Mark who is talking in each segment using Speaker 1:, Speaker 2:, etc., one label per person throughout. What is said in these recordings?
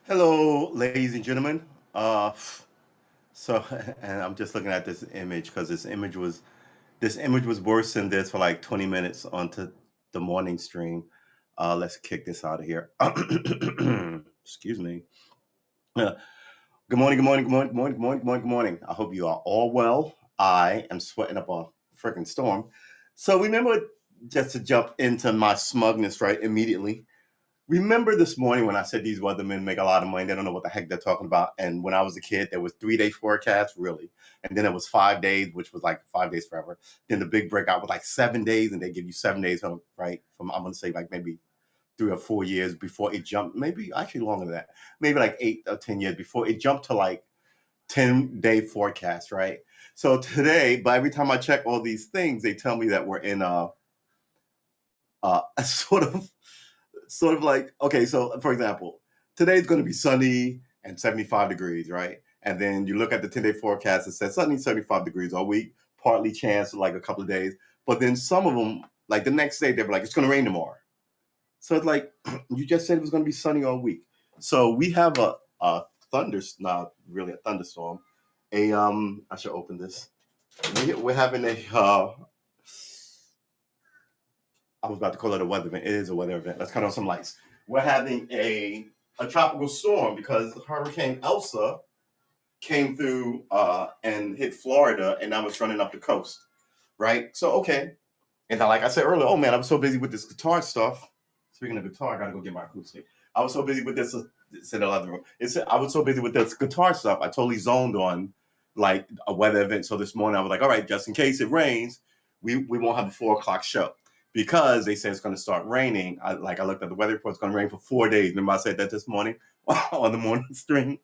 Speaker 1: Hello, ladies and gentlemen. Uh, so, and I'm just looking at this image because this image was worse than this for like 20 minutes onto the morning stream. Let's kick this out of here. Excuse me. Uh, Good morning. Good morning. Good morning. Good morning. Good morning. Good morning. Good morning. I hope you are all well. I am sweating up a freaking storm. So remember, just to jump into my smugness right immediately. Remember this morning when I said these weathermen make a lot of money? They don't know what the heck they're talking about. And when I was a kid, there was 3 day forecast, really, and then it was 5 days, which was like 5 days forever. Then the big breakout was like 7 days, and they give you 7 days from right from I'm gonna say like maybe 3 or 4 years before it jumped. Maybe actually longer than that. Maybe like 8 or 10 years before it jumped to like 10-day forecast, right? So today, but every time I check all these things, they tell me that we're in a sort of like, okay, so for example, today's going to be sunny and 75 degrees, right? And then you look at the 10-day forecast, it says sunny, 75 degrees all week, partly chance like a couple of days. But then some of them, like the next day, they were like, it's going to rain tomorrow. So it's like, you just said it was going to be sunny all week. So we have a not really a thunderstorm. I should open this. We're having I was about to call it a weather event. It is a weather event. Let's cut on some lights. We're having a tropical storm because Hurricane Elsa came through and hit Florida, and now it's running up the coast, right? So okay, and like I said earlier, oh man, I was so busy with this guitar stuff. Speaking of guitar, I gotta go get my acoustic. I was so busy with this. It's in the other room. I was so busy with this guitar stuff. I totally zoned on like a weather event. So this morning I was like, all right, just in case it rains, we won't have a 4 o'clock show because they said it's going to start raining. I looked at the weather report; it's going to rain for 4 days. Remember I said that this morning on the morning stream.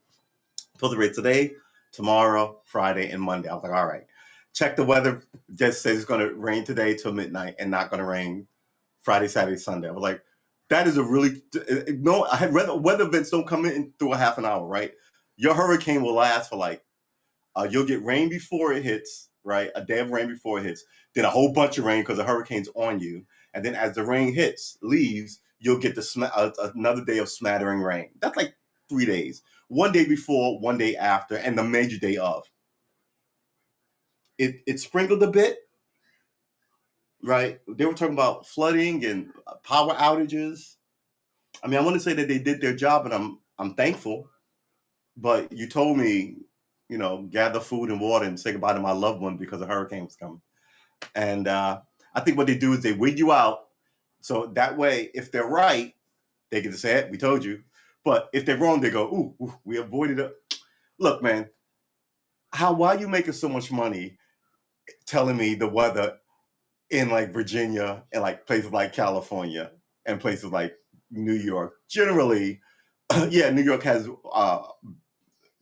Speaker 1: Supposed to rain today, tomorrow, Friday, and Monday. I was like, all right. Check the weather. Just says it's going to rain today till midnight and not going to rain Friday, Saturday, Sunday. I was like, that is a really no. I had weather events don't come in through a half an hour, right? Your hurricane will last for like you'll get rain before it hits, right? A day of rain before it hits, then a whole bunch of rain because the hurricane's on you, and then as the rain leaves, you'll get another day of smattering rain. That's like 3 days. One day before, one day after, and the major day of. It sprinkled a bit, right? They were talking about flooding and power outages. I mean, I want to say that they did their job, and I'm thankful. But you told me, gather food and water and say goodbye to my loved one because a hurricane was coming. And I think what they do is they wig you out, so that way, if they're right, they get to say it. We told you. But if they're wrong, they go, "Ooh, we avoided it." Look, man, why are you making so much money telling me the weather in like Virginia and like places like California and places like New York? Generally, yeah, New York has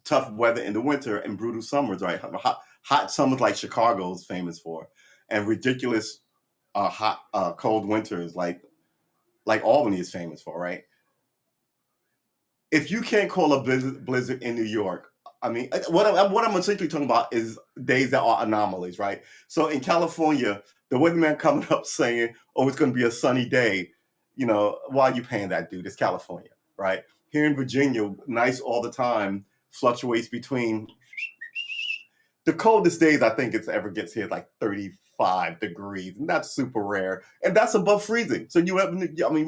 Speaker 1: tough weather in the winter and brutal summers, right? Hot summers like Chicago is famous for, and ridiculous hot cold winters like Albany is famous for, right? If you can't call a blizzard in New York, I mean, what I'm essentially talking about is days that are anomalies, right? So in California, the weatherman coming up saying, "Oh, it's going to be a sunny day," why are you paying that dude? It's California, right? Here in Virginia, nice all the time, fluctuates between the coldest days I think it's ever gets here like 35 degrees, and that's super rare, and that's above freezing. So I mean,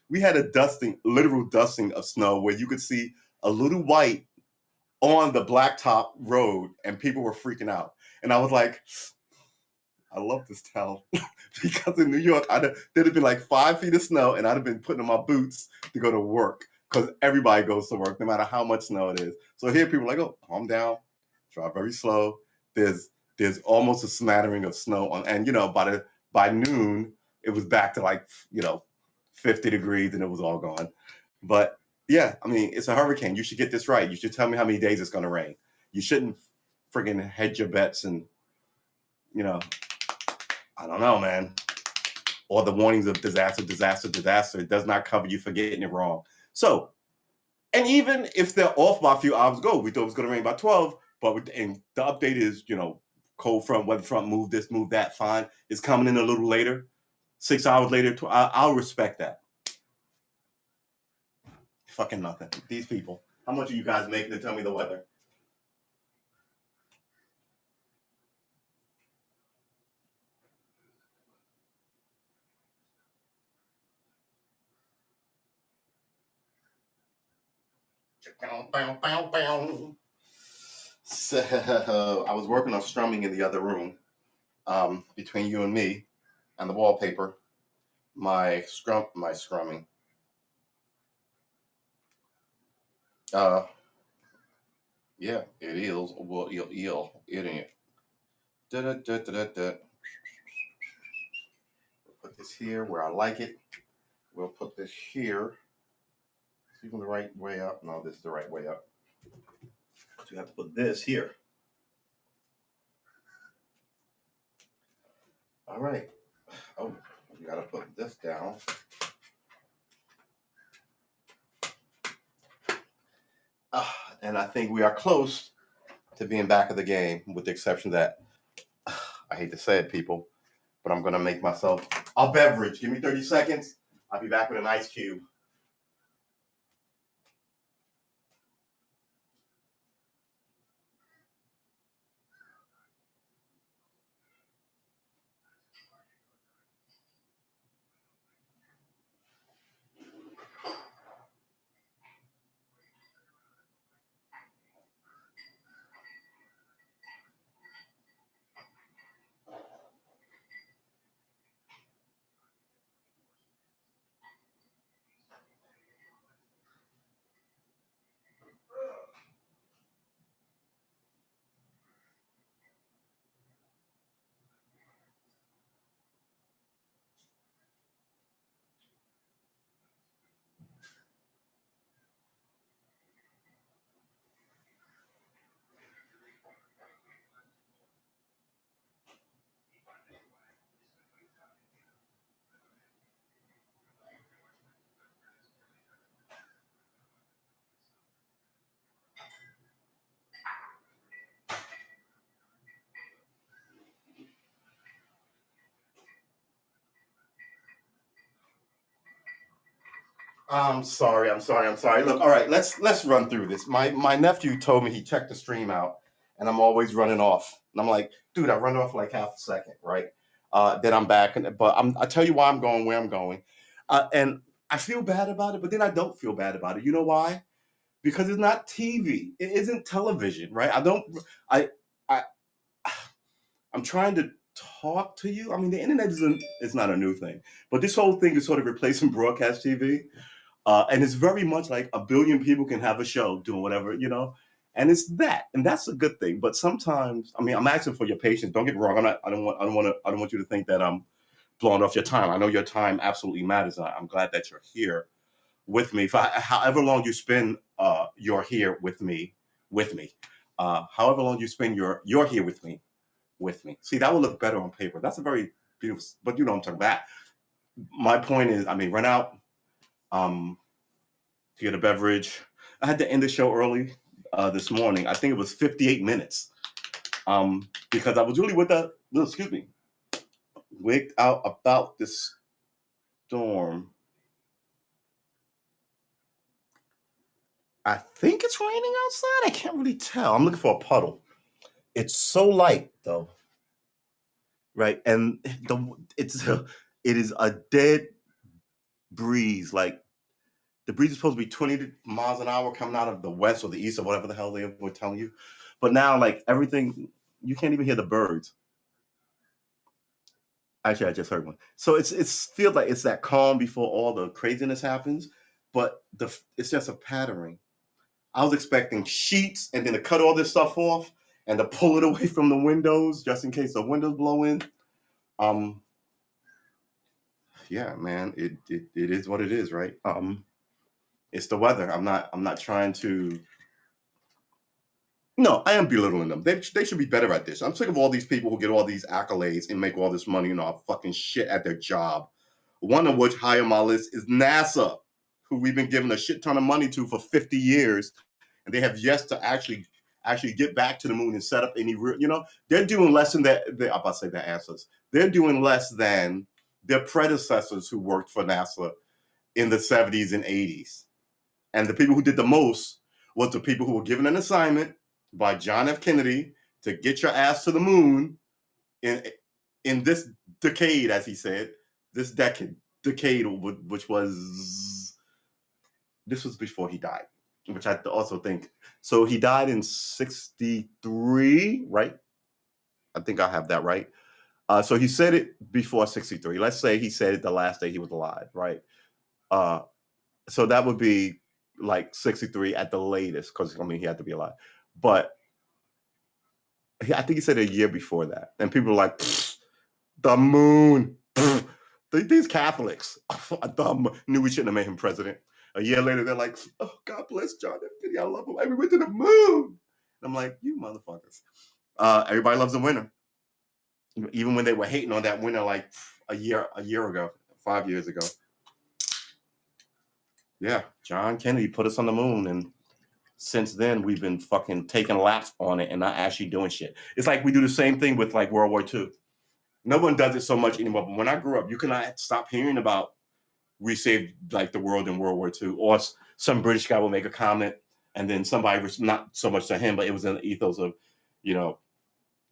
Speaker 1: we had a dusting, literal dusting of snow where you could see a little white on the blacktop road, and people were freaking out. And I was like, I love this town because in New York, there'd have been like 5 feet of snow, and I'd have been putting on my boots to go to work because everybody goes to work no matter how much snow it is. So here, people are like, oh, calm down, drive very slow. There's almost a smattering of snow on, and by noon it was back to like 50 degrees, and it was all gone. But yeah, I mean, it's a hurricane. You should get this right. You should tell me how many days it's going to rain. You shouldn't friggin' hedge your bets and you know I don't know, man. Or the warnings of disaster, disaster, disaster. It does not cover you for getting it wrong. So, and even if they're off by a few hours ago, we thought it was going to rain by 12, and the update is, cold front, weather front, move this, move that, fine. It's coming in a little later, 6 hours later. I'll respect that. Fucking nothing. These people. How much are you guys making to tell me the weather? So I was working on strumming in the other room, between you and me, and the wallpaper. My scrumming. Uh, yeah, it is. Well, it ain't. Da, da, da, da, da, da. Put this here where I like it. We'll put this here. Is even the right way up? No, this is the right way up. So you have to put this here. All right. Oh, you got to put this down. And I think we are close to being back of the game, with the exception that I hate to say it, people, but I'm gonna make myself a beverage. Give me 30 seconds. I'll be back with an ice cube. I'm sorry. Look, all right, let's run through this. My nephew told me he checked the stream out, and I'm always running off. And I'm like, dude, I run off like half a second, right? Then I'm back, but I tell you why I'm going where I'm going, and I feel bad about it, but then I don't feel bad about it. You know why? Because it's not TV. It isn't television, right? I I'm trying to talk to you. I mean, the internet is not a new thing, but this whole thing is sort of replacing broadcast TV. And it's very much like a billion people can have a show doing whatever, and it's that, and that's a good thing. But sometimes, I mean, I'm asking for your patience. Don't get me wrong. I'm not. I don't want you to think that I'm blowing off your time. I know your time absolutely matters. I'm glad that you're here with me. For however long you spend, you're here with me. However long you spend, you're here with me. See, that will look better on paper. That's a very beautiful. But you know what I'm talking about. My point is, I mean, run out. Um, to get a beverage. I had to end the show early this morning. I think it was 58 minutes, because I was really excuse me, wigged out about this storm. I think it's raining outside. I can't really tell. I'm looking for a puddle. It's so light though, right? And it is a dead breeze. Like the breeze is supposed to be 20 miles an hour coming out of the west or the east or whatever the hell they were telling you. But now, like everything, you can't even hear the birds. Actually, I just heard one. So it's feels like it's that calm before all the craziness happens, but it's just a patterning. I was expecting sheets and then to cut all this stuff off and to pull it away from the windows just in case the windows blow in. Um, yeah, man, it is what it is, right? It's the weather. I'm not trying to. No, I am belittling them. They should be better at this. I'm sick of all these people who get all these accolades and make all this money and all fucking shit at their job. One of which, high on my list, is NASA, who we've been giving a shit ton of money to for 50 years, and they have yet to actually get back to the moon and set up any real. They're doing less than that. I'm about to say their answers. They're doing less than their predecessors who worked for NASA in the 70s and 80s. And the people who did the most was the people who were given an assignment by John F. Kennedy to get your ass to the moon in this decade, as he said, this decade, which was, this was before he died, which I also think. So he died in 63, right? I think I have that right. So he said it before 63. Let's say he said it the last day he was alive, right? So that would be like 63 at the latest, because I mean he had to be alive. But I think he said a year before that, and people were like, the moon. These Catholics knew we shouldn't have made him president. A year later, they're like, oh, God bless John F. Kennedy. I love him. We went to the moon. And I'm like, you motherfuckers. Everybody loves a winner. Even when they were hating on that winner like a year ago, 5 years ago. Yeah, John Kennedy put us on the moon, and since then we've been fucking taking laps on it and not actually doing shit. It's like we do the same thing with like World War II. No one does it so much anymore. But when I grew up, you cannot stop hearing about we saved like the world in World War II, or some British guy will make a comment, and then somebody was not so much to him, but it was in the ethos of,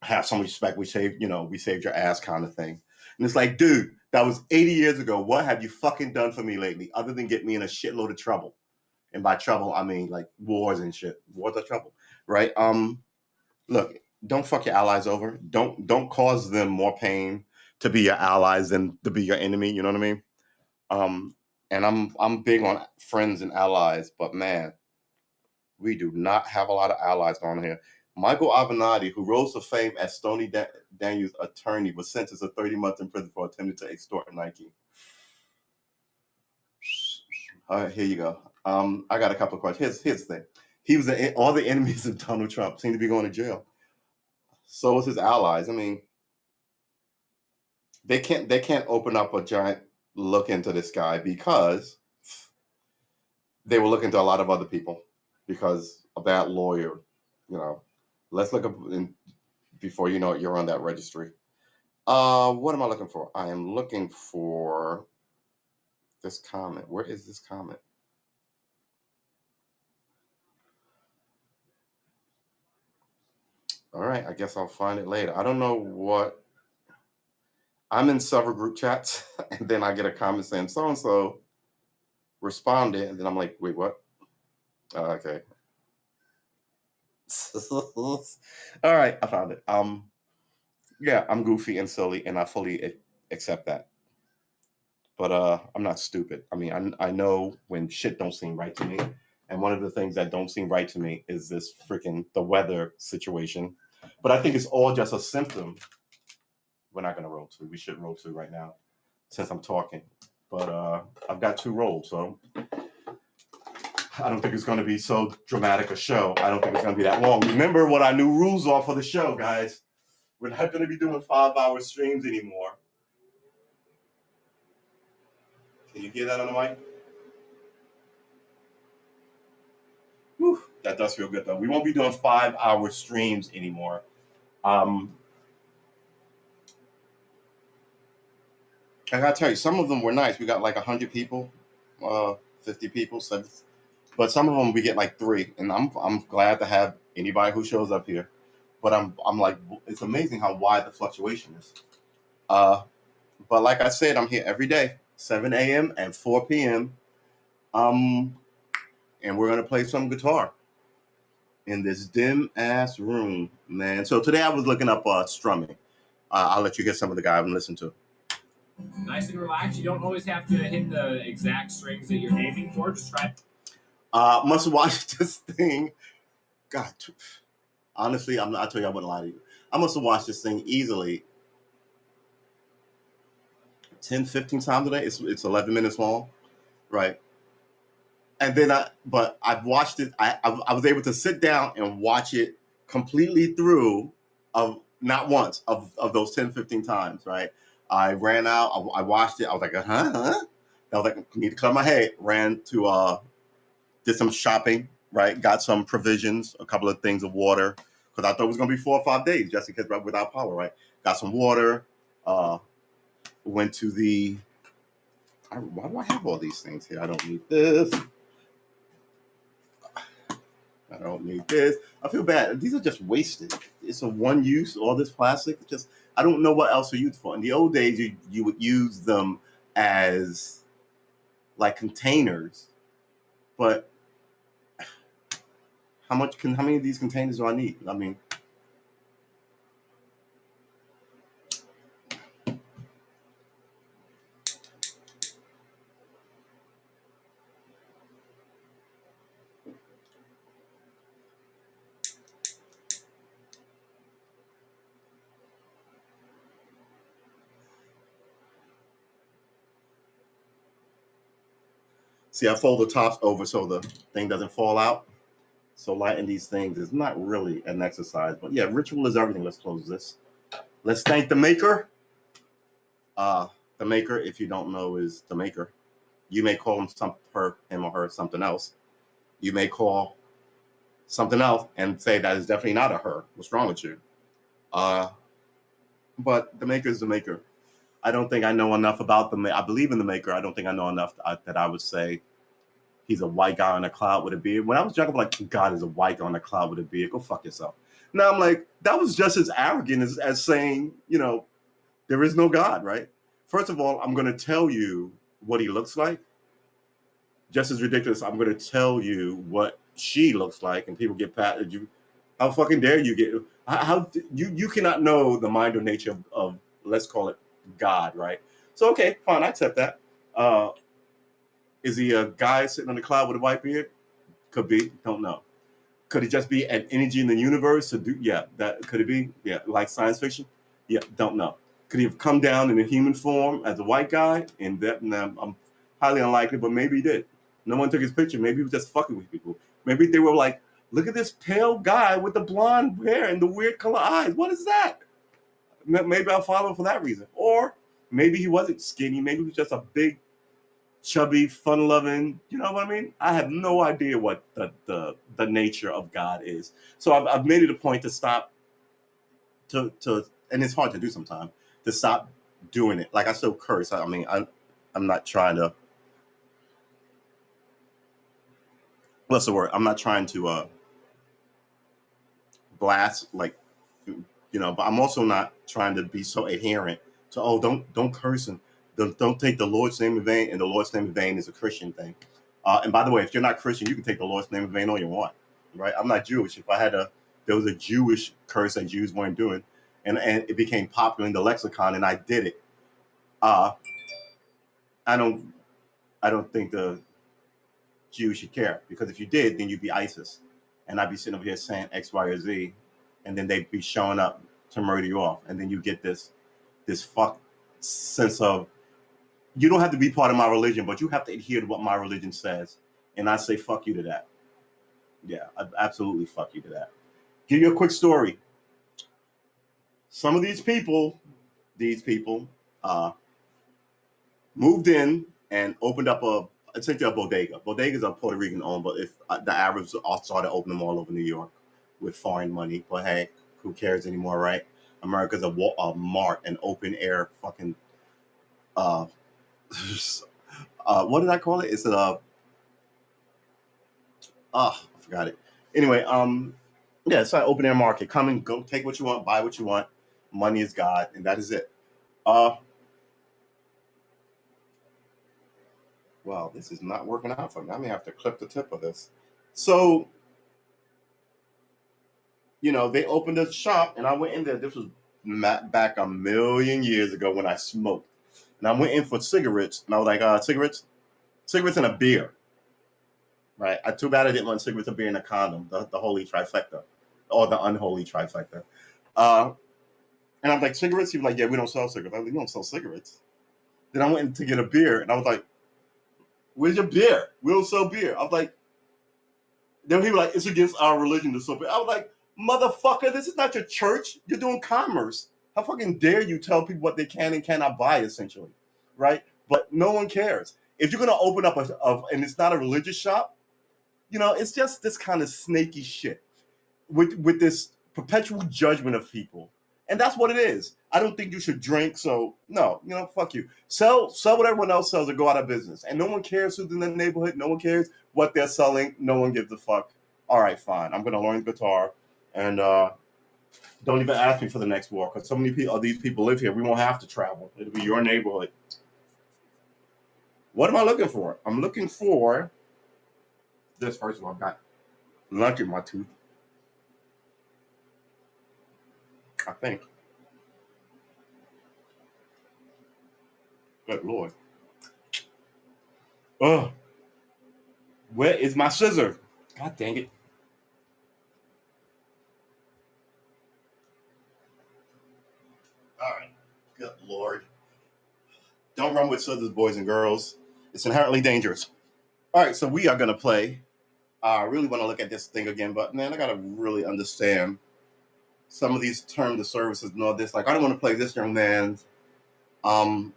Speaker 1: have some respect. We saved your ass kind of thing. And it's like, dude, that was 80 years ago. What have you fucking done for me lately, other than get me in a shitload of trouble? And by trouble, I mean like wars and shit. Wars are trouble, right? Look, don't fuck your allies over. Don't cause them more pain to be your allies than to be your enemy. You know what I mean? And I'm big on friends and allies, but man, we do not have a lot of allies on here. Michael Avenatti, who rose to fame as Stormy Daniels' attorney, was sentenced to 30 months in prison for attempting to extort Nike. All right, here you go. I got a couple of questions. Here's the thing. He was all the enemies of Donald Trump seem to be going to jail. So was his allies. I mean, they can't open up a giant look into this guy because they will look into a lot of other people because of that lawyer. Let's look up before you know it, you're on that registry. What am I looking for? I am looking for this comment. Where is this comment? All right, I guess I'll find it later. I don't know what. I'm in several group chats, and then I get a comment saying so and so responded, and then I'm like, wait, what? Okay. All right, I found it. Yeah, I'm goofy and silly, and I fully accept that. But I'm not stupid. I mean, I know when shit don't seem right to me, and one of the things that don't seem right to me is this freaking the weather situation. But I think it's all just a symptom. We're not gonna roll two. We should roll two right now, since I'm talking. But I've got two rolls, so I don't think it's going to be so dramatic a show. I don't think it's going to be that long. Remember what our new rules are for the show, guys. We're not going to be doing 5-hour streams anymore. Can you hear that on the mic? Whew, that does feel good, though. We won't be doing 5-hour streams anymore. I got to tell you, some of them were nice. We got like 100 people, 50 people, 70. But some of them we get like 3, and I'm glad to have anybody who shows up here. But I'm like, it's amazing how wide the fluctuation is. But like I said, I'm here every day, 7 a.m. and 4 p.m. And we're gonna play some guitar in this dim ass room, man. So today I was looking up strumming. I'll let you get some of the guy I'm listening to.
Speaker 2: Nice and relaxed. You don't always have to hit the exact strings that you're aiming for. Just try.
Speaker 1: Must watch this thing. God, honestly, I tell you, I wouldn't lie to you. I must have watched this thing easily 10, 15 times a day. It's 11 minutes long, right? And then I've watched it. I was able to sit down and watch it completely through of not once of those 10, 15 times, right? I ran out. I watched it. I was like, huh? I was like, I need to clear my head. Ran to did some shopping, right? Got some provisions, a couple of things of water, because I thought it was gonna be 4 or 5 days just in case without power, right? Got some water. Went to the. Why do I have all these things here? I don't need this. don't need this. I feel bad. These are just wasted. It's a one use. All this plastic. It's just I don't know what else to use for. In the old days, you would use them as like containers, but how many of these containers do I need? I mean, see, I fold the tops over so the thing doesn't fall out. So lighting these things is not really an exercise, but yeah, ritual is everything. Let's close this. Let's thank the maker. Uh, the maker, if you don't know, is the maker. You may call him or her something else. You may call something else and say that is definitely not a her. What's wrong with you? Uh, but the maker is the maker. I don't think I know enough about I believe in the maker. I don't think I know enough that I would say he's a white guy on a cloud with a beard. When I was young, I'm like, God is a white guy on a cloud with a beard. Go fuck yourself. Now I'm like, that was just as arrogant as saying, there is no God, right? First of all, I'm going to tell you what he looks like. Just as ridiculous, I'm going to tell you what she looks like, and people get pat. How fucking dare you get? How you cannot know the mind or nature of let's call it God, right? So okay, fine, I accept that. Is he a guy sitting on the cloud with a white beard? Could be. Don't know. Could it just be an energy in the universe? Yeah, that could it be? Yeah, like science fiction. Yeah, don't know. Could he have come down in a human form as a white guy? And that, I'm highly unlikely, but maybe he did. No one took his picture. Maybe he was just fucking with people. Maybe they were like, look at this pale guy with the blonde hair and the weird color eyes. What is that? Maybe I'll follow him for that reason. Or maybe he wasn't skinny. Maybe he was just a big, chubby, fun-loving. You know what I mean? I have no idea what the nature of God is. So I've made it a point to stop to and it's hard to do sometimes to stop doing it. Like I still curse. I mean, I'm not trying to. What's the word? I'm not trying to blast like but I'm also not trying to be so adherent to don't curse and don't take the Lord's name in vain. And the Lord's name in vain is a Christian thing. And by the way, if you're not Christian, you can take the Lord's name in vain all you want, right? I'm not Jewish. If there was a Jewish curse that Jews weren't doing, and it became popular in the lexicon, and I did it. Uh, I don't think the Jews should care, because if you did, then you'd be ISIS, and I'd be sitting over here saying X, Y, or Z, and then they'd be showing up to murder you off, and then you get this fuck sense of you don't have to be part of my religion, but you have to adhere to what my religion says, and I say fuck you to that. Yeah, I absolutely fuck you to that. Give you a quick story. Some of these people, uh, moved in and opened up essentially a bodega. Bodegas are Puerto Rican owned, but if the Arabs all started opening them all over New York with foreign money. But hey, who cares anymore, right? America's a mart, an open air fucking. Uh, what did I call it? It's I forgot it. Anyway, yeah, it's an open air market. Come and go, take what you want, buy what you want. Money is God, and that is it. Uh, well, this is not working out for me. I may have to clip the tip of this. So, they opened a shop, and I went in there. This was back a million years ago when I smoked, and I went in for cigarettes, and I was like, cigarettes and a beer, right? Too bad I didn't want cigarettes, a beer, and a condom, the holy trifecta, or the unholy trifecta. Uh, and I'm like, cigarettes? He was like, yeah, we don't sell cigarettes. I was like, we don't sell cigarettes. Then I went in to get a beer, and I was like, where's your beer? We don't sell beer. I was like, then he was like, it's against our religion to sell beer. I was like, motherfucker, this is not your church. You're doing commerce. How fucking dare you tell people what they can and cannot buy, essentially, right? But no one cares. If you're gonna open up and it's not a religious shop, it's just this kind of snaky shit with this perpetual judgment of people, and that's what it is. I don't think you should drink, so no, fuck you. Sell what everyone else sells, or go out of business, and no one cares who's in the neighborhood. No one cares what they're selling. No one gives a fuck. All right, fine. I'm gonna learn guitar, and don't even ask me for the next war because so many people, these people live here. We won't have to travel. It'll be your neighborhood. What am I looking for? I'm looking for this. First of all, I've got lunch in my tooth. I think. Good lord. Oh, where is my scissor? God dang it. All right. Good lord. Don't run with scissors, boys and girls. It's inherently dangerous. All right, so we are gonna play. I really want to look at this thing again, but man, I gotta really understand some of these terms of services and all this. Like, I don't want to play this young man's um,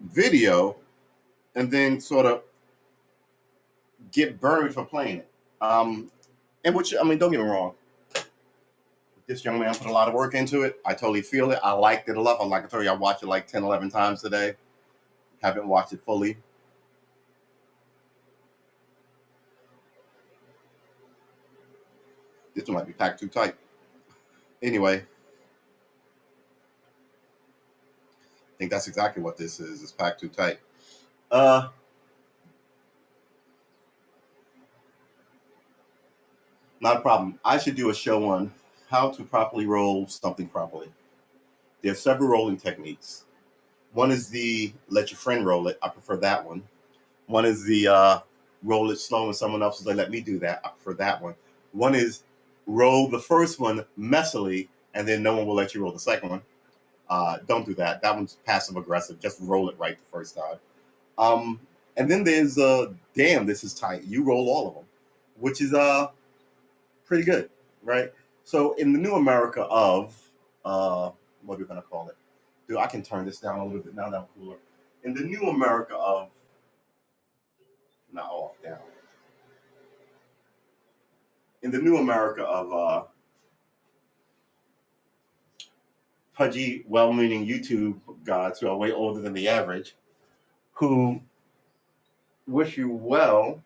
Speaker 1: video and then sort of get buried for playing it. And which, I mean, don't get me wrong. This young man put a lot of work into it. I totally feel it. I liked it a lot. Like I told you, I watched it like 10, 11 times today. Haven't watched it fully. This one might be packed too tight. Anyway, I think that's exactly what this is. It's packed too tight. Uh, Not a problem. I should do a show on how to properly roll something properly. There are several rolling techniques. One is the let your friend roll it. I prefer that one. One is the roll it slow and someone else is like, let me do that. I prefer that one. One is roll the first one messily and then no one will let you roll the second one. Don't do that. That one's passive aggressive. Just roll it right the first time. Um, and then there's damn, this is tight. You roll all of them, which is pretty good, right? So in the new America of what are we gonna call it? Dude, I can turn this down a little bit now that I'm cooler. In the new America of not off down. In the new America of pudgy, well-meaning YouTube gods who are way older than the average, who wish you well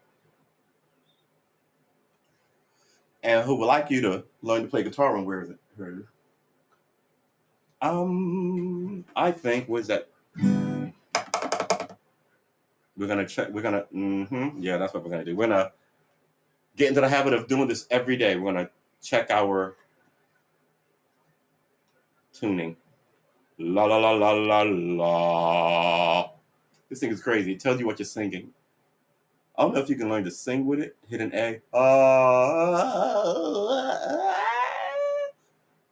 Speaker 1: and who would like you to learn to play guitar. And where is it? Here it is. I think was that we're gonna check. We're gonna, yeah, that's what we're gonna do. We're gonna get into the habit of doing this every day. We're gonna check our tuning. La la la la la la. This thing is crazy. It tells you what you're singing. I don't know if you can learn to sing with it. Hit an A.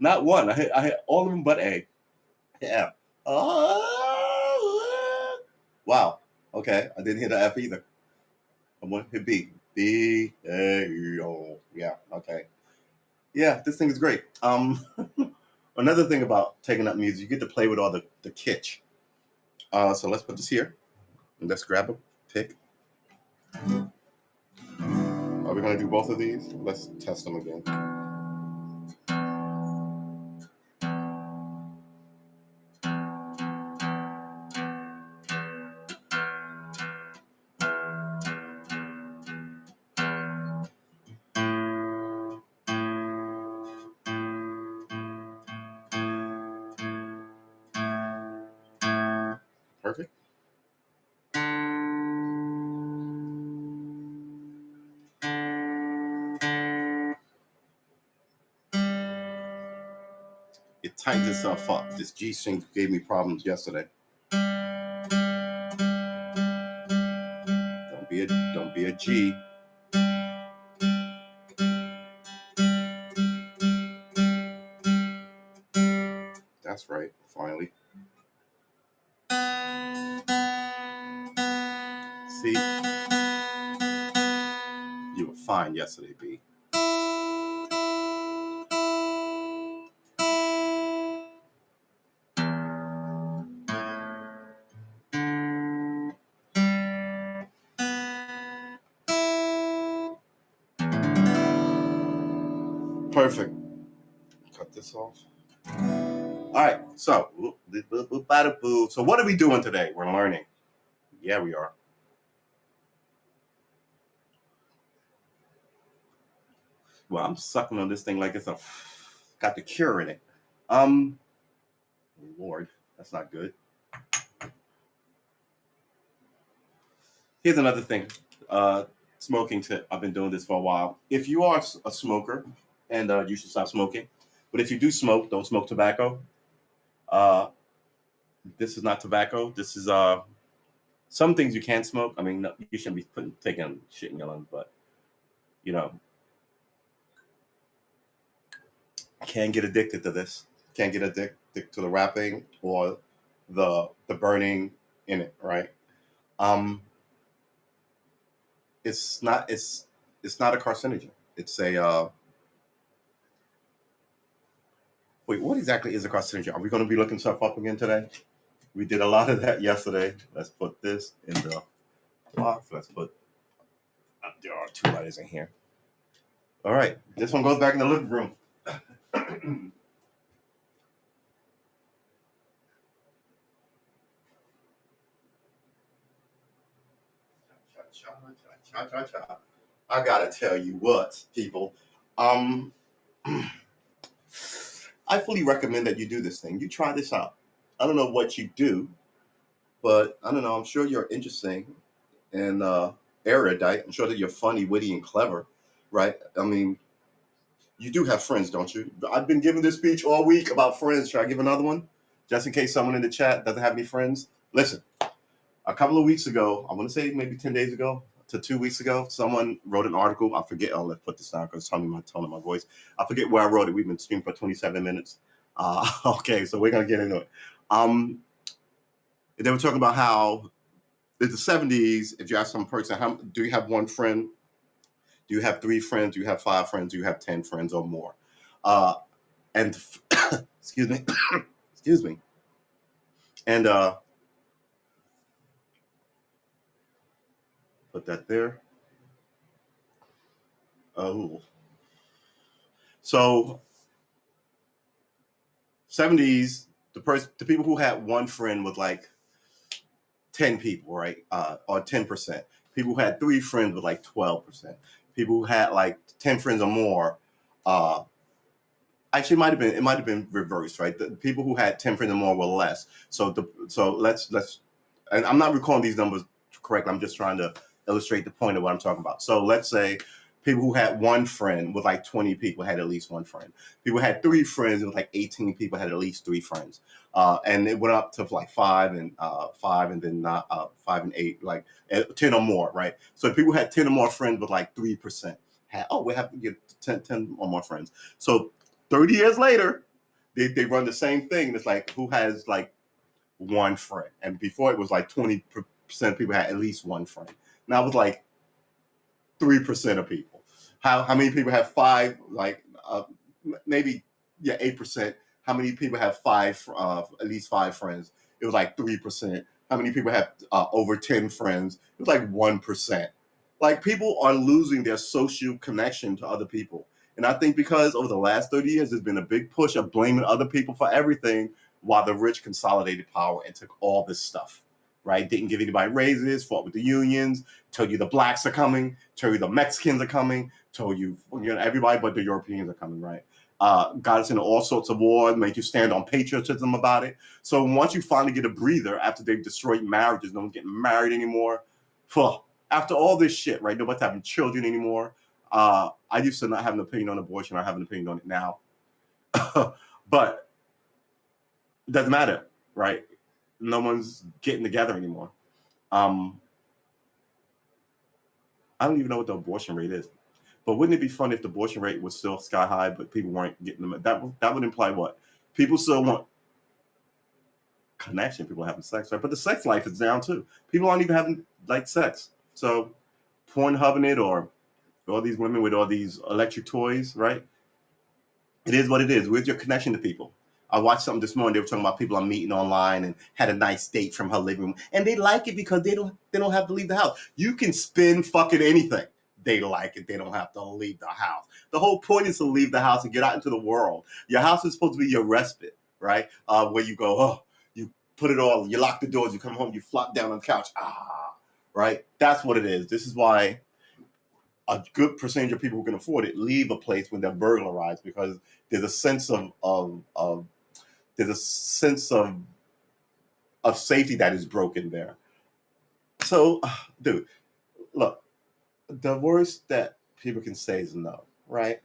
Speaker 1: Not one. I hit all of them but A. Yeah. Wow. Okay. I didn't hit an F either. I want to hit B. B A O. Yeah. Okay. Yeah. This thing is great. Another thing about taking up music, you get to play with all the kitsch. So let's put this here. And let's grab a pick. Are we going to do both of these? Let's test them again. Perfect. It tightens itself up. This G string gave me problems yesterday. Don't be a G. That's right. Finally. See, you were fine yesterday, B. Perfect. Cut this off. All right. So what are we doing today? We're learning. Yeah, we are. Well, I'm sucking on this thing like it's got the cure in it. Um, Lord, that's not good. Here's another thing. Uh, Smoking tip. I've been doing this for a while. If you are a smoker, and you should stop smoking, but if you do smoke, don't smoke tobacco. Uh, this is not tobacco. This is some things you can smoke. I mean, no, you shouldn't be taking shit in your lungs, but you know, can get addicted to this. Can't get addicted to the wrapping or the burning in it, right? Um, it's not a carcinogen. It's a wait. What exactly is a carcinogen? Are we going to be looking stuff up again today? We did a lot of that yesterday. Let's put this in the box. Let's put there are two lighters in here. All right, this one goes back in the living room. I gotta tell you what, people. Um, I fully recommend that you do this thing. You try this out. I don't know what you do, but I don't know. I'm sure you're interesting and erudite. I'm sure that you're funny, witty, and clever, right? I mean, you do have friends, don't you? I've been giving this speech all week about friends. Should I give another one? Just in case someone in the chat doesn't have any friends. Listen, a couple of weeks ago, I want to say maybe 10 days ago to 2 weeks ago, someone wrote an article. I forget. Oh, let's put this down because it's telling me my tone of my voice. I forget where I wrote it. We've been streaming for 27 minutes. Okay, so we're going to get into it. They were talking about how in the 70s, if you ask some person, how do you have one friend? Do you have three friends? Do you have five friends? Do you have 10 friends or more? And excuse me, excuse me. And put that there. Oh, so 70s, the people who had one friend was like 10 people, right? Or 10%. People who had three friends with like 12%. People who had like 10 friends or more, uh, actually it might have been reversed, right? The people who had 10 friends or more were less. So let's and I'm not recalling these numbers correctly. I'm just trying to illustrate the point of what I'm talking about. So let's say people who had one friend with like 20 people had at least one friend. People who had three friends with like 18 people had at least three friends. And it went up to like five and then not 5 and 8, like 10 or more, right? So if people had 10 or more friends with like 3%, we have to get 10 or more friends. So 30 years later, they run the same thing. It's like who has like one friend, and before it was like 20% of people had at least one friend. Now it's like 3% of people. How many people have five? Like maybe 8%. How many people have five? At least five friends. It was like 3%. How many people have over 10 friends? It was like 1%. Like people are losing their social connection to other people. And I think because over the last 30 years, there's been a big push of blaming other people for everything while the rich consolidated power and took all this stuff, right? Didn't give anybody raises, fought with the unions, told you the blacks are coming, told you the Mexicans are coming, told you, everybody but the Europeans are coming, right? Got us into all sorts of wars, make you stand on patriotism about it. So once you finally get a breather after they've destroyed marriages, no one's getting married anymore. After all this shit, right? Nobody's having children anymore. I used to not have an opinion on abortion. I have an opinion on it now. But it doesn't matter, right? No one's getting together anymore. Um, I don't even know what the abortion rate is. But wouldn't it be fun if the abortion rate was still sky high, but people weren't getting them? That would imply what? People still want connection. People having sex, right? But the sex life is down too. People aren't even having like sex. So porn hubbing it or all these women with all these electric toys, right? It is what it is. Where's your connection to people? I watched something this morning. They were talking about people I'm meeting online and had a nice date from her living room, and they like it because they don't have to leave the house. You can spin fucking anything. They like it. They don't have to leave the house. The whole point is to leave the house and get out into the world. Your house is supposed to be your respite, right? Where you go, you put it all, you lock the doors, you come home, you flop down on the couch, right? That's what it is. This is why a good percentage of people who can afford it leave a place when they're burglarized because there's a sense of there's a sense of safety that is broken there. So, dude, look, the worst that people can say is no, right?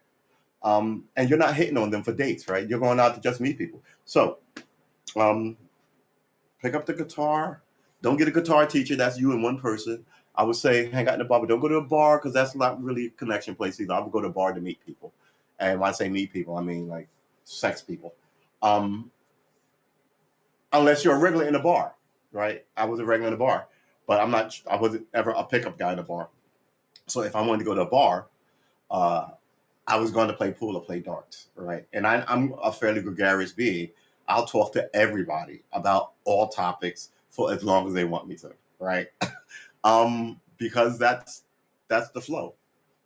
Speaker 1: And you're not hitting on them for dates, right? You're going out to just meet people. So, um, pick up the guitar. Don't get a guitar teacher. That's you and one person. I would say hang out in the bar, but don't go to a bar because that's not really a connection place either. I would go to a bar to meet people. And when I say meet people, I mean like sex people. Um, unless you're a regular in a bar, right? I was a regular in a bar, but I wasn't ever a pickup guy in a bar. So if I wanted to go to a bar, uh, I was going to play pool or play darts, right? And I'm a fairly gregarious being. I'll talk to everybody about all topics for as long as they want me to, right? Because that's the flow.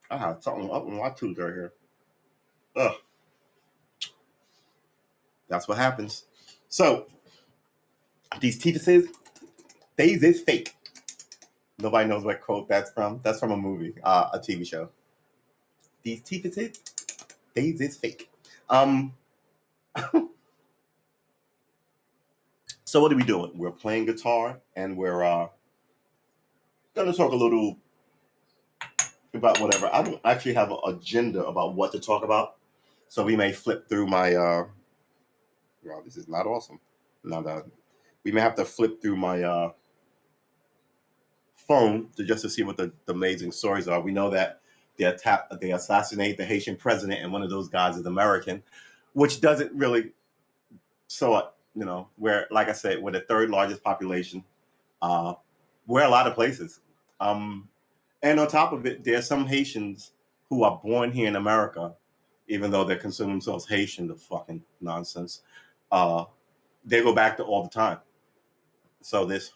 Speaker 1: Ah, something up in my tooth right here. Ugh, that's what happens. So these teethuses, these is fake. Nobody knows what quote that's from. That's from a movie, a TV show. These teethuses, these is fake. Um, so what are we doing? We're playing guitar and we're gonna talk a little about whatever. I don't actually have an agenda about what to talk about, so we may flip through my. Wow, this is not awesome. Now that we may have to flip through my phone to just to see what the amazing stories are. We know that they assassinate the Haitian president, and one of those guys is American, which doesn't really. So where like I said, we're the third largest population. Uh, we're a lot of places. Um, And on top of it, there are some Haitians who are born here in America, even though they consider themselves Haitian, the fucking nonsense. Uh, they go back to all the time. So this,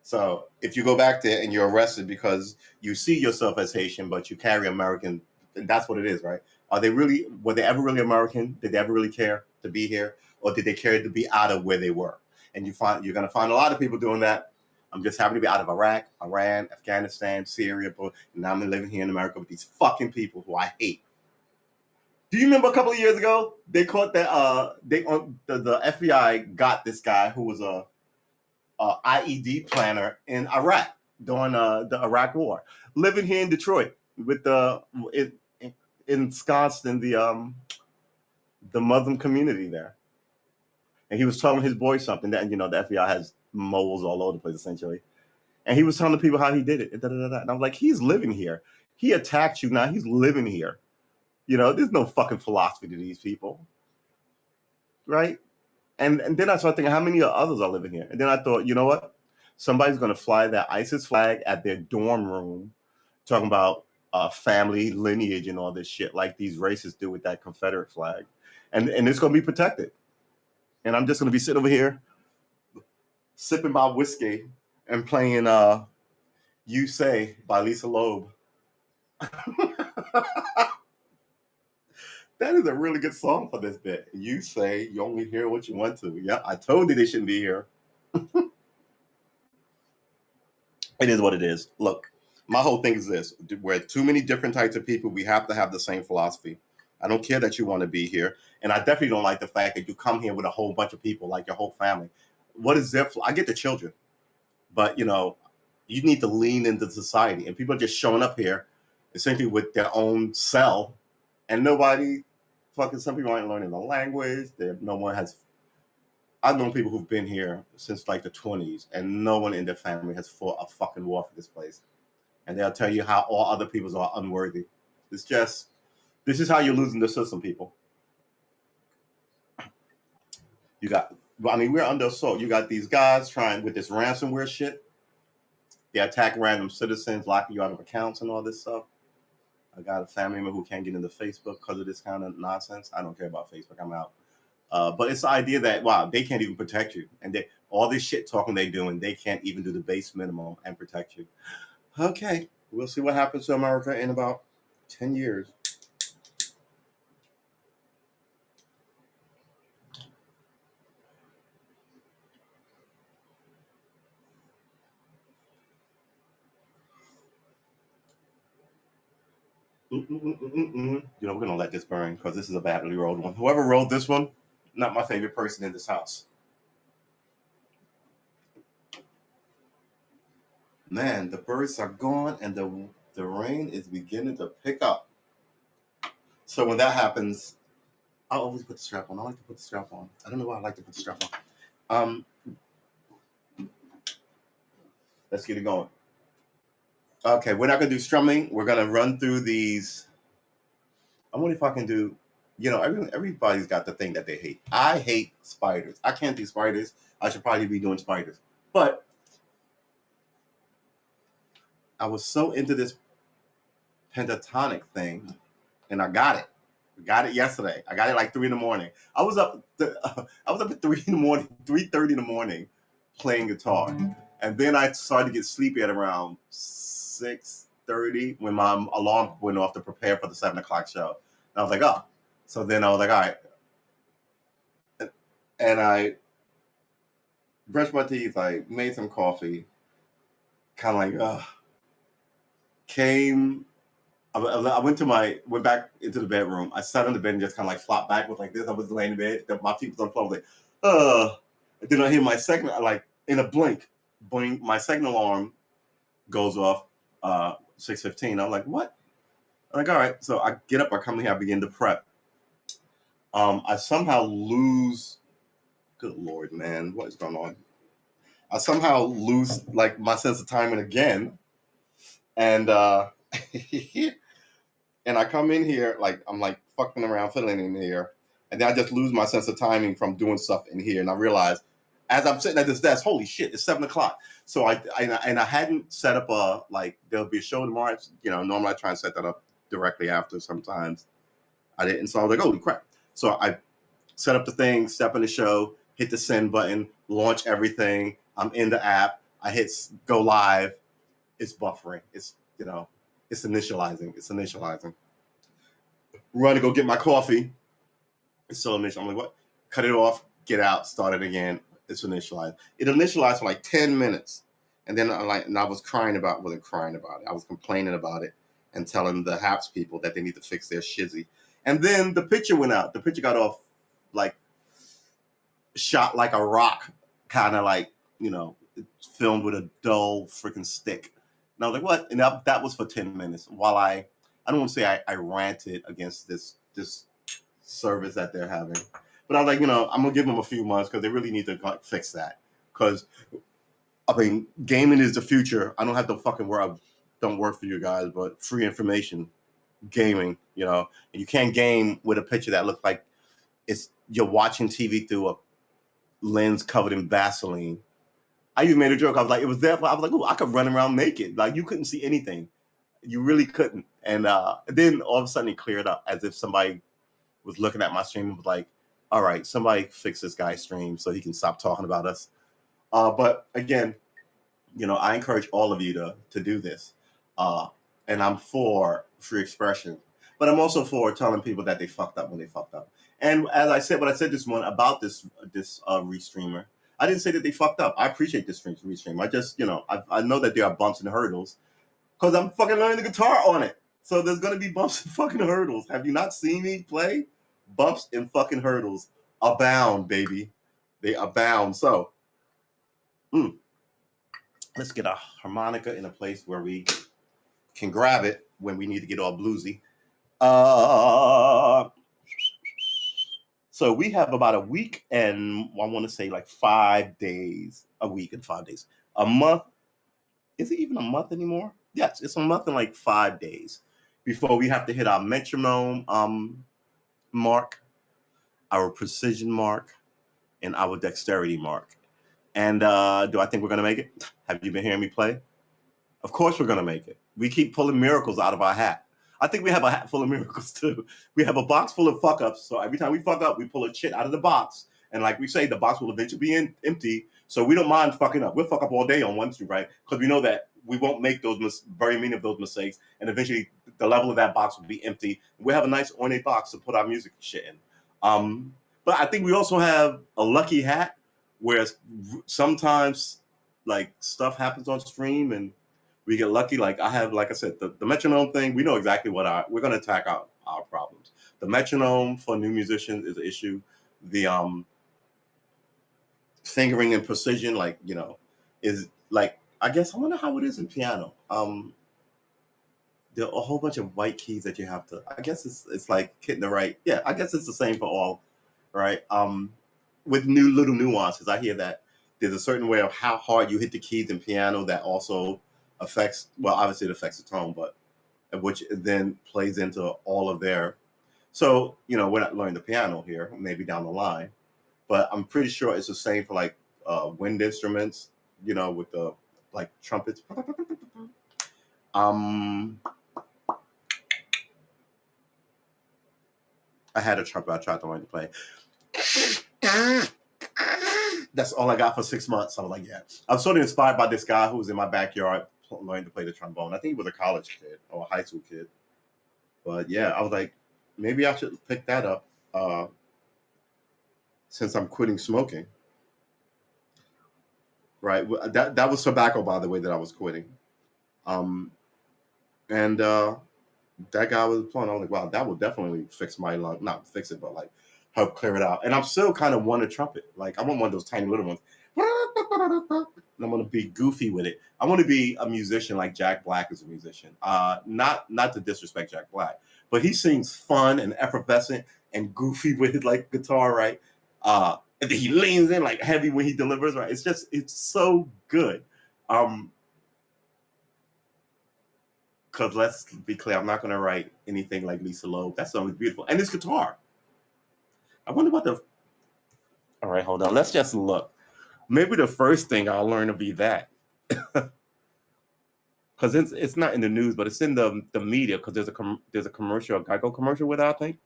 Speaker 1: so if you go back there and you're arrested because you see yourself as Haitian, but you carry American, that's what it is, right? Were they ever really American? Did they ever really care to be here? Or did they care to be out of where they were? And you're going to find a lot of people doing that. I'm just happy to be out of Iraq, Iran, Afghanistan, Syria, and I'm living here in America with these fucking people who I hate. Do you remember a couple of years ago they caught that the FBI got this guy who was a IED planner in Iraq during the Iraq War, living here in Detroit with it, ensconced in the Muslim community there, and he was telling his boy something that the FBI has moles all over the place essentially, and he was telling the people how he did it, and I'm like, he's living here. He attacked you, now he's living here. There's no fucking philosophy to these people, right? And then I started thinking, how many others are living here? And then I thought, you know what? Somebody's going to fly that ISIS flag at their dorm room, talking about family lineage and all this shit, like these racists do with that Confederate flag, and it's going to be protected. And I'm just going to be sitting over here sipping my whiskey and playing "You Say" by Lisa Loeb. That is a really good song for this bit. You say you only hear what you want to. Yeah, I told you they shouldn't be here. It is what it is. Look, my whole thing is this: we're too many different types of people. We have to have the same philosophy. I don't care that you want to be here, and I definitely don't like the fact that you come here with a whole bunch of people, like your whole family. What is their? I get the children, but you need to lean into society, and people are just showing up here, essentially with their own cell, and nobody, fucking, some people aren't learning the language. No one has. I've known people who've been here since like the 20s, and no one in their family has fought a fucking war for this place. And they'll tell you how all other peoples are unworthy. It's just, this is how you're losing the system, people. You got, I mean, we're under assault. You got these guys trying with this ransomware shit. They attack random citizens, locking you out of accounts and all this stuff. I got a family member who can't get into Facebook because of this kind of nonsense. I don't care about Facebook. I'm out. But it's the idea that wow, they can't even protect you, and all this shit talking they doing, they can't even do the base minimum and protect you. Okay, we'll see what happens to America in about 10 years. You know, we're gonna let this burn because this is a badly rolled one. Whoever rolled this one, not my favorite person in this house. Man, the birds are gone and the rain is beginning to pick up. So when that happens, I always put the strap on. I like to put the strap on. I don't know why I like to put the strap on. Let's get it going. Okay, we're not gonna do strumming. We're gonna run through these. I wonder if I can do. You know, everybody's got the thing that they hate. I hate spiders. I can't do spiders. I should probably be doing spiders. But I was so into this pentatonic thing, and I got it. Got it yesterday. I got it like 3 in the morning. I was up. I was up at 3 in the morning, 3:30 in the morning, playing guitar, and then I started to get sleepy at around 6:30 when my alarm went off to prepare for the 7 o'clock show. And I was like, oh. So then I was like, all right, and I brushed my teeth, like made some coffee, kind of like, came. I went back into the bedroom. I sat on the bed and just kind of like flopped backwards like this. I was laying in bed. My feet was on the floor. I was like, And then I hear my second, like in a blink, boing, my second alarm goes off, 6:15. I'm like, what? I'm like, all right. So I get up, I come here, I begin to prep. I somehow lose, good Lord, man, what is going on? I somehow lose like my sense of timing again. And and I come in here like I'm like fucking around, fiddling in here, and then I just lose my sense of timing from doing stuff in here, and I realize as I'm sitting at this desk, holy shit, it's 7 o'clock. So I hadn't set up a like there'll be a show tomorrow. You know, normally I try and set that up directly after. Sometimes I didn't, so I was like, holy crap. So I set up the thing, step in the show, hit the send button, launch everything. I'm in the app. I hit go live. It's buffering. It's initializing. It's initializing. Run to go get my coffee. It's still initial. I'm like, what? Cut it off, get out, start it again. It's initialized. It initialized for like 10 minutes. And then I was wasn't crying about it. I was complaining about it and telling the Haps people that they need to fix their shizzy. And then the picture went out. The picture got off like shot like a rock, kind of like, filmed with a dull freaking stick. And I was like, what? And that was for 10 minutes while I don't want to say I ranted against this service that they're having. But I was like, I'm going to give them a few months because they really need to like, fix that. Because, I mean, gaming is the future. I don't have to fucking work. I don't work for you guys, but free information, gaming, and you can't game with a picture that looks like you're watching TV through a lens covered in Vaseline. I even made a joke. I was like, it was there. I was like, oh, I could run around naked. Like, you couldn't see anything. You really couldn't. And then all of a sudden it cleared up as if somebody was looking at my stream and was like, all right, somebody fix this guy's stream so he can stop talking about us. But again, I encourage all of you to do this. And I'm for free expression. But I'm also for telling people that they fucked up when they fucked up. And as I said, what I said this morning about this restreamer, I didn't say that they fucked up. I appreciate this restream. I just, I know that there are bumps and hurdles because I'm fucking learning the guitar on it. So there's going to be bumps and fucking hurdles. Have you not seen me play? Bumps and fucking hurdles abound, baby. They abound. So, let's get a harmonica in a place where we can grab it when we need to get all bluesy. So we have about a week and I want to say like 5 days, a week and 5 days, a month. Is it even a month anymore? Yes, it's a month and like 5 days before we have to hit our metronome mark, our precision mark, and our dexterity mark. And do I think we're going to make it? Have you been hearing me play? Of course we're going to make it. We keep pulling miracles out of our hat. I think we have a hat full of miracles too. We have a box full of fuck ups. So every time we fuck up, we pull a shit out of the box. And like we say, the box will eventually be empty. So we don't mind fucking up. We'll fuck up all day on one stream, right? Because we know that we won't make very many of those mistakes. And eventually the level of that box will be empty. We'll have a nice ornate box to put our music shit in. But I think we also have a lucky hat where sometimes like stuff happens on stream and We get lucky. Like I have, like I said, the metronome thing. We know exactly what we're going to attack our problems. The metronome for new musicians is an issue. The fingering and precision, like is like I guess I wonder how it is in piano. There are a whole bunch of white keys that you have to. I guess it's like hitting the right. Yeah, I guess it's the same for all, right? With new little nuances, I hear that there's a certain way of how hard you hit the keys in piano that also affects. Well, obviously it affects the tone, but which then plays into all of their. So we're not learning the piano here. Maybe down the line, but I'm pretty sure it's the same for like wind instruments. With the like trumpets. Um, I had a trumpet. I tried to learn to play. That's all I got for 6 months. I was like, yeah. I'm sort of inspired by this guy who was in my backyard learning to play the trombone. I think he was a college kid or a high school kid. But yeah, I was like, maybe I should pick that up since I'm quitting smoking. Right. That was tobacco, by the way, that I was quitting. Um, and that guy was playing. I was like, wow, that would definitely fix my lung. Not fix it, but like help clear it out. And I'm still kind of want a trumpet. Like I want one of those tiny little ones. And I'm gonna be goofy with it. I want to be a musician like Jack Black is a musician. Not to disrespect Jack Black, but he sings fun and effervescent and goofy with his like guitar, right? And then he leans in like heavy when he delivers, right? It's so good. Um, because let's be clear, I'm not going to write anything like Lisa Loeb. That song is beautiful. And this guitar. I wonder what the. All right, hold on. Let's just look. Maybe the first thing I'll learn will be that. Because it's not in the news, but it's in the media. Because there's a commercial, a Geico commercial with it, I think.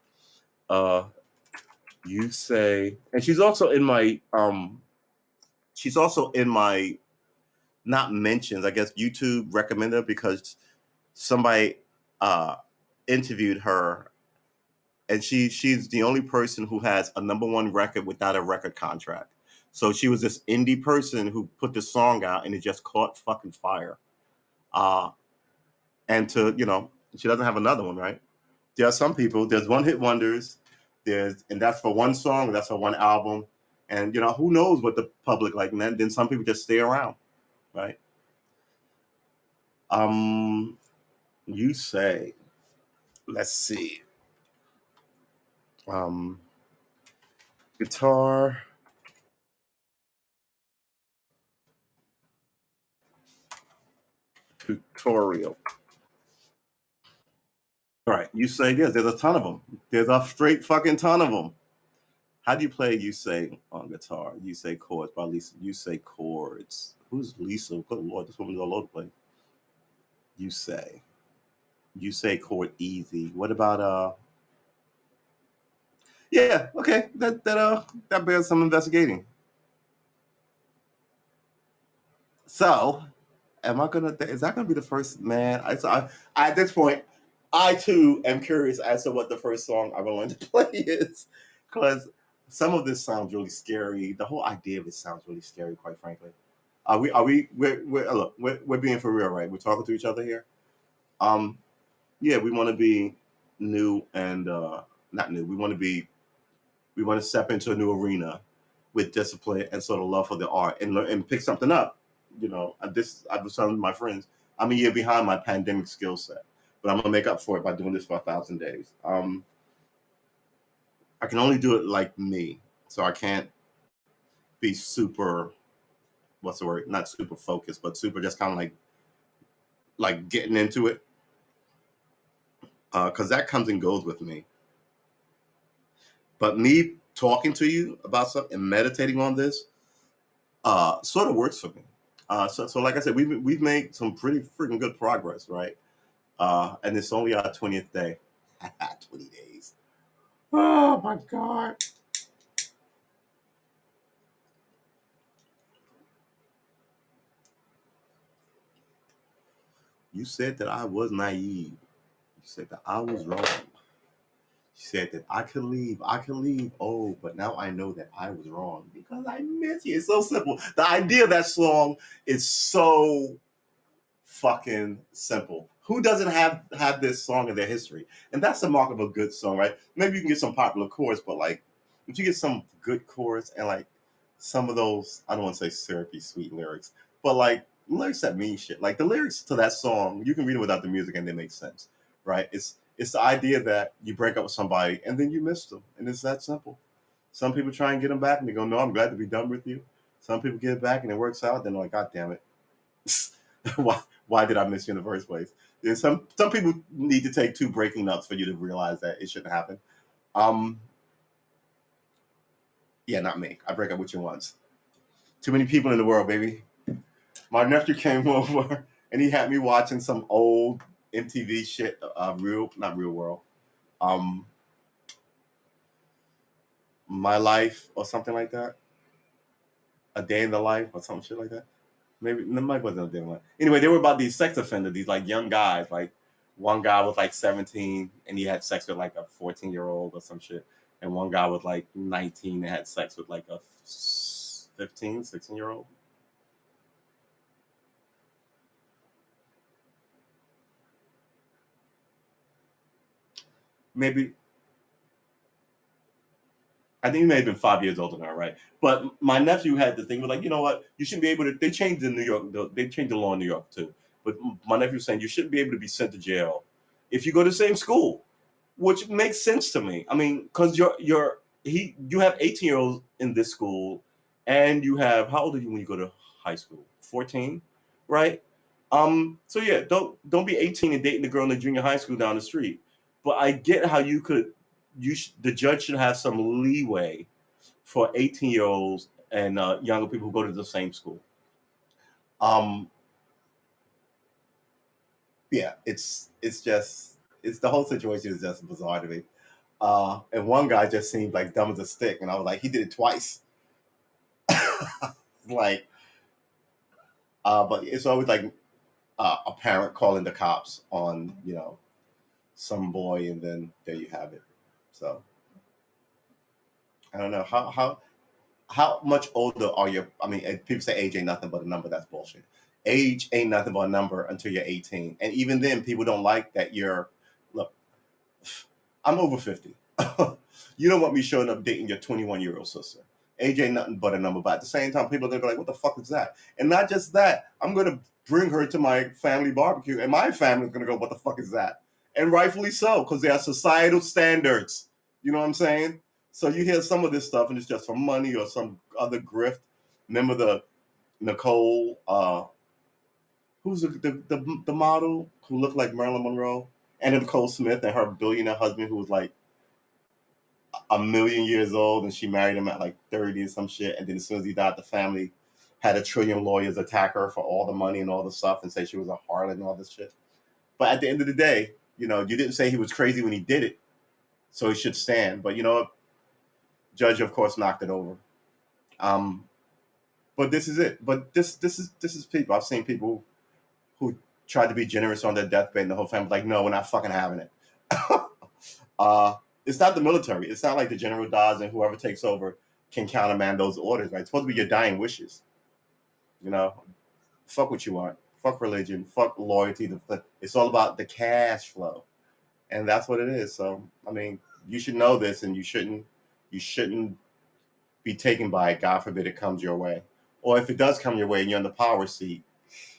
Speaker 1: Uh, you say, and she's also in my not mentions. I guess YouTube recommended her because somebody interviewed her, and she's the only person who has a #1 record without a record contract. So she was this indie person who put the song out, and it just caught fucking fire. Uh, and she doesn't have another one, right? There are some people. There's one hit wonders. And that's for one song. That's for one album. And who knows what the public like. And then some people just stay around, right? You say, let's see. Guitar tutorial. All right, you say this. There's a ton of them. There's a straight fucking ton of them. How do you play You Say on guitar? You Say Chords by Lisa. You Say Chords. Who's Lisa? Good Lord, this woman's all over the place. You Say. You Say Chord Easy. What about yeah, okay. That bears some investigating. So is that gonna be the first man? At this point, I too am curious as to what the first song I'm going to play is, because some of this sounds really scary. The whole idea of it sounds really scary, quite frankly. We're being for real, right? We're talking to each other here. Um, yeah, we want to be new and not new. We want to step into a new arena with discipline and sort of love for the art and learn and pick something up. I was telling my friends, I'm a year behind my pandemic skill set, but I'm gonna make up for it by doing this for 1,000 days. I can only do it like me, so I can't be super. What's the word? Not super focused, but super just kind of like getting into it, because that comes and goes with me. But me talking to you about something and meditating on this sort of works for me. So like I said, we've made some pretty freaking good progress, right? And it's only our 20th day. 20 days. Oh my God. You said that I was naive. You said that I was wrong. You said that I could leave. I could leave. Oh, but now I know that I was wrong because I miss you. It's so simple. The idea of that song is so fucking simple. Who doesn't have this song in their history? And that's the mark of a good song, right? Maybe you can get some popular chorus, but like if you get some good chorus and like some of those, I don't want to say syrupy sweet lyrics, but like lyrics that mean shit. Like the lyrics to that song, you can read it without the music and they make sense, right? It's the idea that you break up with somebody and then you miss them, and it's that simple. Some people try and get them back and they go, "No, I'm glad to be done with you." Some people get it back and it works out. Then they're like, "God damn it, why did I miss you in the first place?" And some people need to take two breaking ups for you to realize that it shouldn't happen. Um, yeah, not me. I break up with you once. Too many people in the world, baby. My nephew came over and he had me watching some old MTV shit, not real world, um, my life or something like that, a day in the life or some shit like that. Maybe no, might wasn't a different one. Anyway, they were about these sex offenders, these like young guys. Like one guy was like 17 and he had sex with like a 14-year-old or some shit, and one guy was like 19 and had sex with like a 15, 16-year-old. Maybe I think he may have been 5 years older than her, right? But my nephew had the thing was like, you know what? You shouldn't be able to. They changed the New York. They changed the law in New York too. But my nephew was saying you shouldn't be able to be sent to jail if you go to the same school, which makes sense to me. I mean, because you have 18-year-olds in this school, and you have how old are you when you go to high school? 14, right? So yeah, don't be 18 and dating the girl in the junior high school down the street. But I get how you could. The judge should have some leeway for 18-year-olds and younger people who go to the same school. Um, yeah, it's just it's the whole situation is just bizarre to me. And one guy just seemed like dumb as a stick, and I was like, he did it twice. Like, but it's always like a parent calling the cops on some boy, and then there you have it. So I don't know how much older are you? I mean, people say age ain't nothing but a number. That's bullshit. Age ain't nothing but a number until you're 18, and even then, people don't like that you're. Look, I'm over 50. You don't want me showing up dating your 21-year-old sister. Age ain't nothing but a number. But at the same time, people are gonna be like, "What the fuck is that?" And not just that, I'm gonna bring her to my family barbecue, and my family's gonna go, "What the fuck is that?" And rightfully so, because there are societal standards. You know what I'm saying? So you hear some of this stuff, and it's just for money or some other grift. Remember the Nicole, who's the model who looked like Marilyn Monroe, and Nicole Smith, and her billionaire husband who was like a million years old, and she married him at like 30 or some shit. And then as soon as he died, the family had a trillion lawyers attack her for all the money and all the stuff and say she was a harlot and all this shit. But at the end of the day, you didn't say he was crazy when he did it, so he should stand. But Judge, of course, knocked it over. Um, but this is it. But this is people. I've seen people who tried to be generous on their deathbed, and the whole family's like, "No, we're not fucking having it." uh, it's not the military. It's not like the general dies and whoever takes over can countermand those orders. Right? It's supposed to be your dying wishes. You know, fuck what you want. Fuck religion. Fuck loyalty. It's all about the cash flow, and that's what it is. So, I mean, you should know this, and you shouldn't be taken by it. God forbid it comes your way, or if it does come your way and you're in the power seat.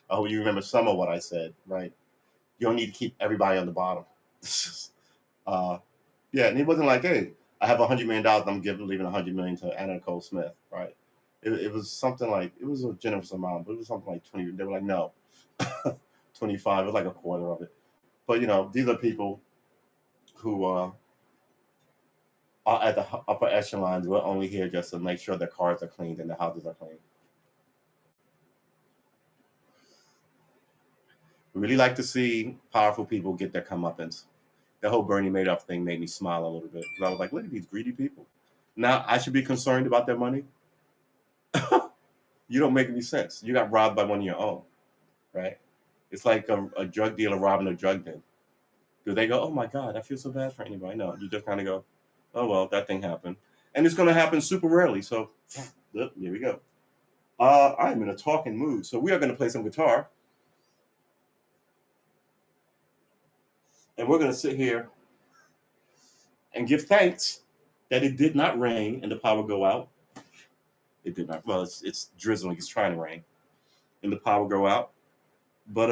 Speaker 1: I hope you remember some of what I said. Right? You don't need to keep everybody on the bottom. uh, Yeah, and he wasn't like, "Hey, I have $100 million. I'm leaving $100 million to Anna Nicole Smith." Right? It was something like it was a generous amount, but it was something like 20. They were like, "No, 25." It was like a quarter of it. But these are people who are at the upper echelons. We're only here just to make sure their cars are cleaned and the houses are clean. We really like to see powerful people get their comeuppance. The whole Bernie Madoff thing made me smile a little bit because I was like, "Look at these greedy people." Now I should be concerned about their money. You don't make any sense. You got robbed by one of your own, right? It's like a drug dealer robbing a drug den. Do they go, "Oh my God, I feel so bad for anybody"? No, you just kind of go, "Oh well, that thing happened," and it's going to happen super rarely. So, yep, here we go. I'm in a talking mood, so we are going to play some guitar. And we're going to sit here and give thanks that it did not rain and the power go out. It did not. Well, it's drizzling. It's trying to rain, and the power go out. But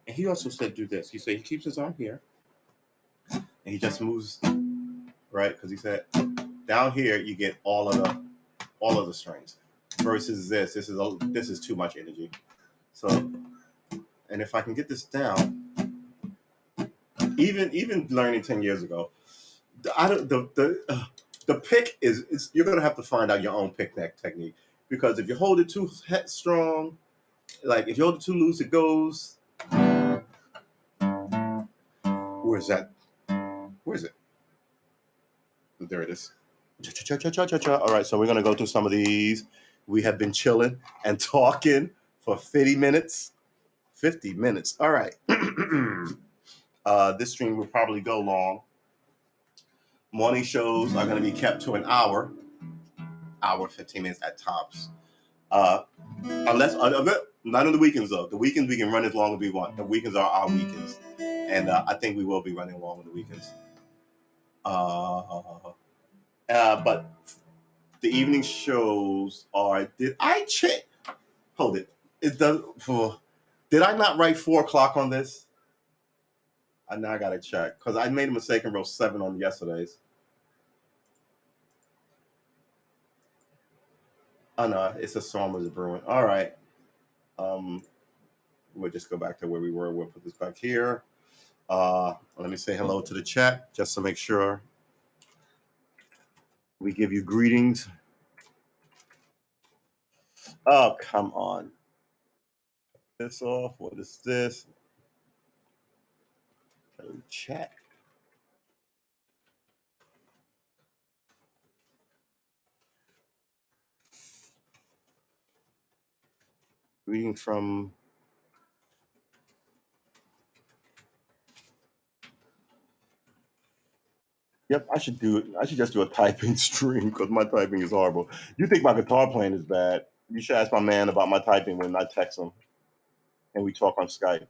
Speaker 1: and he also said do this. He said he keeps his arm here, and he just moves right because he said down here you get all of the strings versus this. This is too much energy. So, and if I can get this down, even learning 10 years ago, I don't the pick is you're gonna have to find out your own pick technique because if you hold it too strong, like if you hold it too loose, it goes. Where is that? Where is it? There it is. All right, so we're gonna go through some of these. We have been chilling and talking for 50 minutes. 50 minutes. All right. This stream will probably go long. Morning shows are going to be kept to an hour 15 minutes at tops. Unless not on the weekends though. The weekends we can run as long as we want. The weekends are our weekends, and I think we will be running long on the weekends. But the evening shows are. Did I check? Hold it. It does. Did I not write 4 o'clock on this? Now I gotta check because I made a mistake and wrote 7 on yesterday's. Oh no, it's a song with a brewin. All right. We'll just go back to where we were. We'll put this back here. Let me say hello to the chat just to make sure we give you greetings. Oh, come on. This off. What is this? Chat. Reading from. Yep, I should do it. I should just do a typing stream because my typing is horrible. You think my guitar playing is bad? You should ask my man about my typing when I text him and we talk on Skype.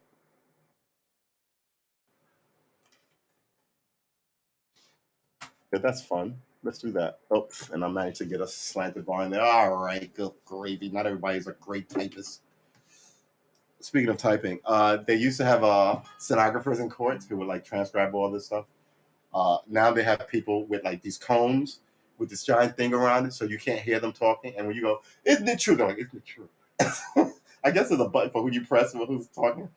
Speaker 1: Yeah, that's fun. Let's do that. Oh, and I managed to get a slanted bar in there. All right, good gravy. Not everybody's a great typist. Speaking of typing, they used to have stenographers in courts who would like transcribe all this stuff. Now they have people with like these combs with this giant thing around it, so you can't hear them talking. And when you go, "Isn't it true?" They're like, "Isn't it true?" I guess there's a button for who you press and who's talking.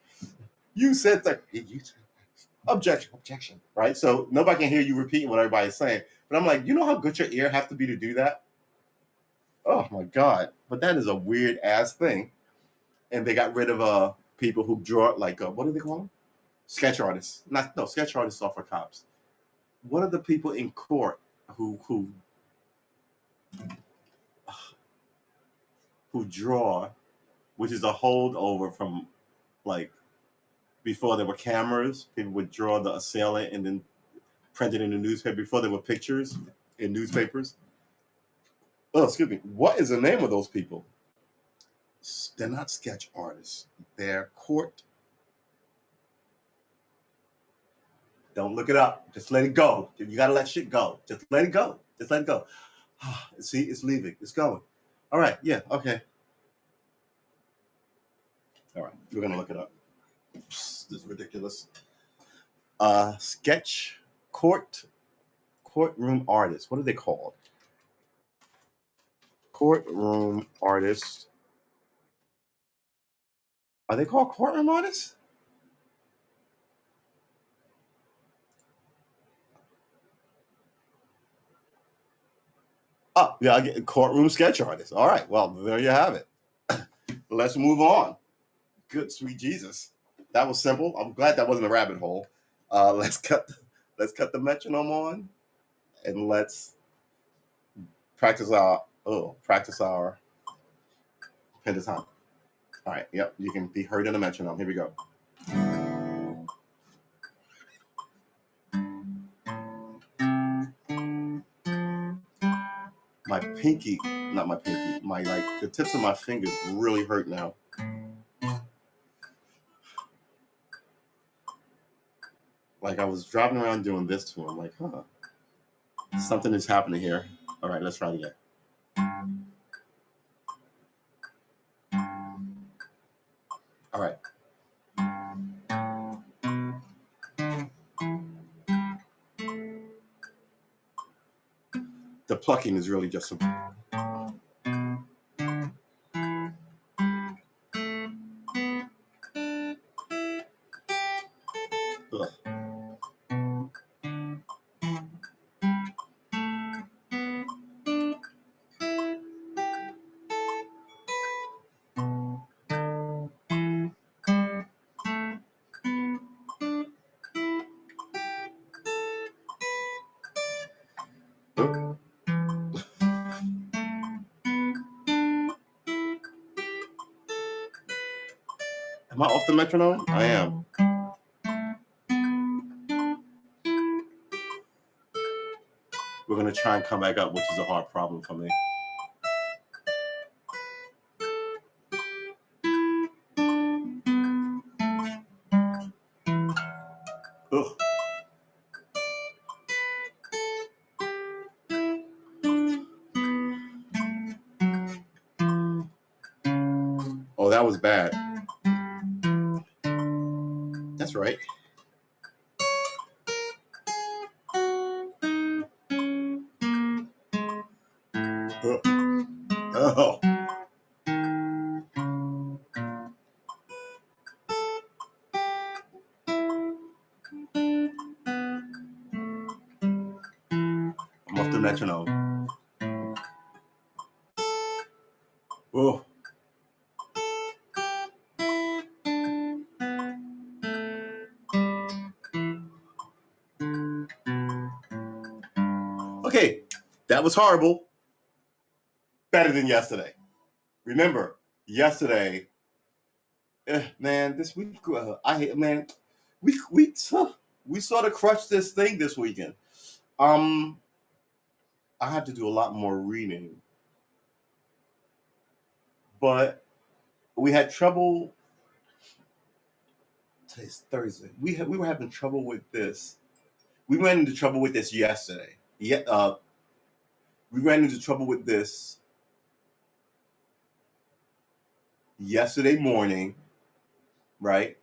Speaker 1: You said that. You said objection, right? So nobody can hear you repeating what everybody's saying. But I'm like, you know how good your ear have to be to do that? Oh my god! But that is a weird ass thing. And they got rid of people who draw like what do they call them? Sketch artists. Not no sketch artists are for cops. What are the people in court who draw, which is a holdover from like before there were cameras. People would draw the assailant and then print it in the newspaper before there were pictures in newspapers. Oh, excuse me. What is the name of those people? They're not sketch artists. They're court. Don't look it up. Just let it go. You gotta let shit go. Just let it go. Just let it go. See, it's leaving. It's going. All right. Yeah. Okay. All right. We're gonna look it up. This is ridiculous. Sketch courtroom artists. What are they called? Courtroom artists. Are they called courtroom artists? Oh, yeah, I get courtroom sketch artists. All right. Well, there you have it. Let's move on. Good sweet Jesus. That was simple. I'm glad that wasn't a rabbit hole. Let's cut the metronome on and let's practice our pentatonic. All right, yep, you can be heard in the metronome. Here we go. My pinky, not my pinky, my the tips of my fingers really hurt now. Like I was driving around doing this to him. Like, huh, something is happening here. All right, let's try it again. All right. The plucking is really just some. Ugh. Ugh. Am I off the metronome? I am. We're gonna try and come back up, which is a hard problem for me. Ugh. Oh, that was bad. That's right. Ugh. Oh. I'm off the metronome. Oh. Okay, that was horrible. Better than yesterday. Remember, yesterday, man, this week, I hate, man, we sort of crushed this thing this weekend. Um, I had to do a lot more reading, but we had trouble. Today's Thursday. We were having trouble with this. We ran into trouble with this yesterday. Yeah, we ran into trouble with this yesterday morning, right?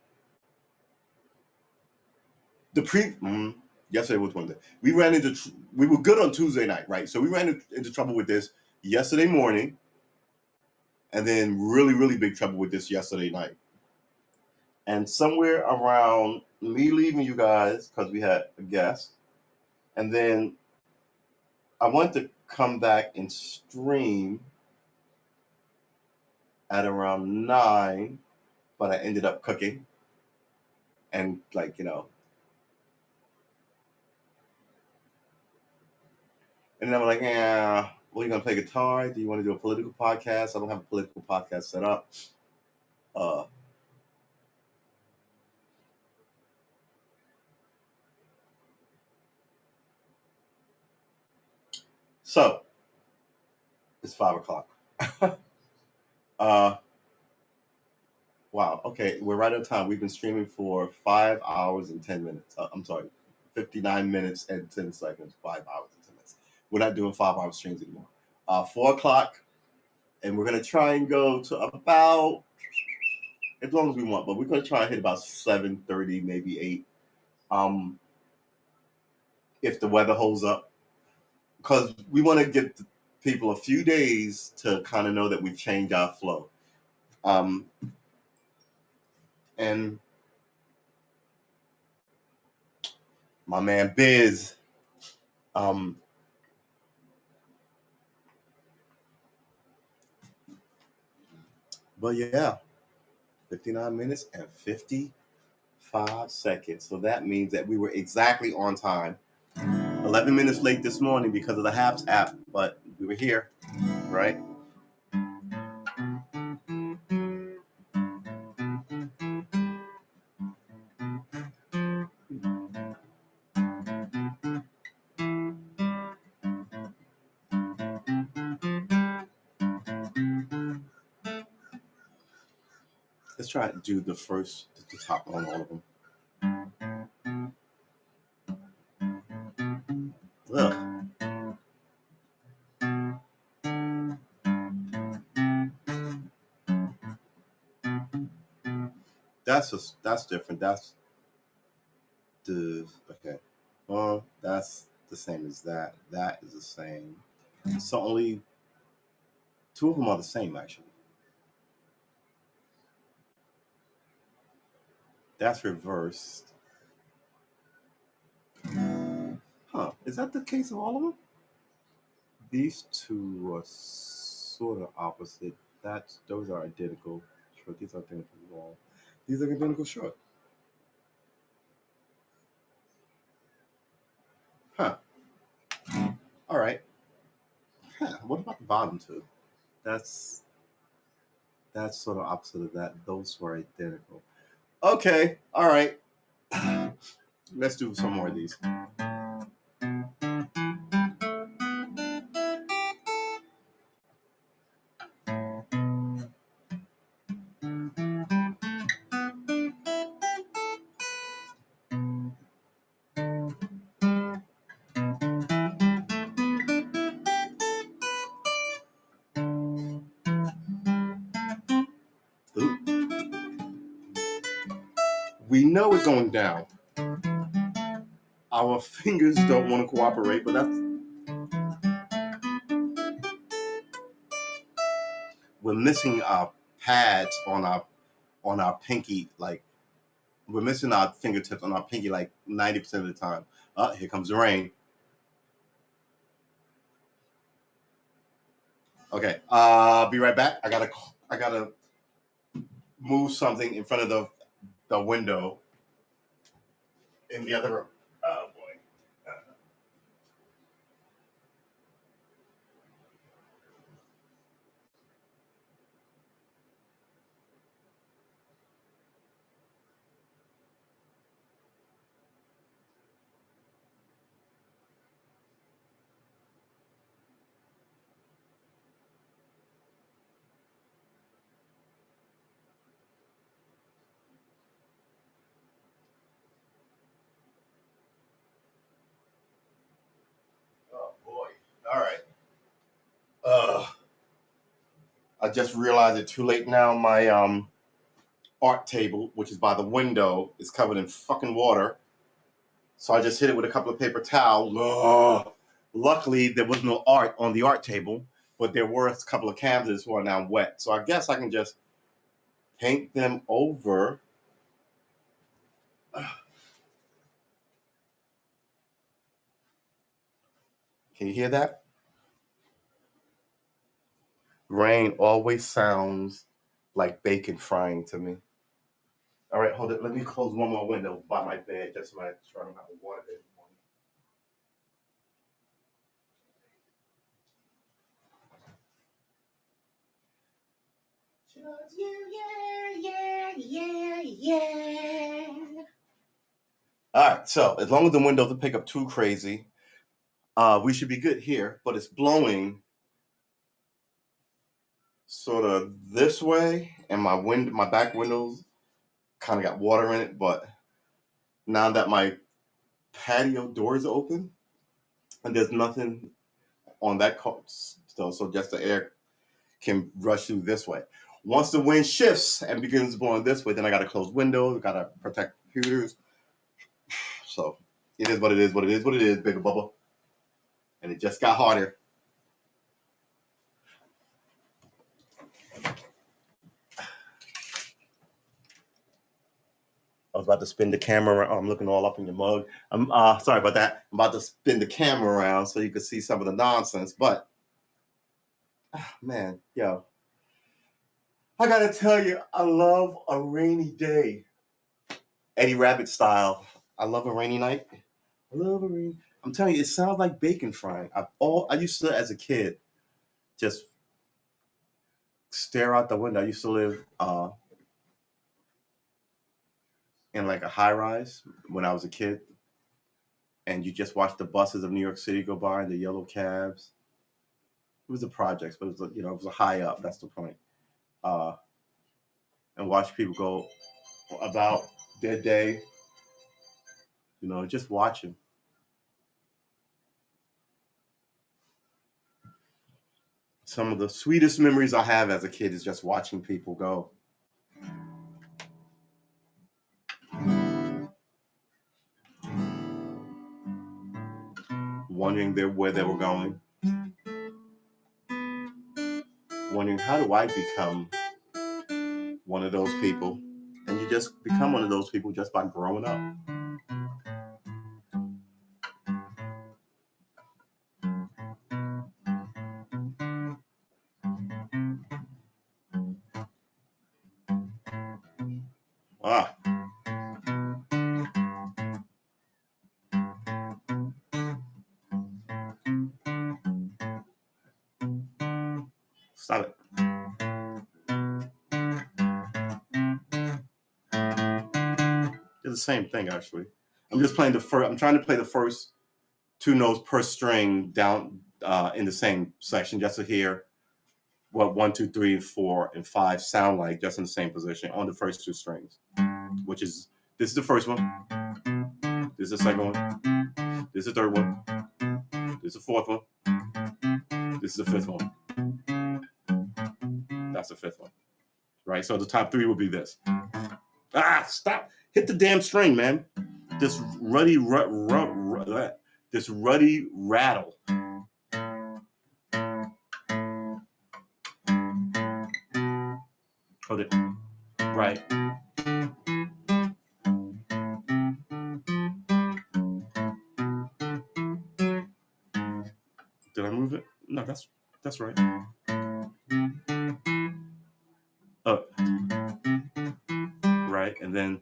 Speaker 1: The pre yesterday was Wednesday. We were good on Tuesday night, right? So we ran into trouble with this yesterday morning, and then really big trouble with this yesterday night. And somewhere around me leaving you guys because we had a guest, and then I wanted to come back and stream at around 9, but I ended up cooking and and then I'm like, yeah, well, you gonna play guitar? Do you want to do a political podcast? I don't have a political podcast set up. Uh, so it's 5 o'clock. uh, wow. Okay, we're right on time. We've been streaming for 5 hours and 10 minutes. I'm sorry, 59 minutes and 10 seconds. 5 hours and 10 minutes. We're not doing 5 hour streams anymore. 4 o'clock, and we're gonna try and go to about as long as we want, but we're gonna try and hit about 7:30, maybe 8. Um, if the weather holds up, because we want to give people a few days to kind of know that we've changed our flow. Um, and my man Biz, um, but yeah, 59 minutes and 55 seconds. So that means that we were exactly on time. 11 minutes late this morning because of the Habs app, but we were here, right? Let's try to do the top on all of them. Ugh. That's different. That's the okay. Well, that's the same as that. That is the same. So only two of them are the same actually. That's reversed. Huh? Is that the case of all of them? These two are sort of opposite. That's those are identical. Short. These are identical long. These are identical short. Huh. All right. Huh. What about the bottom two? That's that's sort of opposite of that. Those two are identical. Okay. All right. Let's do some more of these. Ooh. We know it's going down. Our fingers don't want to cooperate, but that's we're missing our pads on our pinky. Like we're missing our fingertips on our pinky like 90% of the time. Here comes the rain. Okay, be right back. I gotta move something in front of the window in the other room. Oh boy. Oh boy. All right. Uh, I just realized it's too late now. My art table, which is by the window, is covered in fucking water. So I just hit it with a couple of paper towels. Ugh. Luckily, there was no art on the art table, but there were a couple of canvases who are now wet. So I guess I can just paint them over. Can you hear that? Rain always sounds like bacon frying to me. All right, hold it. Let me close one more window by my bed just so I don't have water there. Yeah, yeah, yeah, yeah. All right, so as long as the window doesn't pick up too crazy, we should be good here. But it's blowing sort of this way, and my back windows kind of got water in it. But now that my patio door is open and there's nothing on that coast, so just the air can rush through this way. Once the wind shifts and begins blowing this way, then I got to close windows, got to protect computers. So it is what it is, what it is, what it is, bigger bubble. And it just got harder. I was about to spin the camera around. Oh, I'm looking all up in your mug. I'm sorry about that. I'm about to spin the camera around so you can see some of the nonsense. But man, yo, I gotta tell you, I love a rainy day, Eddie Rabbit style. I love a rainy night. I love a rainy. I'm telling you, it sounds like bacon frying. I used to as a kid just stare out the window. I used to live in like a high rise when I was a kid, and you just watch the buses of New York City go by and the yellow cabs. It was the projects, but it was it was a high up. That's the point. Uh, and watch people go about their day. Just watching. some of the sweetest memories I have as a kid is just watching people go. Wondering where they were going. Wondering, how do I become one of those people? And you just become one of those people just by growing up. Ah, stop it. It's the same thing, actually. I'm just playing the first. I'm trying to play the first two notes per string down in the same section, just to hear what 1, 2, 3, 4, and 5 sound like, just in the same position on the first two strings. Which is, this is the first one. This is the second one. This is the third one. This is the fourth one. This is the fifth one. That's the fifth one. Right? So the top three will be this. Ah, stop. Hit the damn string, man. This this ruddy rattle. Hold it. Right. Did I move it? No, that's right. Right, and then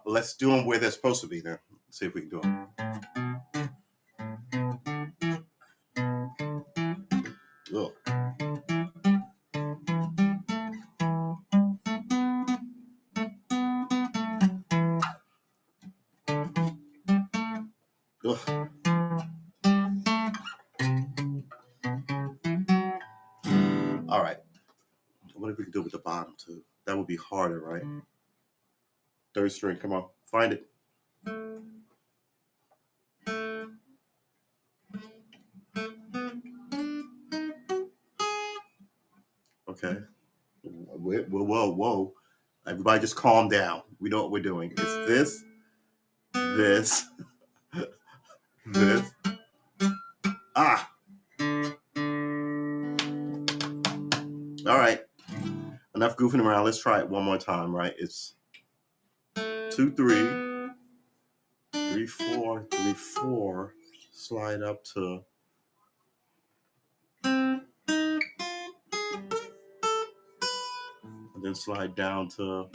Speaker 1: let's do them where they're supposed to be then. Let's see if we can do them. Ugh. Ugh. All right. What if we can do it with the bottom too? That would be harder, right? Third string, come on, find it. Okay. Whoa. Everybody just calm down. We know what we're doing. It's this, this. Ah. All right. Enough goofing around. Let's try it one more time, right? It's 2, 3, 3, 4, 3, 4. Slide up to. And then slide down to.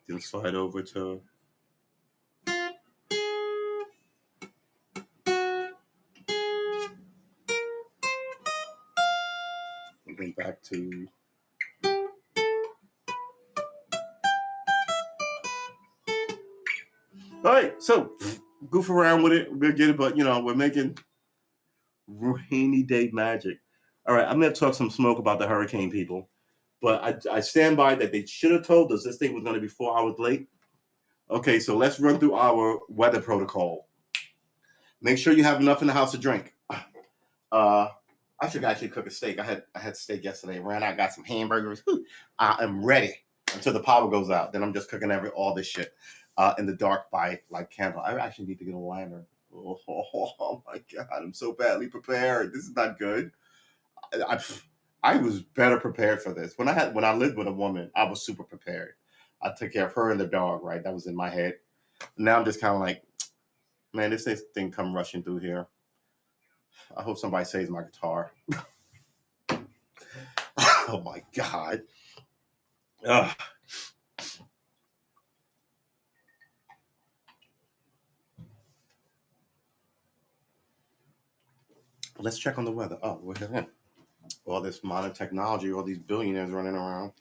Speaker 1: Then slide over to. And then back to. All right, so goof around with it. We'll get it, but we're making rainy day magic. All right, I'm gonna talk some smoke about the hurricane people, but I stand by that they should have told us this thing was gonna be 4 hours late. Okay, so let's run through our weather protocol. Make sure you have enough in the house to drink. Uh, I should actually cook a steak. I had steak yesterday. Ran out, got some hamburgers. I am ready until the power goes out. Then I'm just cooking all this shit in the dark by like candle. I actually need to get a lantern. Oh my god, I'm so badly prepared. This is not good. I, I was better prepared for this. When I lived with a woman, I was super prepared. I took care of her and the dog. Right, that was in my head. Now I'm just kind of like, man, this thing come rushing through here. I hope somebody saves my guitar. Oh my god. Ugh. Let's check on the weather. Oh, we're here. All this modern technology, all these billionaires running around.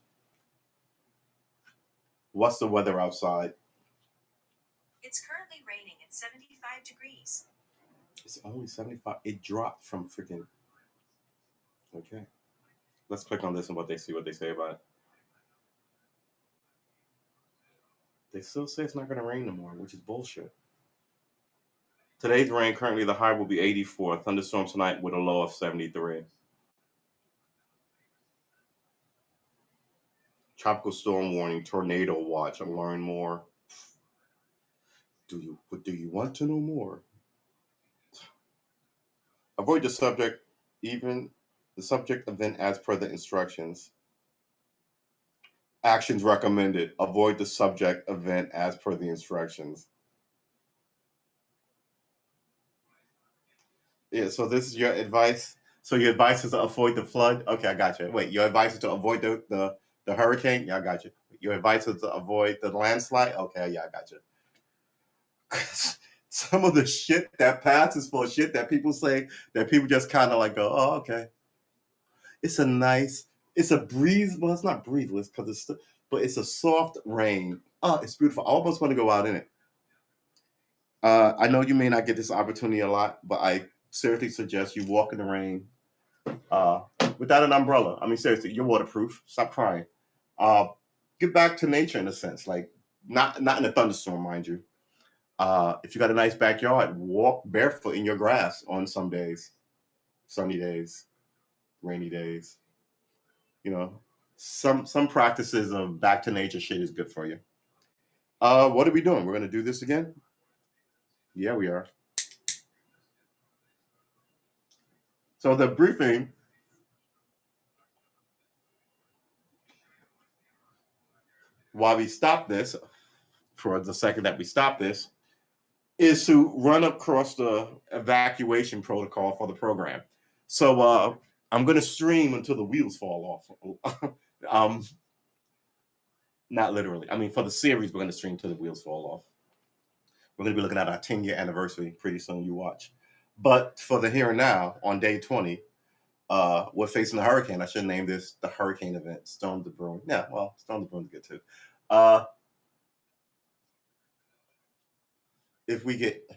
Speaker 1: What's the weather outside?
Speaker 3: It's currently raining at 75 degrees.
Speaker 1: It's only 75. It dropped from freaking. Okay. Let's click on this and what they say about it. They still say it's not going to rain no more, which is bullshit. Today's rain, currently the high will be 84. Thunderstorm tonight with a low of 73. Tropical storm warning, tornado watch. I'm learning more. Do you want to know more? Avoid the subject, even the subject event as per the instructions. Actions recommended. Avoid the subject event as per the instructions. Yeah, so this is your advice. So your advice is to avoid the flood? Okay, I got you. Wait, your advice is to avoid the hurricane? Yeah, I got you. Your advice is to avoid the landslide? Okay, yeah, I got you. Some of the shit that passes for shit that people say that people just kind of like go, oh, okay. It's a nice, it's a breeze. Well, it's not breezeless because but it's a soft rain. Oh, it's beautiful. I almost want to go out in it. I know you may not get this opportunity a lot, but I seriously suggest you walk in the rain uh, without an umbrella. I mean, seriously, you're waterproof. Stop crying. Uh, get back to nature in a sense, like not in a thunderstorm, mind you. If you got a nice backyard, walk barefoot in your grass on some days, sunny days, rainy days. You know, some practices of back to nature shit is good for you. What are we doing? We're gonna do this again? Yeah, we are. So the briefing, while we stop this, for the second that we stop this, is to run across the evacuation protocol for the program. So I'm gonna stream until the wheels fall off. um, Not literally. I mean, for the series, we're gonna stream until the wheels fall off. We're gonna be looking at our 10-year anniversary pretty soon. You watch. But for the here and now, on day 20, we're facing a hurricane. I should name this the hurricane event. Storm the Brewin. Yeah, well, Storm the Brewin's good too. Uh, if we get,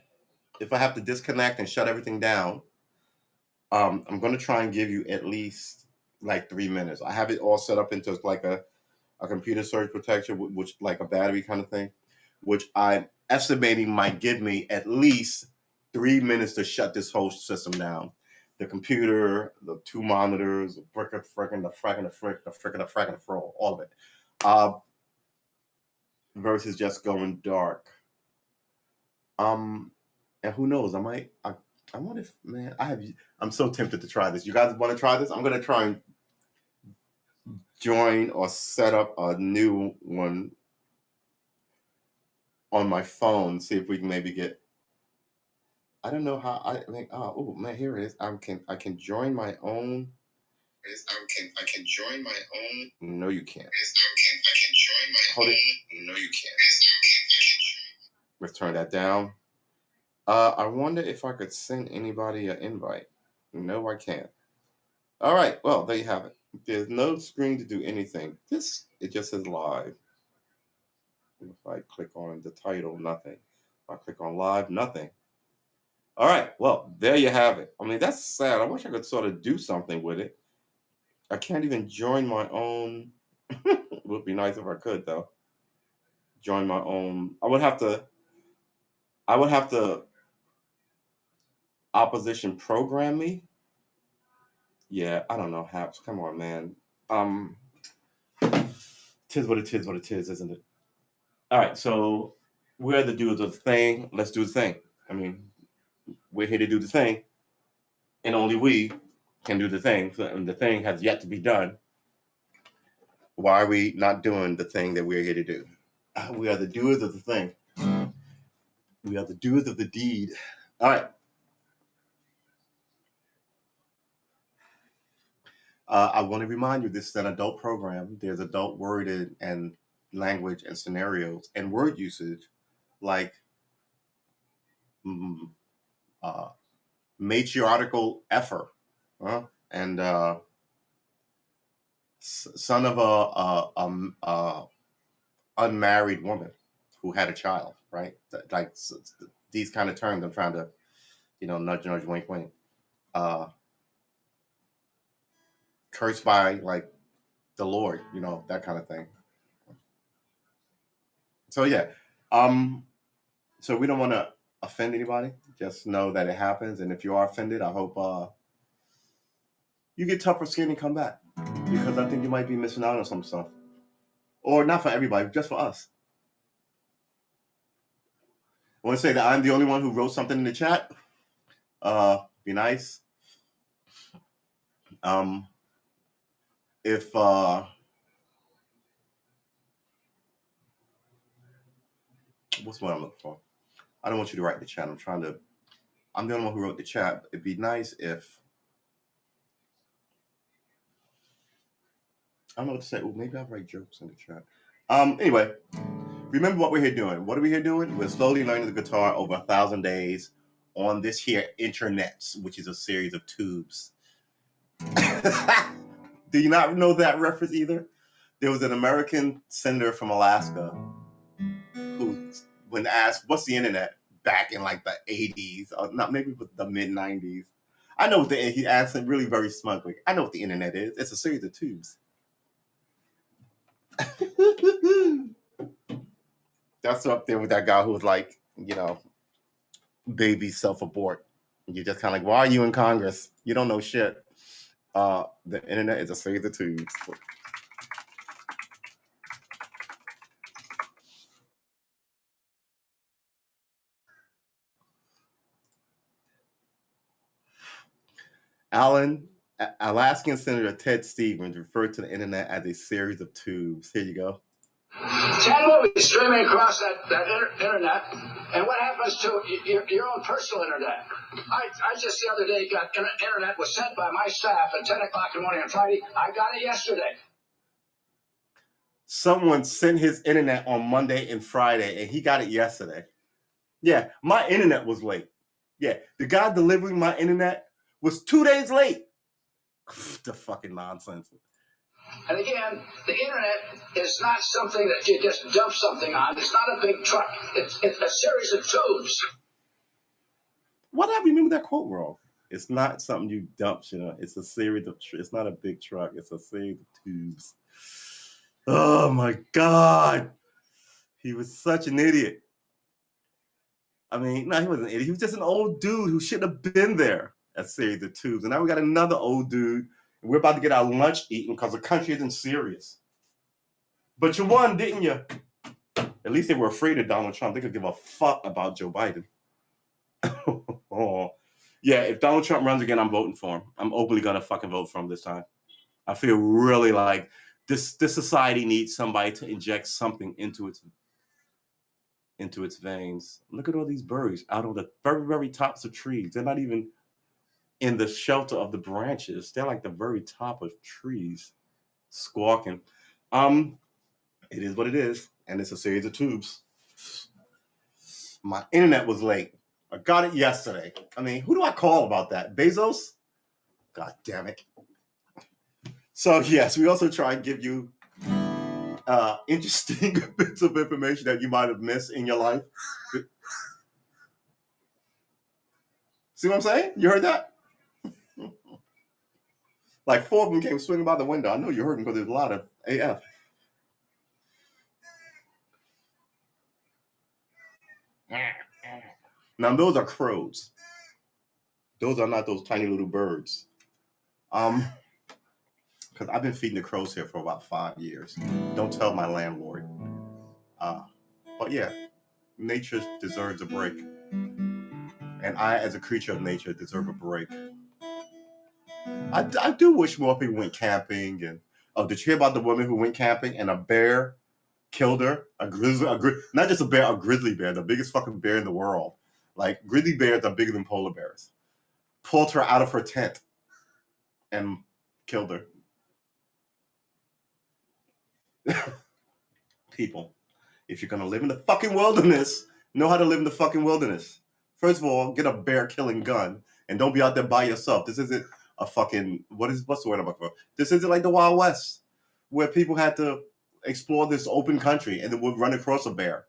Speaker 1: if I have to disconnect and shut everything down, I'm going to try and give you at least like 3 minutes. I have it all set up into like a computer surge protection, which like a battery kind of thing, which I'm estimating might give me at least 3 minutes to shut this whole system down. The computer, the two monitors, the frickin' the fro, all of it. Uh, versus just going dark. Um, and who knows? I wonder if man, I'm so tempted to try this. You guys want to try this? I'm gonna try and join or set up a new one on my phone. See if we can maybe get. I don't know how. I think. Oh man, here it is. I can join my own. I can join my own. No, you can't. I can join my. Hold it. No, you can't. Let's turn that down. I wonder if I could send anybody an invite. No, I can't. All right. Well, there you have it. There's no screen to do anything. It just says live. If I click on the title, nothing. If I click on live, nothing. All right. Well, there you have it. I mean, that's sad. I wish I could sort of do something with it. I can't even join my own. It would be nice if I could, though. Join my own. I would have to opposition program me. Yeah, I don't know. Haps, come on, man. Um, tis what it is, what it is, isn't it? All right, so we're the dudes of the thing. Let's do the thing. I mean, we're here to do the thing, and only we can do the thing. And the thing has yet to be done. Why are we not doing the thing that we're here to do? We are the doers of the thing. We are the doers of the deed. All right. I want to remind you this is an adult program. There's adult word and language and scenarios and word usage like mm, uh, matriarchal effort, and son of a unmarried woman who had a child, right? Like these kind of terms. I'm trying to, nudge, nudge, wink, wink. Uh, Cursed by like the Lord, that kind of thing. So yeah, so we don't want to offend anybody. Just know that it happens, and if you are offended, I hope you get tougher skin and come back, because I think you might be missing out on some stuff, or not for everybody, just for us. I want to say that I'm the only one who wrote something in the chat. Be nice. Um, if what's what I'm looking for? I don't want you to write the chat. I'm the only one who wrote the chat. It'd be nice if I don't know what to say. Oh, maybe I'll write jokes in the chat. Anyway, remember what we're here doing. What are we here doing? We're slowly learning the guitar over 1,000 days on this here internet, which is a series of tubes. Do you not know that reference either? There was an American senator from Alaska who, when asked, what's the internet, back in like the 80s, or not, maybe the mid 90s. I know what he answered really very smugly. I know what the internet is. It's a series of tubes. That's up there with that guy who was like, baby self-abort. You're just kind of like, why are you in Congress? You don't know shit. The internet is a series of tubes. Alaskan Senator Ted Stevens referred to the internet as a series of tubes. Here you go.
Speaker 4: 10 movies streaming across that internet, and what happens to your own personal internet? I just the other day got internet was sent by my staff at 10 o'clock in the morning on Friday. I got it yesterday.
Speaker 1: Someone sent his internet on Monday and Friday, and he got it yesterday. Yeah, my internet was late. Yeah, the guy delivering my internet was 2 days late. The fucking nonsense.
Speaker 4: And again, the internet is not something that you just dump something on. It's not a big truck. It's a series of tubes.
Speaker 1: What I remember that quote wrong. It's not something you dump, It's a series of. It's not a big truck. It's a series of tubes. Oh my God, he was such an idiot. I mean, no, he wasn't an idiot. He was just an old dude who shouldn't have been there at series of tubes. And now we got another old dude, and we're about to get our lunch eaten because the country isn't serious. But you won, didn't you? At least they were afraid of Donald Trump. They could give a fuck about Joe Biden. Oh. Yeah, if Donald Trump runs again, I'm voting for him. I'm openly gonna fucking vote for him this time. I feel really like this society needs somebody to inject something into its veins. Look at all these birds out on the very, very tops of trees. They're not even in the shelter of the branches. They're like the very top of trees, squawking. It is what it is, and it's a series of tubes. My internet was late. I got it yesterday. I mean, who do I call about that? Bezos? God damn it. So yes, we also try and give you interesting bits of information that you might have missed in your life. See what I'm saying? You heard that? Like 4 of them came swinging by the window. I know you heard them because there's a lot of AF. Now those are crows. Those are not those tiny little birds. Because I've been feeding the crows here for about 5 years. Don't tell my landlord. But yeah, nature deserves a break. And I, as a creature of nature, deserve a break. I do wish more people went camping. And did you hear about the woman who went camping and a bear killed her? Not just a bear, a grizzly bear, the biggest fucking bear in the world. Like, grizzly bears are bigger than polar bears. Pulled her out of her tent and killed her. People, if you're gonna live in the fucking wilderness, know how to live in the fucking wilderness. First of all, get a bear killing gun and don't be out there by yourself. This isn't a fucking what's the word I'm looking for? This isn't like the Wild West, where people had to explore this open country and then would run across a bear,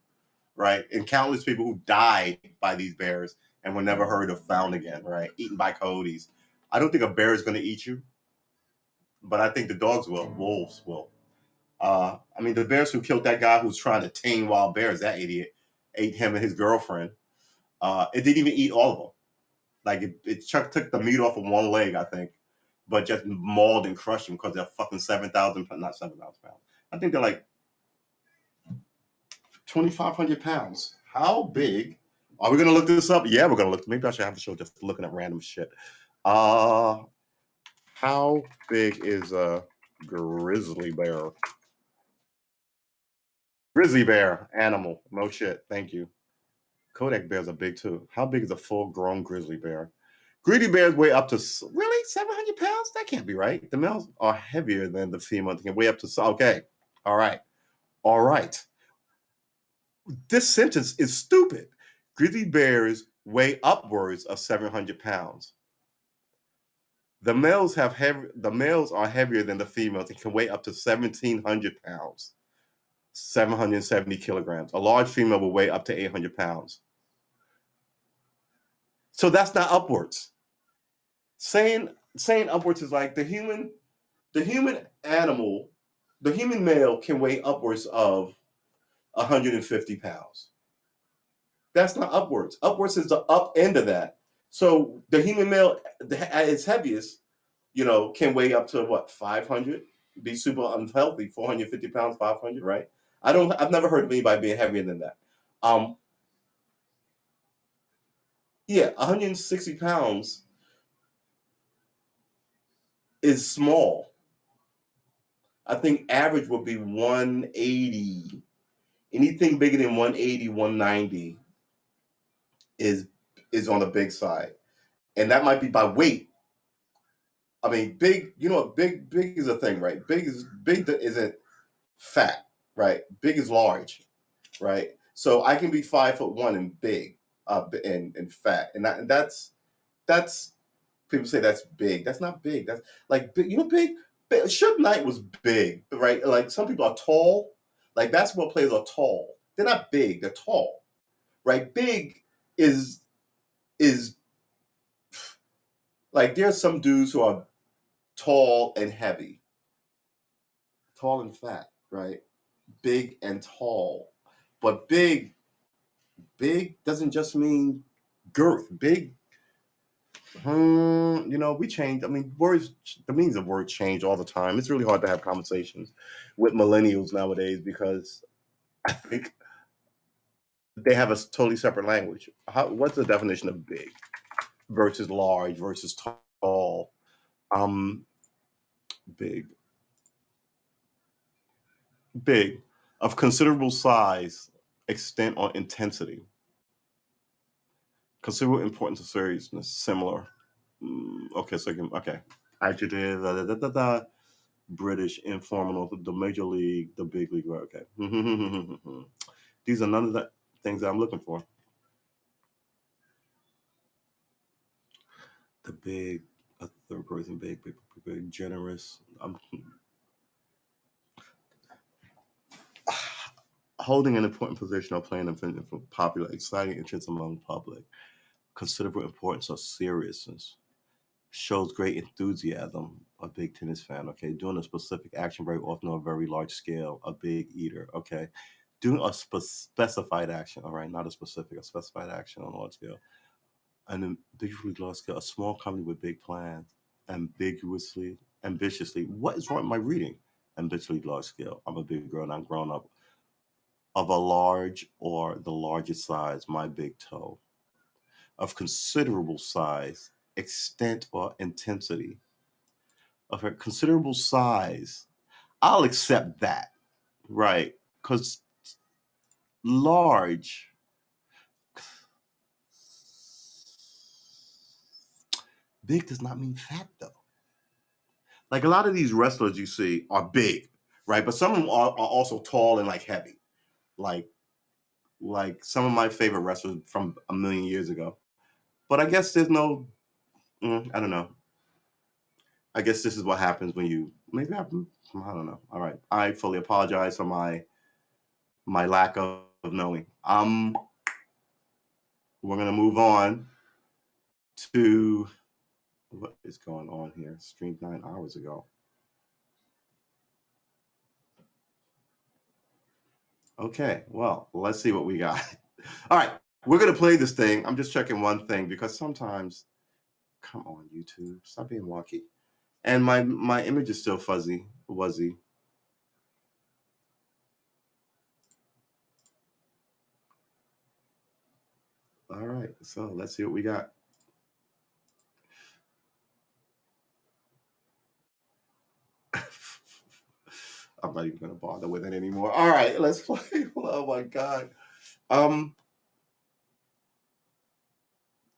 Speaker 1: right? And countless people who died by these bears and were never heard of, found again, right? Eaten by coyotes. I don't think a bear is going to eat you, but I think the dogs will. Wolves will. I mean, the bears who killed that guy who was trying to tame wild bears, that idiot, ate him and his girlfriend. It didn't even eat all of them. Like it took the meat off of one leg, I think, but just mauled and crushed them because they're fucking 7,000, not 7,000 pounds. I think they're like 2,500 pounds. How big? Are we gonna look this up? Yeah, we're gonna look. Maybe I should have a show just looking at random shit. How big is a grizzly bear? Grizzly bear animal. No shit. Thank you. Kodak bears are big too. How big is a full-grown grizzly bear? Grizzly bears weigh up to really 700 pounds. That can't be right. The males are heavier than the female. They can weigh up to okay. All right. This sentence is stupid. Grizzly bears weigh upwards of 700 pounds. The males are heavier than the females and can weigh up to 1,700 pounds, 770 kilograms. A large female will weigh up to 800 pounds. So that's not upwards. Saying upwards is like the human animal, the human male can weigh upwards of 150 pounds. That's not upwards. Upwards is the up end of that. So the human male at its heaviest, can weigh up to what, 500? Be super unhealthy, 450 pounds, 500, right? I've never heard of anybody being heavier than that. Yeah, 160 pounds is small. I think average would be 180. Anything bigger than 180, 190 is on the big side. And that might be by weight. I mean, big, big is a thing, right? Big isn't fat, right? Big is large, right? So I can be 5'1" and big, and fat. And that's people say that's big. That's not big. That's like big. Big. Suge Knight was big, right? Like some people are tall. Like basketball players are tall. They're not big. They're tall, right? Big is like there's some dudes who are tall and heavy, tall and fat, right? Big and tall, but big doesn't just mean girth. Big. We change. I mean, words. The meanings of words change all the time. It's really hard to have conversations with millennials nowadays because I think they have a totally separate language. What's the definition of big versus large versus tall? Big, of considerable size, extent, or intensity. Considerable importance or seriousness. Similar. Okay, so adjective. British, informal, the major league, the big league. Okay. These are none of the things that I'm looking for. The big, a third person, big, generous. Holding an important position or playing a popular, exciting interest among public. Considerable importance or seriousness. Shows great enthusiasm. A big tennis fan. Okay. Doing a specific action very often on a very large scale. A big eater. Okay. Doing a specified action. All right. Not a specific, a specified action on a large scale. An ambiguously large scale. A small company with big plans. Ambitiously. What is wrong with my reading? Ambitiously large scale. I'm a big girl and I'm grown up. Of a large or the largest size. My big toe. Of considerable size, extent, or intensity. Of a considerable size, I'll accept that, right? Because large, big does not mean fat, though. Like a lot of these wrestlers you see are big, right? But some of them are also tall and like heavy, like some of my favorite wrestlers from a million years ago. But I guess there's no, I don't know. I guess this is what happens when you I don't know. All right, I fully apologize for my lack of knowing. We're gonna move on to what is going on here. Streamed 9 hours ago. Okay, well, let's see what we got. All right, we're gonna play this thing. I'm just checking one thing because sometimes, come on, YouTube, stop being wonky. And my image is still fuzzy, wuzzy. All right, so let's see what we got. I'm not even gonna bother with it anymore. All right, let's play. Oh my god. Um,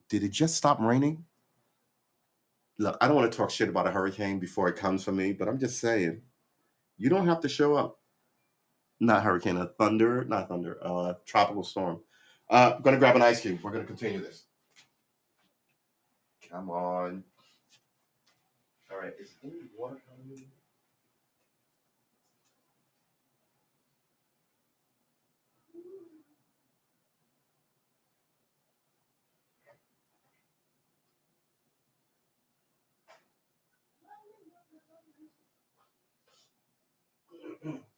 Speaker 1: did it just stop raining? Look, I don't want to talk shit about a hurricane before it comes for me, but I'm just saying, you don't have to show up. Not hurricane, a thunder, not thunder, tropical storm. I'm gonna grab an ice cube. We're gonna continue this. Come on. All right, is any water coming?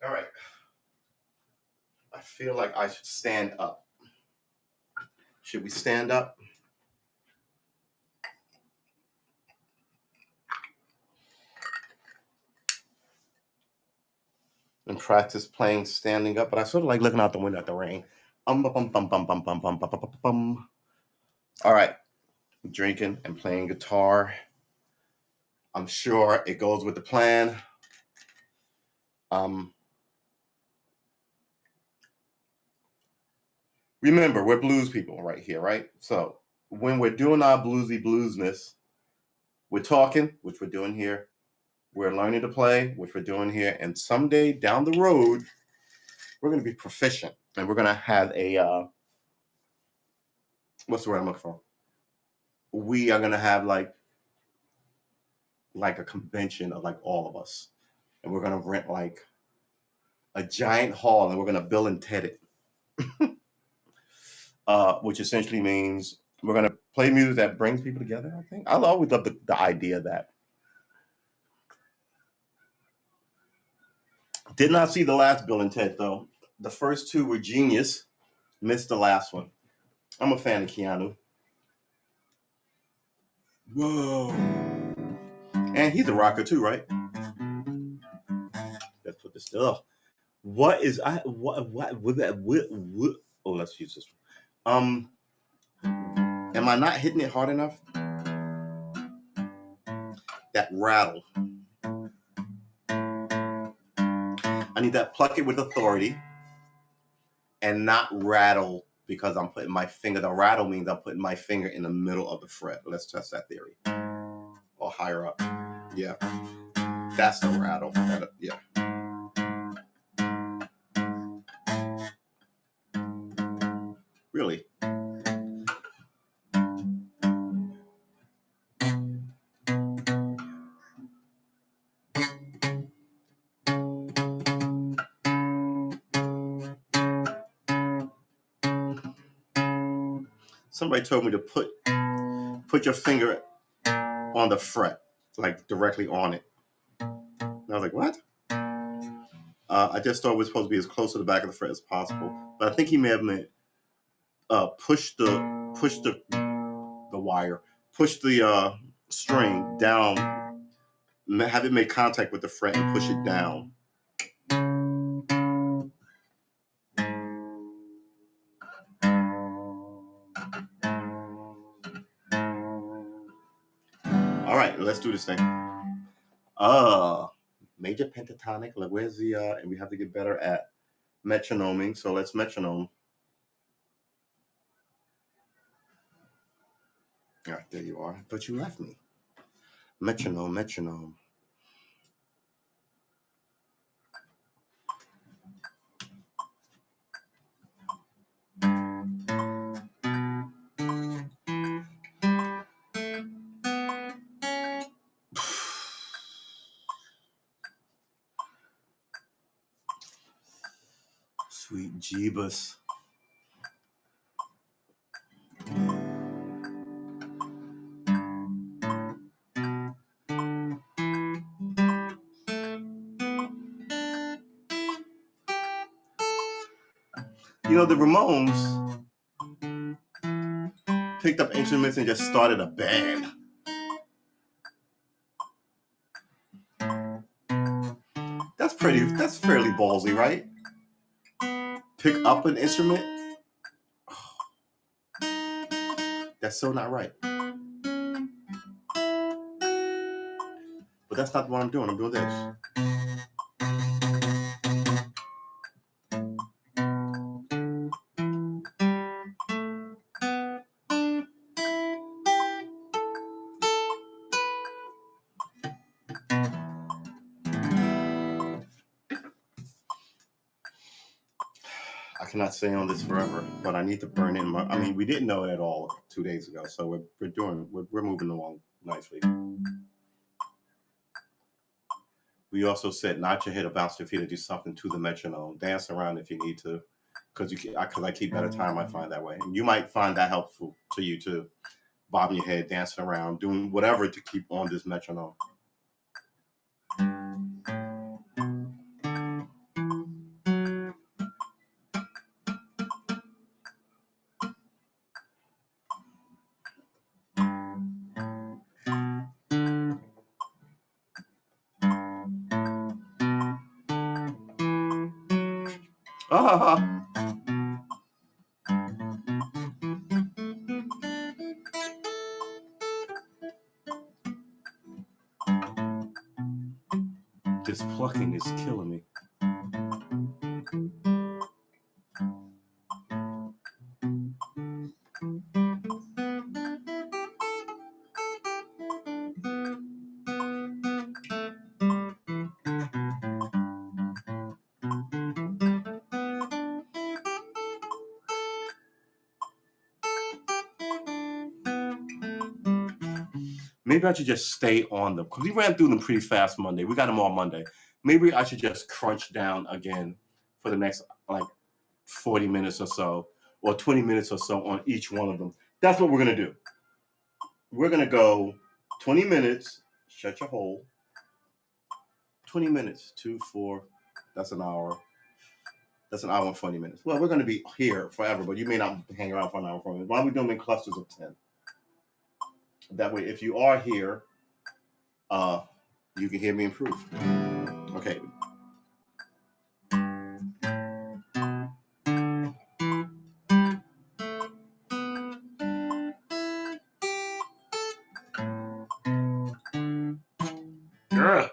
Speaker 1: All right. I feel like I should stand up. Should we stand up? And practice playing standing up, but I sort of like looking out the window at the rain. All right, drinking and playing guitar. I'm sure it goes with the plan. Remember, we're blues people right here, right? So when we're doing our bluesy bluesness, we're talking, which we're doing here. We're learning to play, which we're doing here. And someday down the road, we're going to be proficient, and we're going to have a what's the word I'm looking for? We are going to have like a convention of like all of us, and we're going to rent like a giant hall, and we're going to Bill and Ted it, which essentially means we're going to play music that brings people together. I think I always love the idea of that. Did not see the last Bill and Ted though. The first two were genius. Missed the last one. I'm a fan of Keanu. Whoa. And he's a rocker too, right? Let's put this stuff. What is I what with that what, oh, let's use this one. Am I not hitting it hard enough? That rattle. I need that pluck it with authority and not rattle because I'm putting my finger. The rattle means I'm putting my finger in the middle of the fret. Let's test that theory. Or higher up. Yeah. That's the rattle. Yeah. Really. Somebody told me to put your finger on the fret, like directly on it. And I was like, what? I just thought it was supposed to be as close to the back of the fret as possible. But I think he may have meant push the wire, push the string down, have it make contact with the fret and push it down. All right, let's do this thing. Major pentatonic. Like, where's the and we have to get better at metronoming. So let's metronome. All right, there you are. But you left me. Metronome, metronome. Sweet Jeebus. You know, the Ramones picked up instruments and just started a band. That's fairly ballsy, right? Pick up an instrument? That's so not right. But that's not what I'm doing. I'm doing this. I cannot stay on this forever, but I need to burn in my. I mean, we didn't know it at all 2 days ago, so we're moving along nicely. We also said nod your head or bounce your feet or do something to the metronome. Dance around if you need to, because I keep better time. I find that way, and you might find that helpful to you too. Bobbing your head, dancing around, doing whatever to keep on this metronome. Ah, this plucking is killing me. Maybe I should just stay on them because we ran through them pretty fast Monday. We got them all Monday. Maybe I should just crunch down again for the next like 40 minutes or so, or 20 minutes or so on each one of them. That's what we're gonna do. We're gonna go 20 minutes. Shut your hole. 20 minutes, 2, 4. That's an hour. That's an hour and 40 minutes. Well, we're gonna be here forever, but you may not hang around for an hour and 40 minutes. Why don't we do them in clusters of 10? That way, if you are here, you can hear me improve. Okay. Yeah.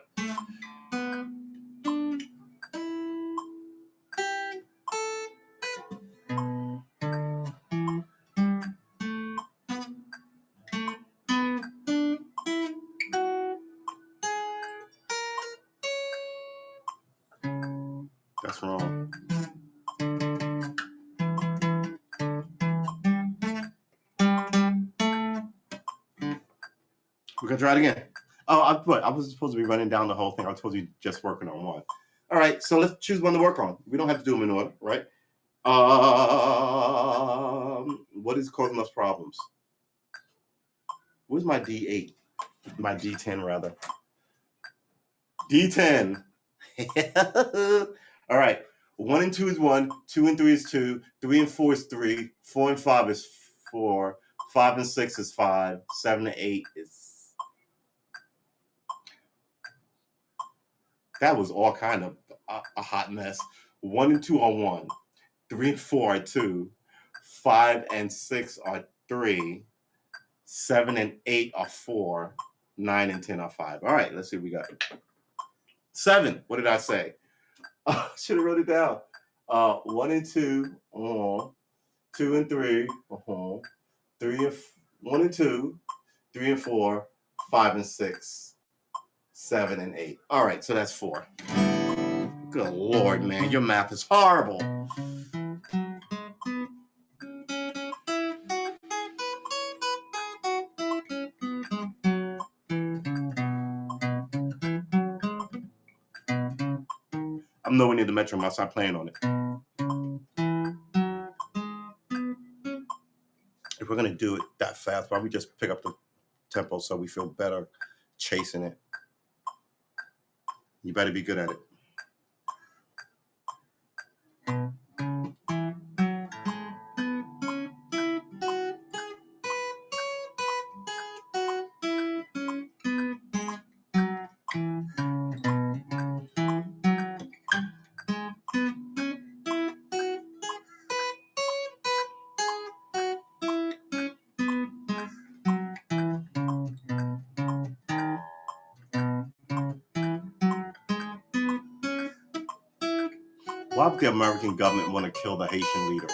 Speaker 1: That's wrong. We're gonna try it again. Oh, I was supposed to be running down the whole thing. I was supposed to be just working on one. All right, so let's choose one to work on. We don't have to do them in order, right? What is causing us problems? Where's my D8? My D10 rather. D10. All right. 1 and 2 is 1. 2 and 3 is 2. 3 and 4 is 3. 4 and 5 is 4. 5 and 6 is 5. 7 and 8 is. That was all kind of a hot mess. 1 and 2 are 1. 3 and 4 are 2. 5 and 6 are 3. 7 and 8 are 4. 9 and 10 are 5. All right, let's see what we got. 7. What did I say? Should have wrote it down. 1 and 2. 2 and 3. 3 and 1 and 2. 3 and 4. 5 and 6. 7 and 8. All right, so that's 4. Good Lord, man, your math is horrible. I'm nowhere near the metronome. I'll start playing on it. If we're gonna do it that fast, why don't we just pick up the tempo so we feel better chasing it? You better be good at it. Why would the American government want to kill the Haitian leader?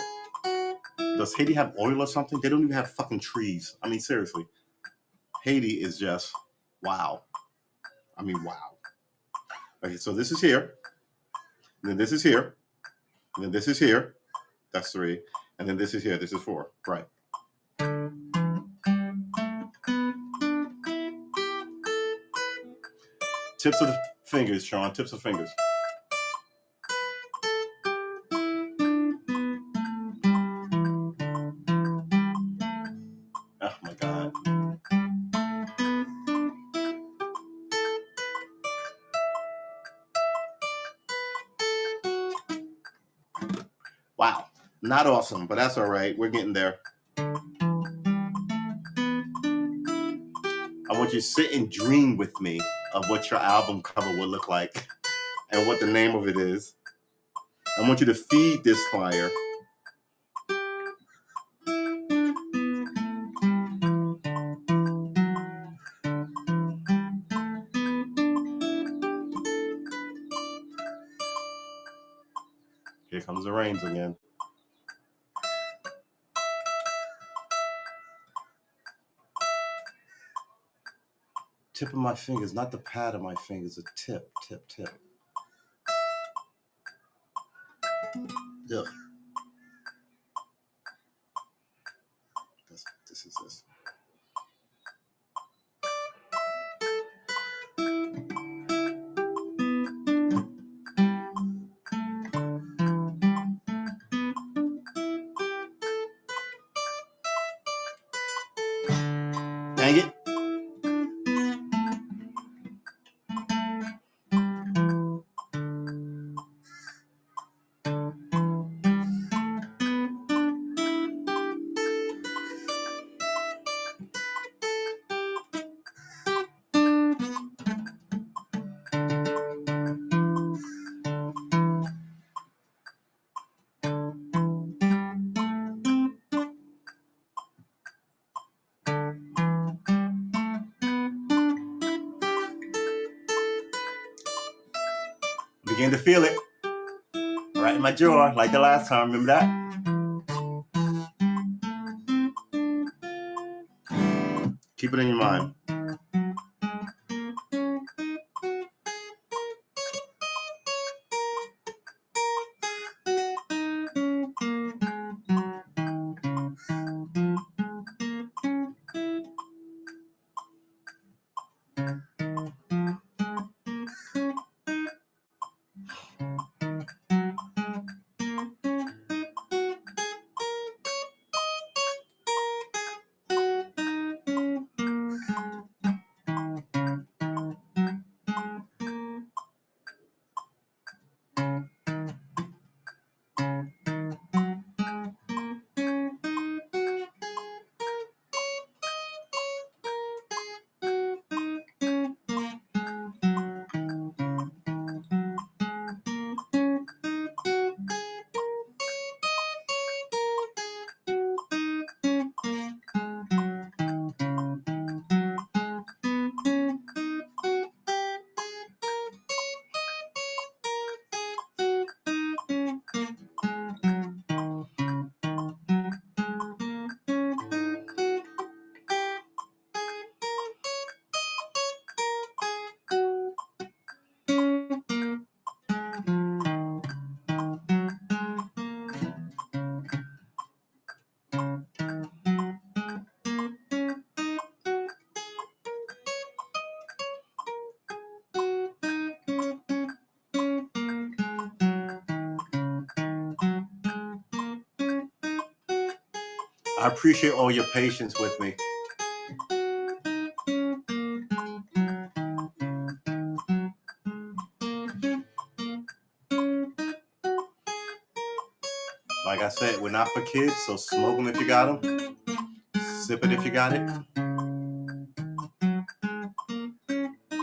Speaker 1: Does Haiti have oil or something? They don't even have fucking trees. I mean, seriously. Haiti is just wow. I mean, wow. Okay, so this is here. And then this is here. And then this is here. That's 3. And then this is here. This is 4. Right. Tips of the fingers, Sean. Tips of fingers. Oh my God. Wow. Not awesome, but that's all right. We're getting there. I want you to sit and dream with me of what your album cover will look like and what the name of it is. I want you to feed this fire. Here comes the rains again. Tip of my fingers, not the pad of my fingers, the tip, tip, tip. Ugh. This is this. Dang it. Begin to feel it. Right in my jaw, like the last time. Remember that? Keep it in your mind. I appreciate all your patience with me. Like I said, we're not for kids, so smoke them if you got them. Sip it if you got it.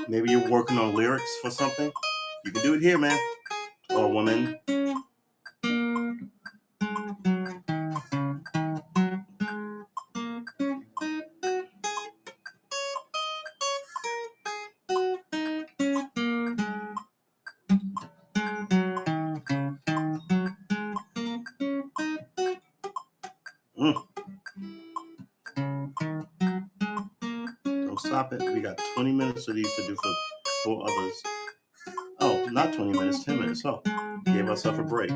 Speaker 1: Maybe you're working on lyrics for something. You can do it here, man. Or woman. Mm. Don't stop it. We got 20 minutes of these to do for 4 others. Oh, not 20 minutes, 10 minutes. Oh, gave ourselves a break.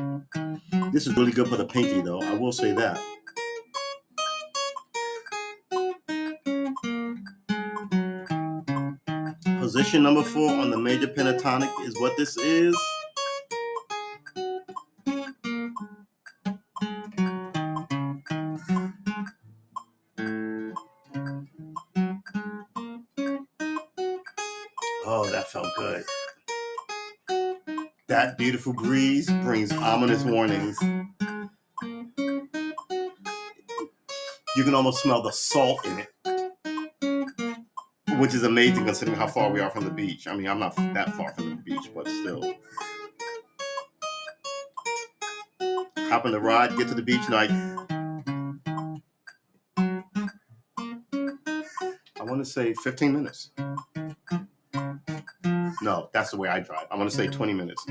Speaker 1: This is really good for the pinky, though. I will say that. Position number 4 on the major pentatonic is what this is. Oh, that felt good. That beautiful breeze brings ominous warnings. You can almost smell the salt in it, which is amazing considering how far we are from the beach. I mean, I'm not that far from the beach, but still. Hop on the ride, get to the beach night. I want to say 15 minutes. No, that's the way I drive. I want to say 20 minutes.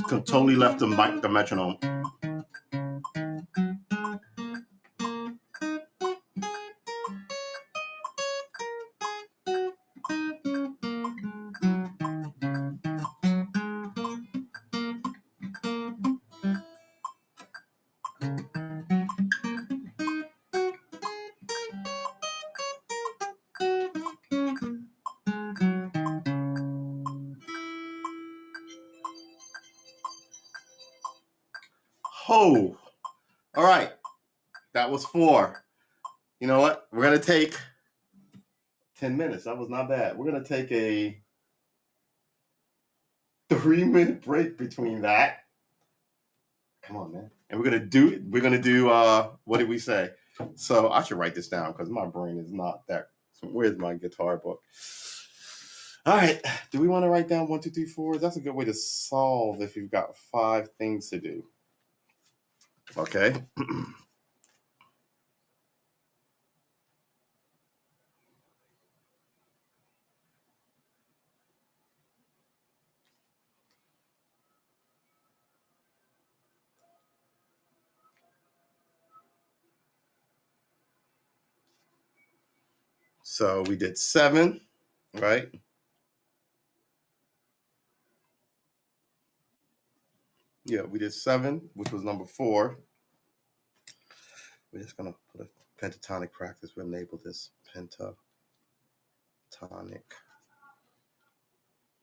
Speaker 1: I totally left the metronome. Oh, all right. That was 4. You know what? We're going to take 10 minutes. That was not bad. We're going to take a 3-minute break between that. Come on, man. And we're going to do, what did we say? So I should write this down because my brain is not that. So where's my guitar book? All right. Do we want to write down 1, 2, 3, 4? That's a good way to solve if you've got 5 things to do. Okay. So we did 7, right? Yeah, we did 7, which was number 4. We're just going to put a pentatonic practice. We'll enable this pentatonic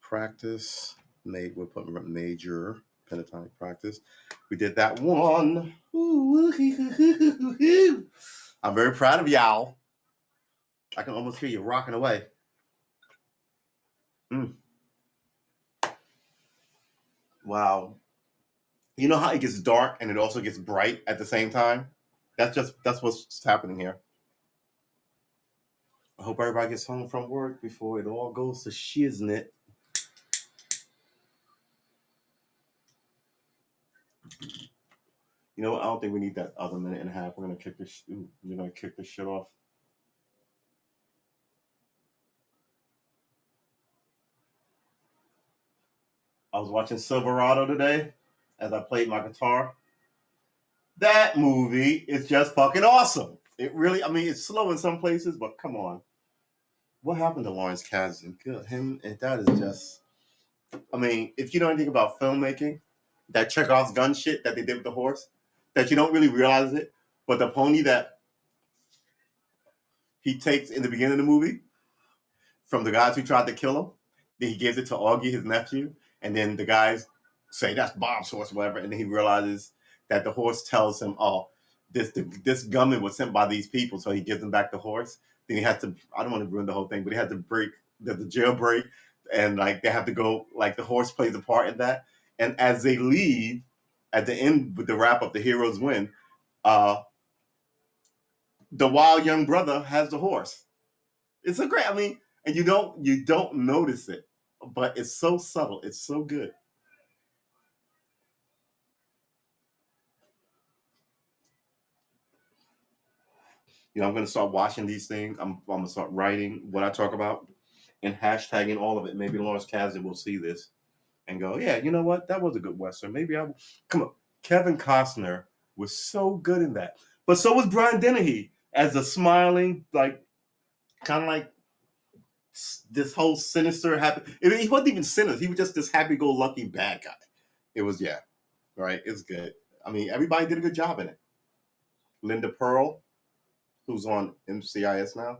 Speaker 1: practice. We'll put major pentatonic practice. We did that one. I'm very proud of y'all. I can almost hear you rocking away. Wow. You know how it gets dark and it also gets bright at the same time? That's what's happening here. I hope everybody gets home from work before it all goes to shiznit. You know what? I don't think we need that other minute and a half. We're gonna kick this. We're gonna kick this shit off. I was watching Silverado today as I played my guitar. That movie is just fucking awesome. It really. I mean, it's slow in some places, but come on. What happened to Lawrence Kasdan? Good, him and that is just. I mean, if you know anything about filmmaking, that Chekhov's gun shit that they did with the horse, that you don't really realize it, but the pony that he takes in the beginning of the movie from the guys who tried to kill him, then he gives it to Augie, his nephew, and then the guys say that's Bob's horse or whatever, and then he realizes that the horse tells him, oh, this gunman was sent by these people, so he gives him back the horse. Then he has to, I don't want to ruin the whole thing, but he had to break the jailbreak, and like they have to go, like the horse plays a part in that. And as they leave, at the end with the wrap up, the heroes win, the wild young brother has the horse. It's a great. I mean, and you don't notice it, but it's so subtle. It's so good. I'm gonna start watching these things. I'm gonna start writing what I talk about and hashtagging all of it. Maybe Lawrence Kasdan will see this and go, yeah, you know what? That was a good Western. Maybe I will. Come on. Kevin Costner was so good in that. But so was Brian Dennehy as a smiling, like, kind of like this whole sinister, happy. He wasn't even sinister. He was just this happy go lucky bad guy. It was, yeah, right. It's good. I mean, everybody did a good job in it. Linda Pearl, who's on MCIS now.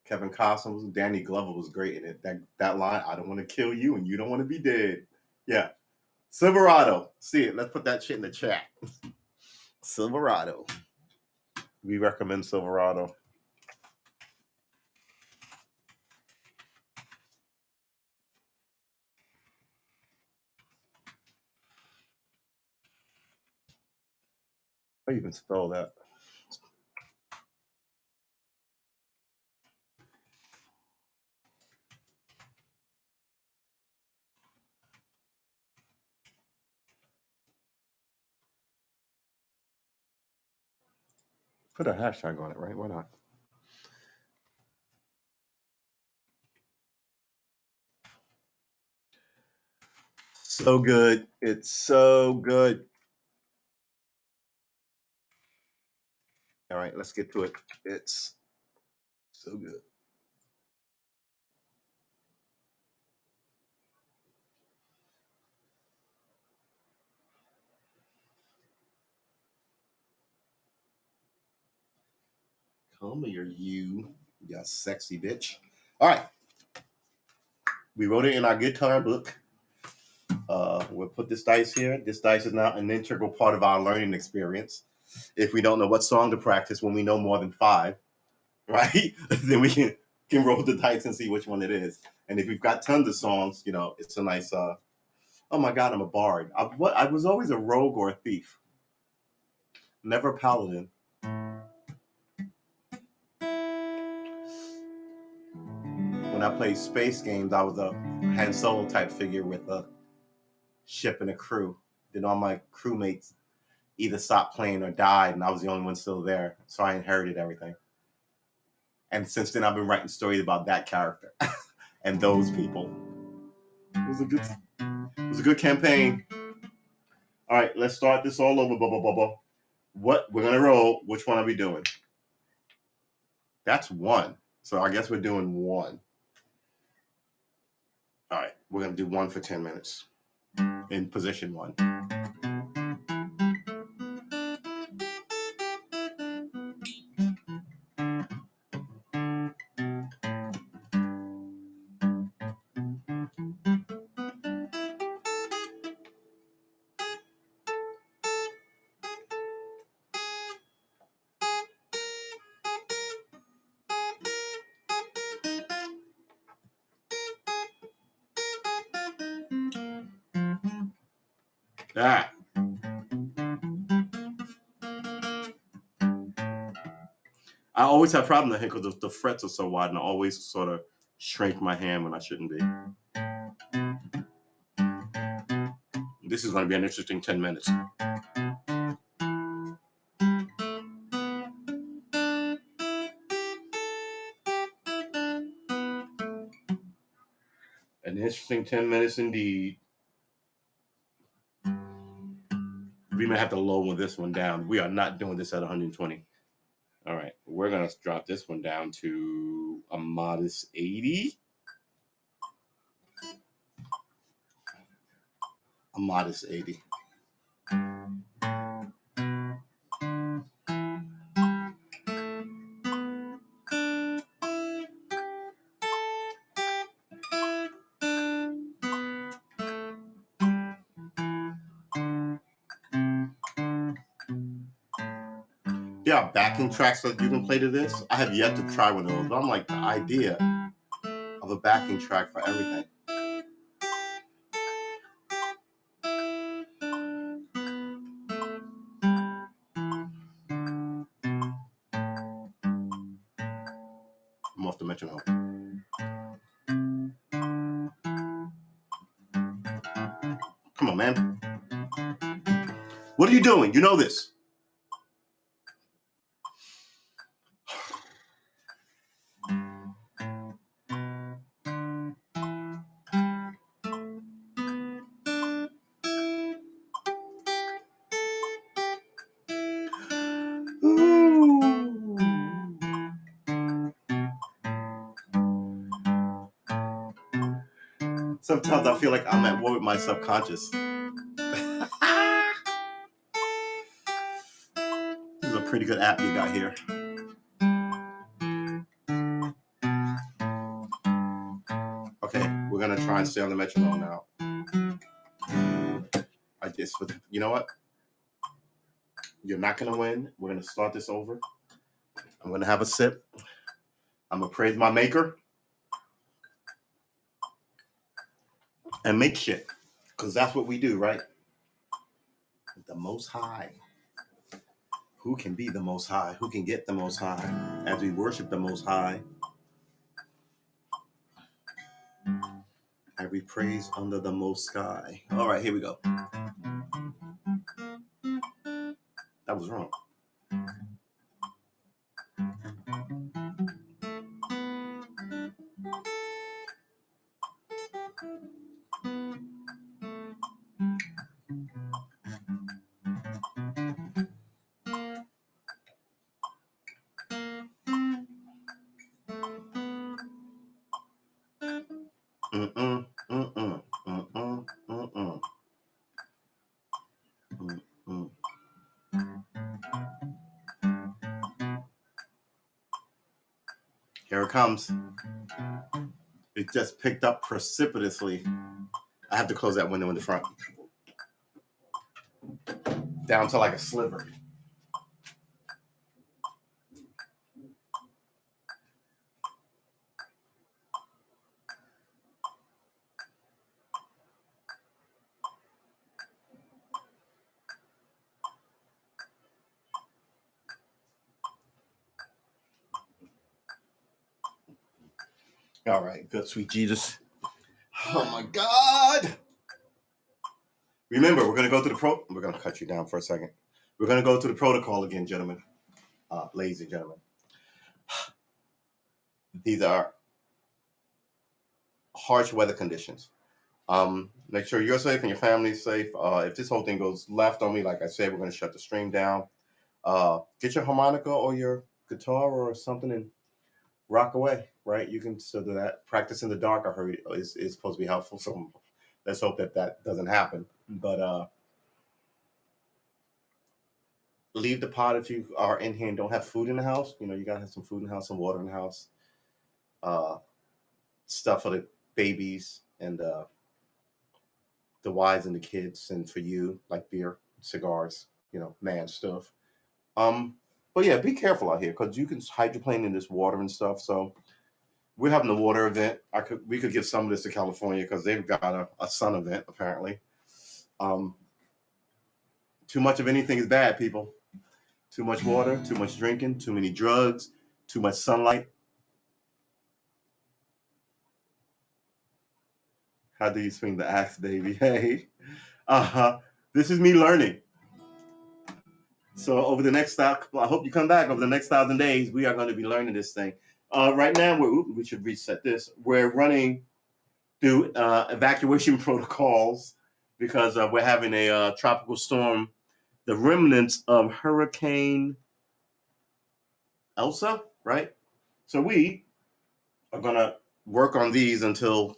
Speaker 1: Kevin Costner was. Danny Glover was great in it. That line, I don't want to kill you and you don't want to be dead. Yeah. Silverado. See it. Let's put that shit in the chat. Silverado. We recommend Silverado. How you can spell that? Put a hashtag on it, right? Why not? So good. It's so good. All right, let's get to it. It's so good. Come here, you sexy bitch. All right. We wrote it in our guitar book. We'll put this dice here. This dice is now an integral part of our learning experience. If we don't know what song to practice when we know more than five, right? Then we can roll the dice and see which one it is. And if we've got tons of songs, it's a nice. Oh my God, I'm a bard. I was always a rogue or a thief, never a paladin. When I played space games, I was a Han Solo type figure with a ship and a crew. Then all my crewmates either stopped playing or died, and I was the only one still there. So I inherited everything. And since then, I've been writing stories about that character and those people. It was a good campaign. All right, let's start this all over, blah blah blah blah. What we're gonna roll? Which one are we doing? That's one. So I guess we're doing one. All right, we're gonna do one for 10 minutes in position one. Ah, I always have problems here because the frets are so wide, and I always sort of shrink my hand when I shouldn't be. This is going to be an interesting 10 minutes. An interesting 10 minutes indeed. We may have to lower this one down. We are not doing this at 120. All right, we're going to drop this one down to a modest 80. A modest 80. Yeah, backing tracks that you can play to this. I have yet to try one of those, but I'm like the idea of a backing track for everything. off the metronome. Come on, man. What are you doing? You know this. Ooh. Sometimes I feel like I'm at war with my subconscious. This is a pretty good app you got here. Okay, we're gonna try and stay on the metronome now. You know what? You're not gonna win. We're gonna start this over. I'm gonna have a sip. I'm gonna praise my maker and make shit, because that's what we do, right? The Most High. Who can be the Most High? Who can get the Most High as we worship the Most High? And we praise under the Most Sky. All right, here we go. That was wrong. Mm-mm, mm-mm, mm-mm, mm-mm, mm-mm. Here it comes. It just picked up precipitously. I have to close that window in the front. Down to like a sliver. All right, good, sweet Jesus. Oh my God. Remember, we're going to go to we're going to cut you down for a second. We're going to go to the protocol again, gentlemen. Ladies and gentlemen. These are harsh weather conditions. Make sure you're safe and your family's safe. If this whole thing goes left on me, like I said, we're going to shut the stream down. Get your harmonica or your guitar or something and rock away, right? You can still do that. Practice in the dark, I heard, is supposed to be helpful. So let's hope that doesn't happen. But leave the pot if you are in here and don't have food in the house. You know, you got to have some food in the house, some water in the house, stuff for the babies and the wives and the kids, and for you, like beer, cigars, you know, man stuff. But yeah, be careful out here because you can hydroplane in this water and stuff. So we're having a water event. We could give some of this to California because they've got a sun event apparently. Too much of anything is bad, people. Too much water, too much drinking, too many drugs, too much sunlight. How do you swing the axe, baby? Hey, this is me learning. So over the next I hope you come back over the next 1,000 days. We are going to be learning this thing. Right now, we should reset this. We're running through evacuation protocols because we're having a tropical storm, the remnants of Hurricane Elsa, right? So we are going to work on these until,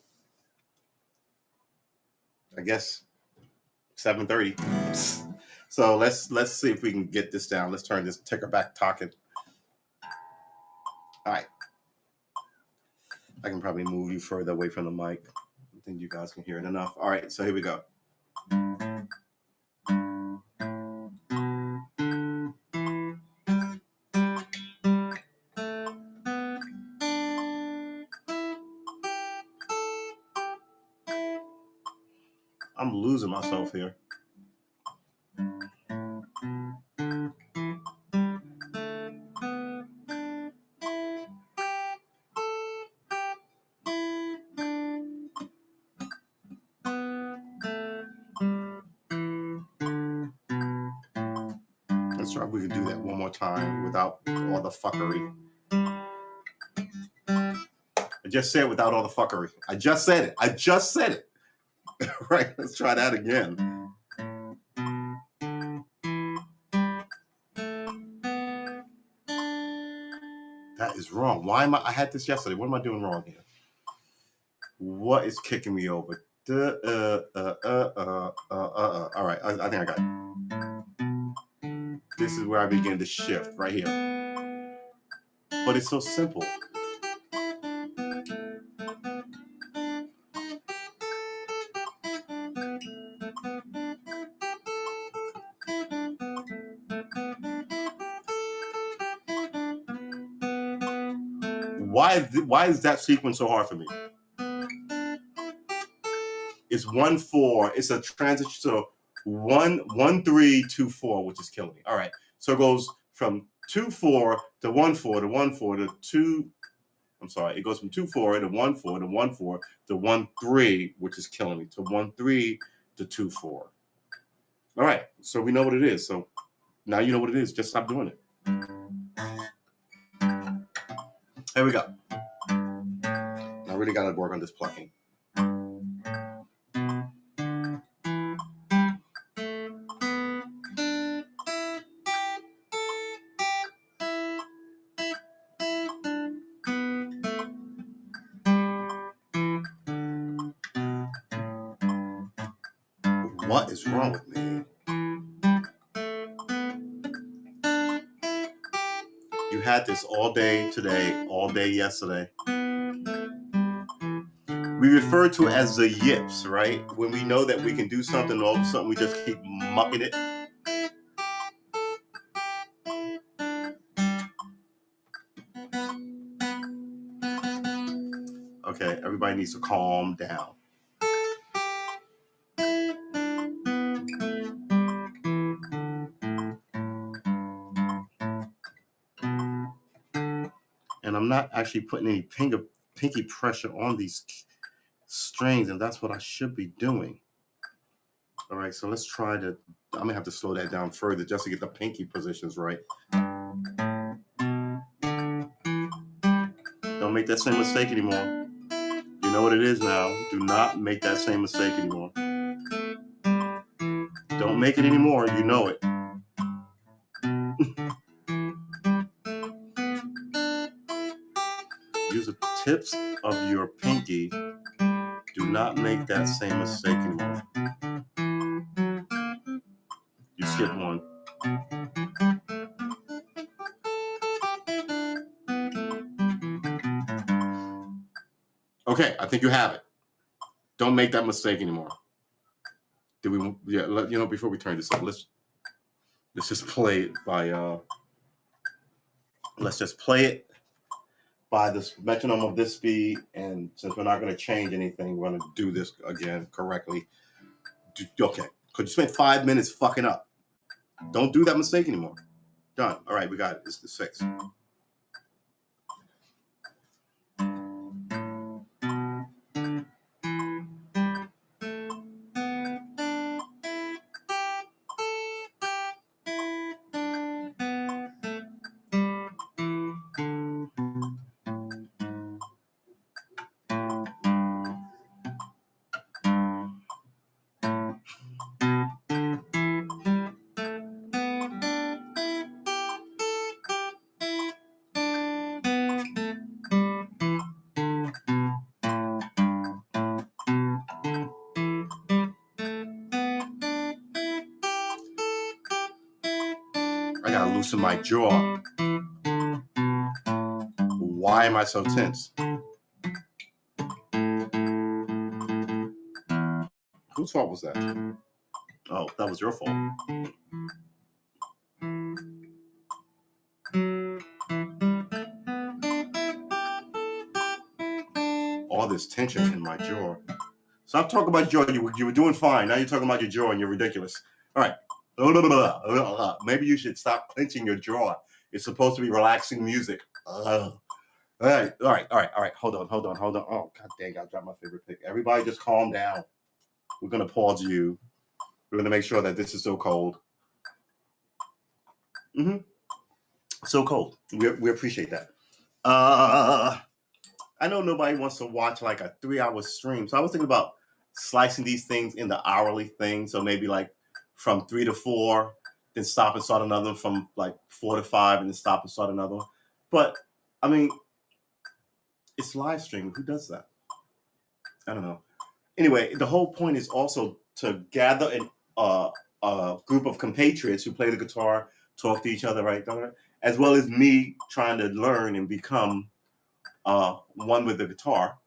Speaker 1: I guess, 7:30. So let's see if we can get this down. Let's turn this ticker back talking. All right. I can probably move you further away from the mic. I think you guys can hear it enough. All right, so here we go. I'm losing myself here. Let's try if we can do that one more time without all the fuckery. I just said without all the fuckery. I just said it. Right, let's try that again. That is wrong. Why am I had this yesterday. What am I doing wrong here? What is kicking me over? All right, I think I got it. This is where I begin to shift, right here. But it's so simple. Why is that sequence so hard for me? It's 1-4. It's a transition. So 1-3-2-4, which is killing me. All right. So it goes from 2-4 to 1-4 to 1-4 to 2. I'm sorry. It goes from 2-4 to 1-4 to 1-4 to 1-3, which is killing me. To 1-3 to 2-4. All right. So we know what it is. So now you know what it is. Just stop doing it. Here we go. I really got to work on this plucking. What is wrong with me? You had this all day today, all day yesterday. We refer to it as the yips, right? When we know that we can do something, all of a sudden we just keep mucking it. Okay, everybody needs to calm down. And I'm not actually putting any pinky pressure on these strings, and that's what I should be doing. All right, so let's try to, I'm gonna have to slow that down further just to get the pinky positions right. Don't make that same mistake anymore. You know what it is now. Do not make that same mistake anymore. Don't make it anymore. You know it. Use the tips of your pinky. Do not make that same mistake anymore. You skipped one. Okay, I think you have it. Don't make that mistake anymore. Before we turn this up, let's just play it by let's just play it by this metronome of this speed, and since we're not going to change anything, we're going to do this again correctly. Okay, could you spend 5 minutes fucking up? Don't do that mistake anymore. Done. All right, we got it. It's the 6. I gotta loosen my jaw. Why am I so tense? Whose fault was that? Oh, that was your fault. All this tension in my jaw. Stop talking about your jaw. You were doing fine. Now you're talking about your jaw and you're ridiculous. All right. Maybe you should stop clenching your jaw. It's supposed to be relaxing music. All right. Hold on. Oh, god dang, I dropped my favorite pick. Everybody just calm down. We're going to pause you. We're going to make sure that this is so cold. Mm-hmm. So cool. We appreciate that. I know nobody wants to watch like a 3 hour stream, so I was thinking about slicing these things into hourly things. So maybe like from 3 to 4, then stop and start another one from like 4 to 5, and then stop and start another one. But I mean, it's live streaming. Who does that? I don't know. Anyway, the whole point is also to gather a group of compatriots who play the guitar, talk to each other, right? As well as me trying to learn and become one with the guitar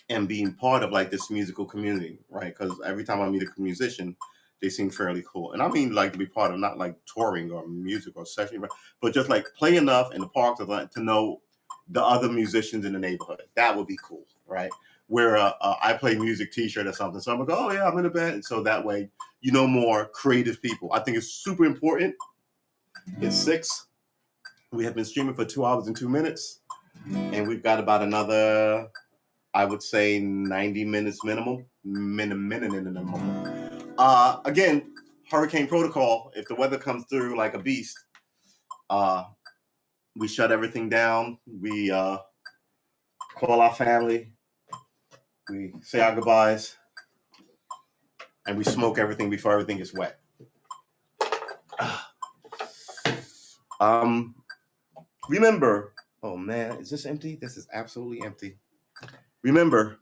Speaker 1: and being part of like this musical community, right? Because every time I meet a musician, they seem fairly cool, and I mean like to be part of, not like touring or music or session, but just like play enough in the parks to know the other musicians in the neighborhood. That would be cool, right? Where I play music T-shirt or something, so I'm like, oh yeah, I'm in a band, and so that way you know more creative people. I think it's super important. It's 6. We have been streaming for 2 hours and 2 minutes, and we've got about another, I would say, 90 minutes minimum. Minimum. Again, hurricane protocol. If the weather comes through like a beast, we shut everything down. We call our family. We say our goodbyes, and we smoke everything before everything gets wet. Remember, oh man, is this empty? This is absolutely empty. Remember,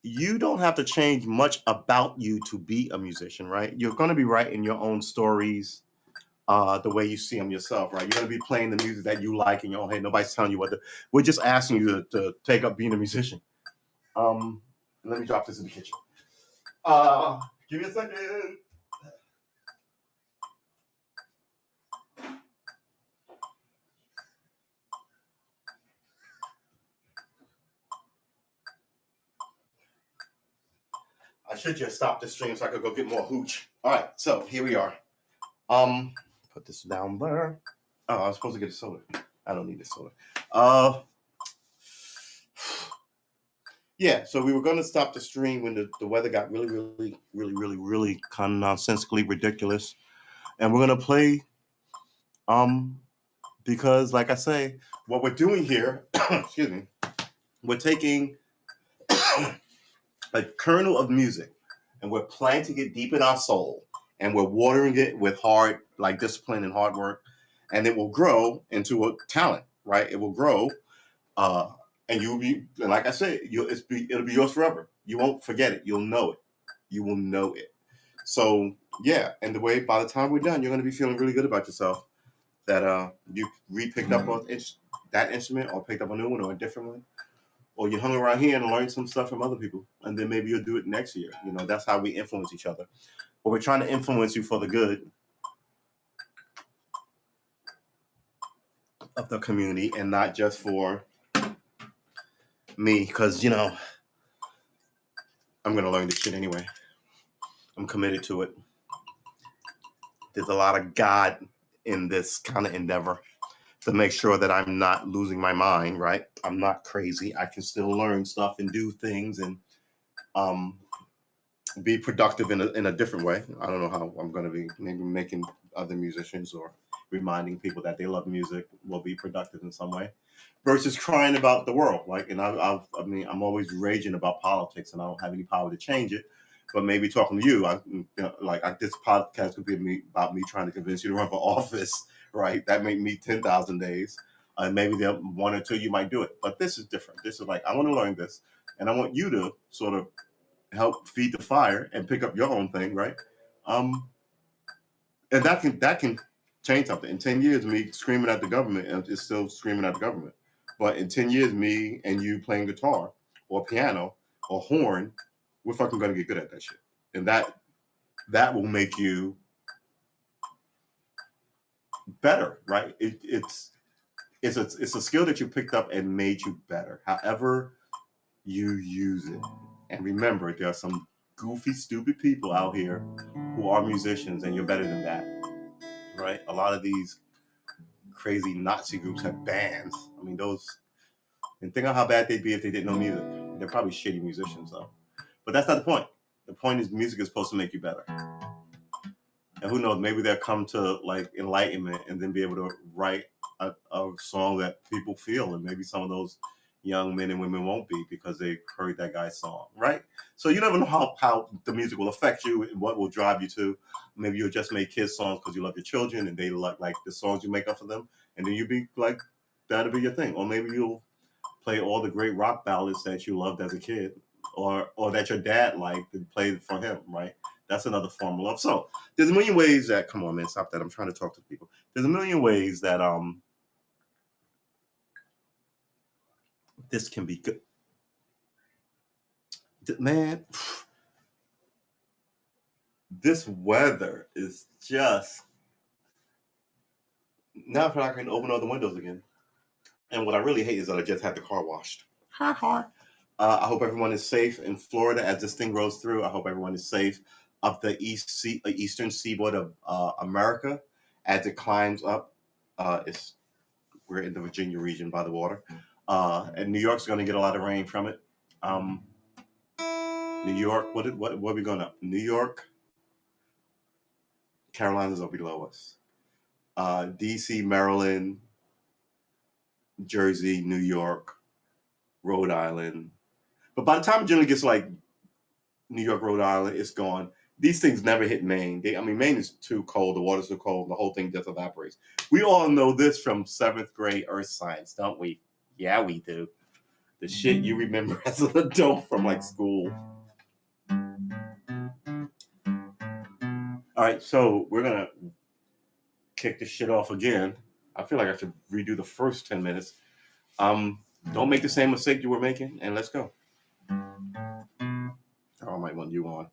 Speaker 1: you don't have to change much about you to be a musician, right? You're going to be writing your own stories the way you see them yourself, right? You're going to be playing the music that you like in your own head. Nobody's telling you what to. We're just asking you to take up being a musician. Let me drop this in the kitchen. Give me a second. I should just stop the stream so I could go get more hooch. All right, so here we are. Put this down there. Oh, I was supposed to get a soda. I don't need a soda. Yeah, so we were going to stop the stream when the weather got really kind of nonsensically ridiculous, and we're going to play because, like I say, what we're doing here, excuse me, we're taking a kernel of music and we're planting it deep in our soul, and we're watering it with hard, like discipline and hard work, and it will grow into a talent, right? It will grow, and you'll be, like I said, it'll be yours forever. You won't forget it. You'll know it. You will know it. So yeah, and the way by the time we're done, you're going to be feeling really good about yourself that you re-picked up on that instrument, or picked up a new one or a different one, or you hung around here and learned some stuff from other people, and then maybe you'll do it next year. You know, that's how we influence each other. But we're trying to influence you for the good of the community and not just for me, because I'm going to learn this shit anyway. I'm committed to it. There's a lot of God in this kind of endeavor to make sure that I'm not losing my mind, right? I'm not crazy. I can still learn stuff and do things and be productive in a different way. I don't know how I'm going to be maybe making other musicians or reminding people that they love music will be productive in some way versus crying about the world. Like, and I mean, I'm always raging about politics and I don't have any power to change it. But maybe talking to you, this podcast could be about me trying to convince you to run for office, right? That made me 10,000 days. Maybe there one or two you might do it, but this is different. This is like, I want to learn this, and I want you to sort of help feed the fire and pick up your own thing, right? And that can change something. In 10 years, me screaming at the government is still screaming at the government. But in 10 years, me and you playing guitar or piano or horn, we're fucking gonna get good at that shit. And that will make you better, right? It's a skill that you picked up and made you better. However you use it. And remember, there are some goofy, stupid people out here who are musicians, and you're better than that, right? A lot of these crazy Nazi groups have bands. I mean, and think of how bad they'd be if they didn't know music. They're probably shitty musicians, though. But that's not the point. The point is, music is supposed to make you better. And who knows, maybe they'll come to like enlightenment and then be able to write a song that people feel, and maybe some of those young men and women won't be because they heard that guy's song, right? So you never know how the music will affect you and what will drive you to. Maybe you'll just make kids songs because you love your children and they like the songs you make up for them, and then you be like, that'll be your thing. Or maybe you'll play all the great rock ballads that you loved as a kid, or that your dad liked and played for him, right? That's another form of love. So there's a million ways that, come on, man, stop that. I'm trying to talk to people. There's a million ways that this can be good. Man, this weather is just, now I feel like I can open all the windows again. And what I really hate is that I just had the car washed. Ha ha. I hope everyone is safe in Florida as this thing rolls through. I hope everyone is safe up the eastern seaboard of America as it climbs up. We're in the Virginia region by the water. And New York's going to get a lot of rain from it. New York, what are we going up? New York, Carolinas are below us. DC, Maryland, Jersey, New York, Rhode Island. But by the time it generally gets like New York, Rhode Island, it's gone. These things never hit Maine. Maine is too cold. The water's too cold. The whole thing just evaporates. We all know this from 7th grade earth science, don't we? Yeah, we do. The shit you remember as an adult from like school. All right, so we're going to kick this shit off again. I feel like I should redo the first 10 minutes. Don't make the same mistake you were making, and let's go. I might want you on.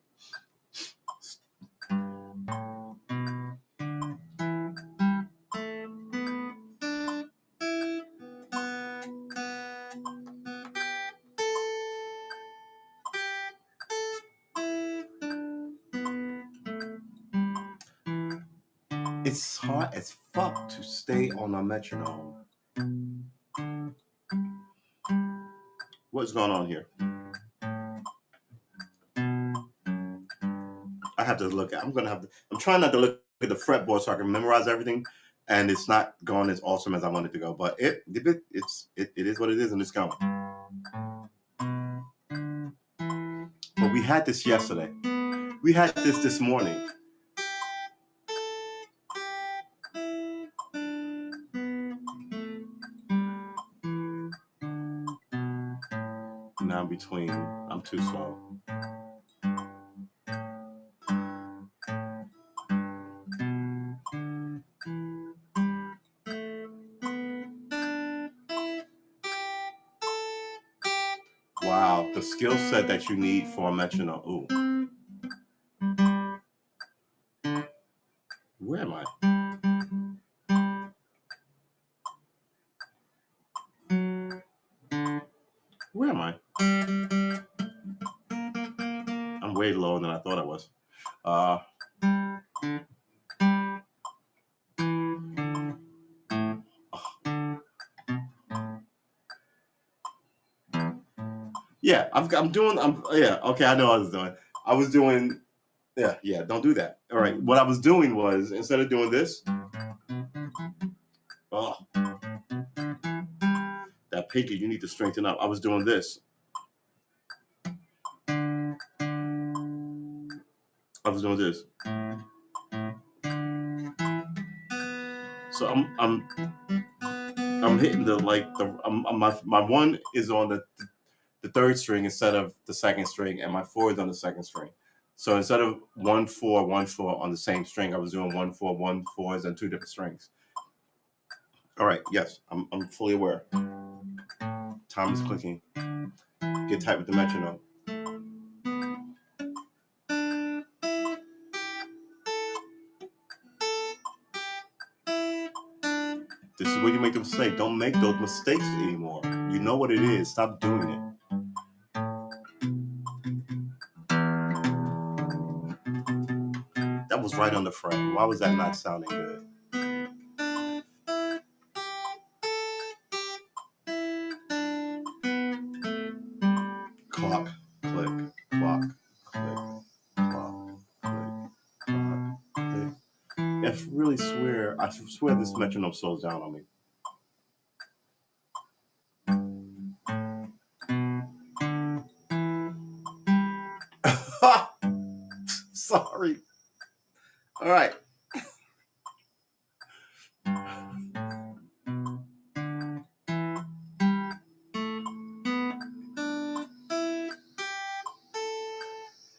Speaker 1: It's hard as fuck to stay on a metronome. What's going on here? I have to look at. I'm trying not to look at the fretboard so I can memorize everything, and it's not going as awesome as I want it to go. But it is what it is, and it's going. But we had this yesterday. We had this morning. Now I'm too slow. Wow, the skill set that you need for a metronome. Ooh. Where am I? Where am I? I'm way lower than I thought I was. Yeah, okay, I know what I was doing. Don't do that. All right, what I was doing was, instead of doing this, that pinky, you need to strengthen up. I was doing this. I was doing this. So I'm hitting my one is on the third string instead of the second string, and my 4 is on the second string. So instead of 1 4 1 4 on the same string, I was doing 1 4 1 4s and 2 different strings. All right, yes, I'm fully aware. Time is clicking. Get tight with the metronome. This is where you make the mistake. Don't make those mistakes anymore. You know what it is. Stop doing it. That was right on the fret. Why was that not sounding good? Clock, click, clock, click. really swear, I swear this metronome slows down on me. Sorry. All right.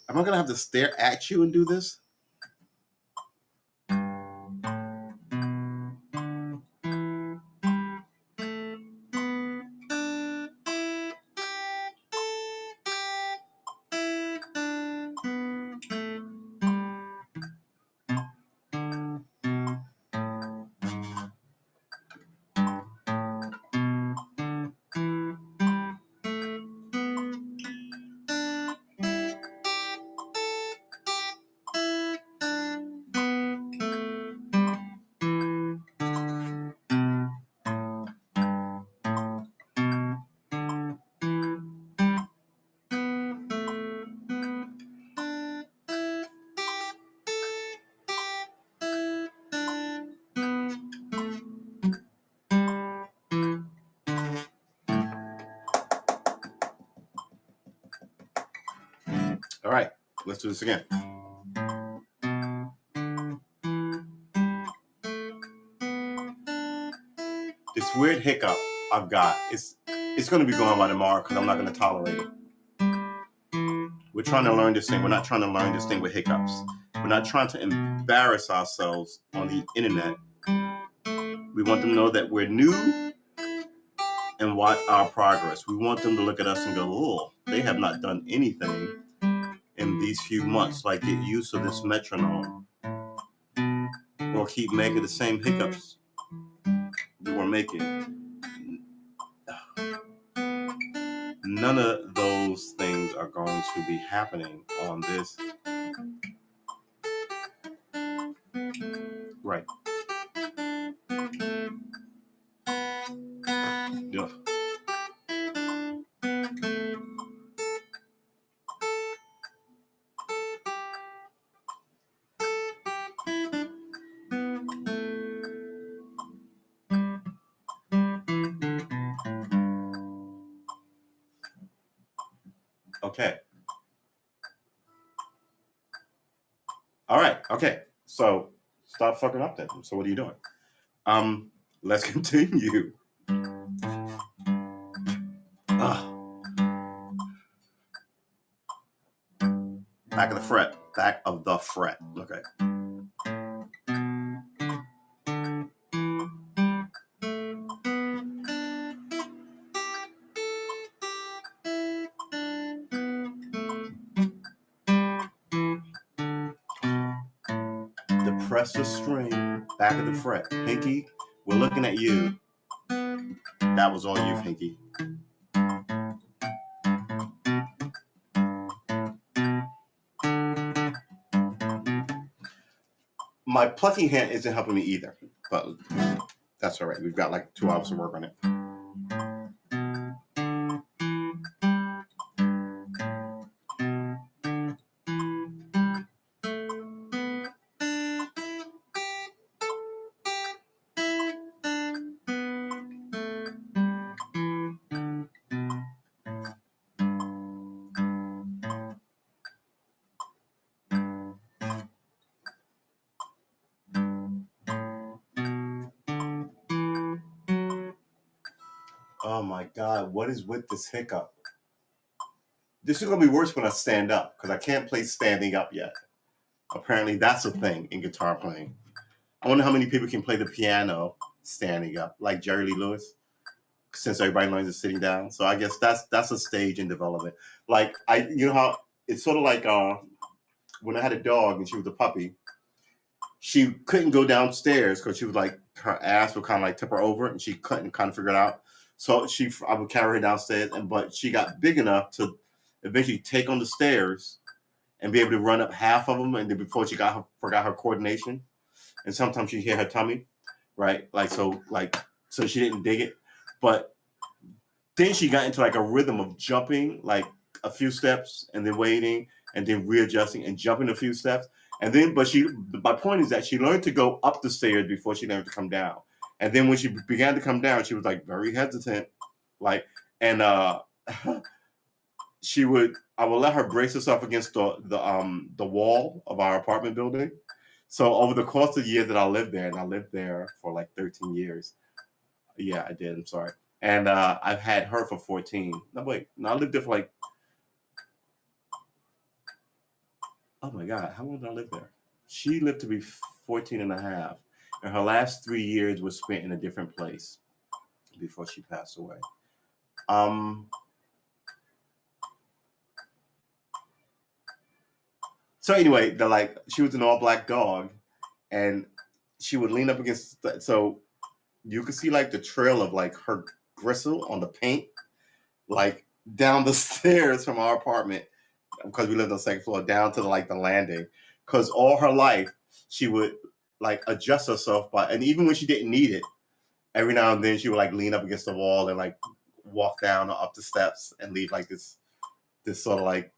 Speaker 1: Am I gonna have to stare at you and do this? All right, let's do this again. This weird hiccup I've got, it's going to be going by tomorrow because I'm not going to tolerate it. We're trying to learn this thing. We're not trying to learn this thing with hiccups. We're not trying to embarrass ourselves on the internet. We want them to know that we're new and watch our progress. We want them to look at us and go, oh, they have not done anything in these few months, like get used to this metronome or keep making the same hiccups we were making. None of those things are going to be happening on this. Right. Yeah. Okay. All right. Okay. So stop fucking up then. So what are you doing? Let's continue. Back of the fret. Back of the fret. Okay. Depress the string. Back of the fret. Pinky, we're looking at you. That was on you, Pinky. My plucking hand isn't helping me either, but that's all right. We've got like 2 hours to work on it. Oh my God, what is with this hiccup? This is going to be worse when I stand up because I can't play standing up yet. Apparently that's a thing in guitar playing. I wonder how many people can play the piano standing up, like Jerry Lee Lewis, since everybody learns it sitting down. So I guess that's a stage in development. Like you know how it's sort of like when I had a dog and she was a puppy, she couldn't go downstairs because she was like her ass would kind of like tip her over and she couldn't kind of figure it out. So I would carry her downstairs, but she got big enough to eventually take on the stairs and be able to run up half of them, and then before she forgot her coordination, and sometimes she hit her tummy, right? So she didn't dig it, but then she got into like a rhythm of jumping like a few steps and then waiting and then readjusting and jumping a few steps, And then, but my point is that she learned to go up the stairs before she learned to come down. And then when she began to come down, she was like very hesitant, like, and I would let her brace herself against the wall of our apartment building. So over the course of the year that I lived there, and I lived there for like 13 years. Yeah, I did. I'm sorry. And I've had her for 14. No, wait. No, I lived there for like, oh my God, how long did I live there? She lived to be 14 and a half. And her last 3 years was spent in a different place before she passed away. So anyway, she was an all black dog, and she would lean up against, so you could see like the trail of like her gristle on the paint, like down the stairs from our apartment, because we lived on the second floor, down to the landing. Because all her life she would like adjust herself and even when she didn't need it, every now and then she would like lean up against the wall and like walk down or up the steps and leave like this sort of like,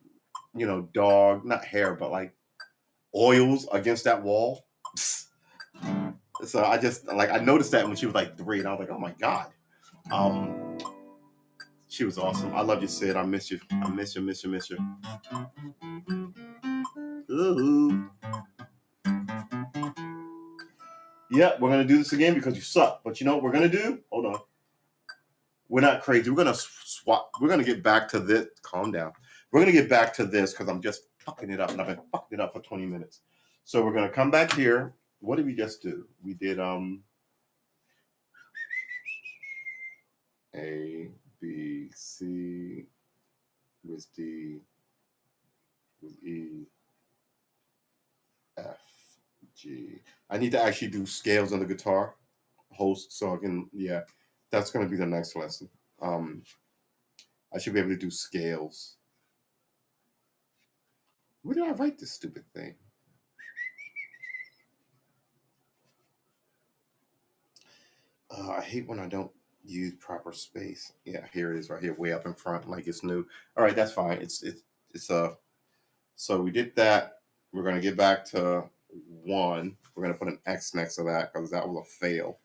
Speaker 1: dog, not hair, but like oils against that wall. So I just I noticed that when she was like 3, and I was like, oh my God. She was awesome. I love you, Sid. I miss you. I miss you, miss you, miss you. Ooh. Yeah, we're gonna do this again because you suck. But you know what we're gonna do? Hold on. We're not crazy. We're gonna swap. We're gonna get back to this. Calm down. We're gonna get back to this because I'm just fucking it up, and I've been fucking it up for 20 minutes. So we're gonna come back here. What did we just do? We did A, B, C, with D, with E, F, G. I need to actually do scales on the guitar host so I can, yeah, that's going to be the next lesson. I should be able to do scales. Where did I write this stupid thing? I hate when I don't use proper space. Yeah, here it is right here, way up in front, like it's new. All right, that's fine. It's so we did that. We're going to get back to 1. We're going to put an X next to that because that was a fail.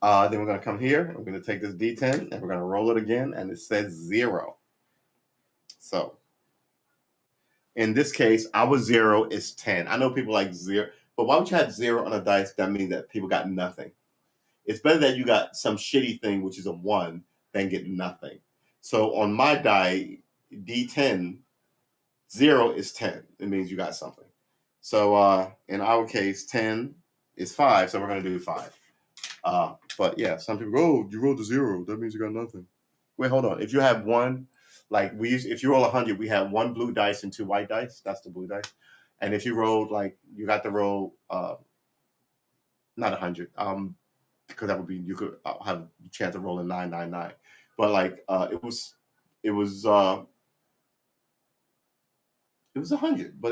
Speaker 1: Then we're going to come here. We're going to take this D10 and we're going to roll it again, and it says 0. So in this case, our 0 is 10. I know people like 0, but why would you have 0 on a dice? That means that people got nothing. It's better that you got some shitty thing, which is a 1, than get nothing. So on my die, D10, 0 is 10. It means you got something. So in our case, 10 is 5, so we're going to do 5. But yeah, some people go, oh, you rolled a 0. That means you got nothing. Wait, hold on. If you have 1, if you roll 100, we have 1 blue dice and 2 white dice. That's the blue dice. And if you rolled, you got to roll, not 100, because that would be, you could have a chance of rolling 999. But it was 100, but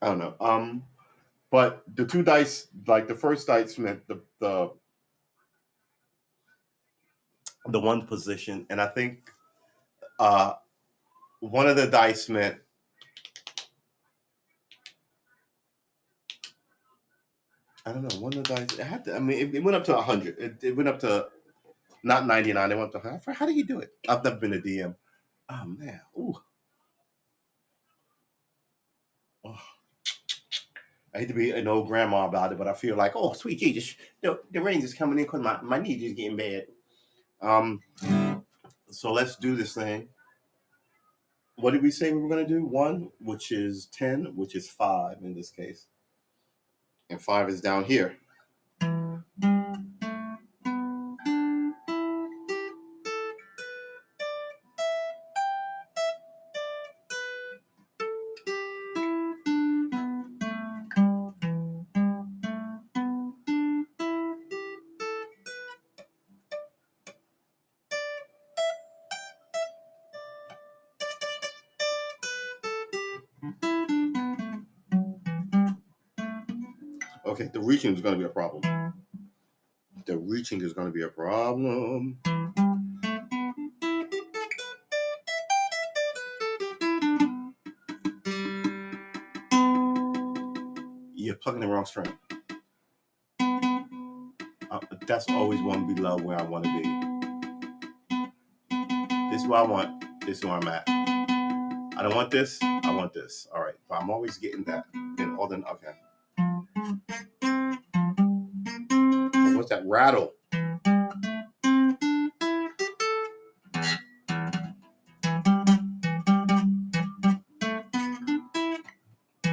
Speaker 1: I don't know. But the 2 dice, the first dice meant the 1 position, and I think one of the dice meant I don't know. One of the dice it had to. I mean, it went up to 100. It went up to not 99. It went up to how did he do it? I've never been a DM. Oh man. Ooh. Oh. I hate to be an old grandma about it, but I feel like, oh, sweet Jesus, the rain is coming in because my knees is getting bad. So let's do this thing. What did we say we were going to do? 1, which is 10, which is 5 in this case. And 5 is down here. Okay, the reaching is going to be a problem. The reaching is going to be a problem. You're plugging the wrong string. That's always one below where I want to be. This is what I want. This is where I'm at. I don't want this. I want this. All right. But I'm always getting that. And all the okay. So what's that rattle?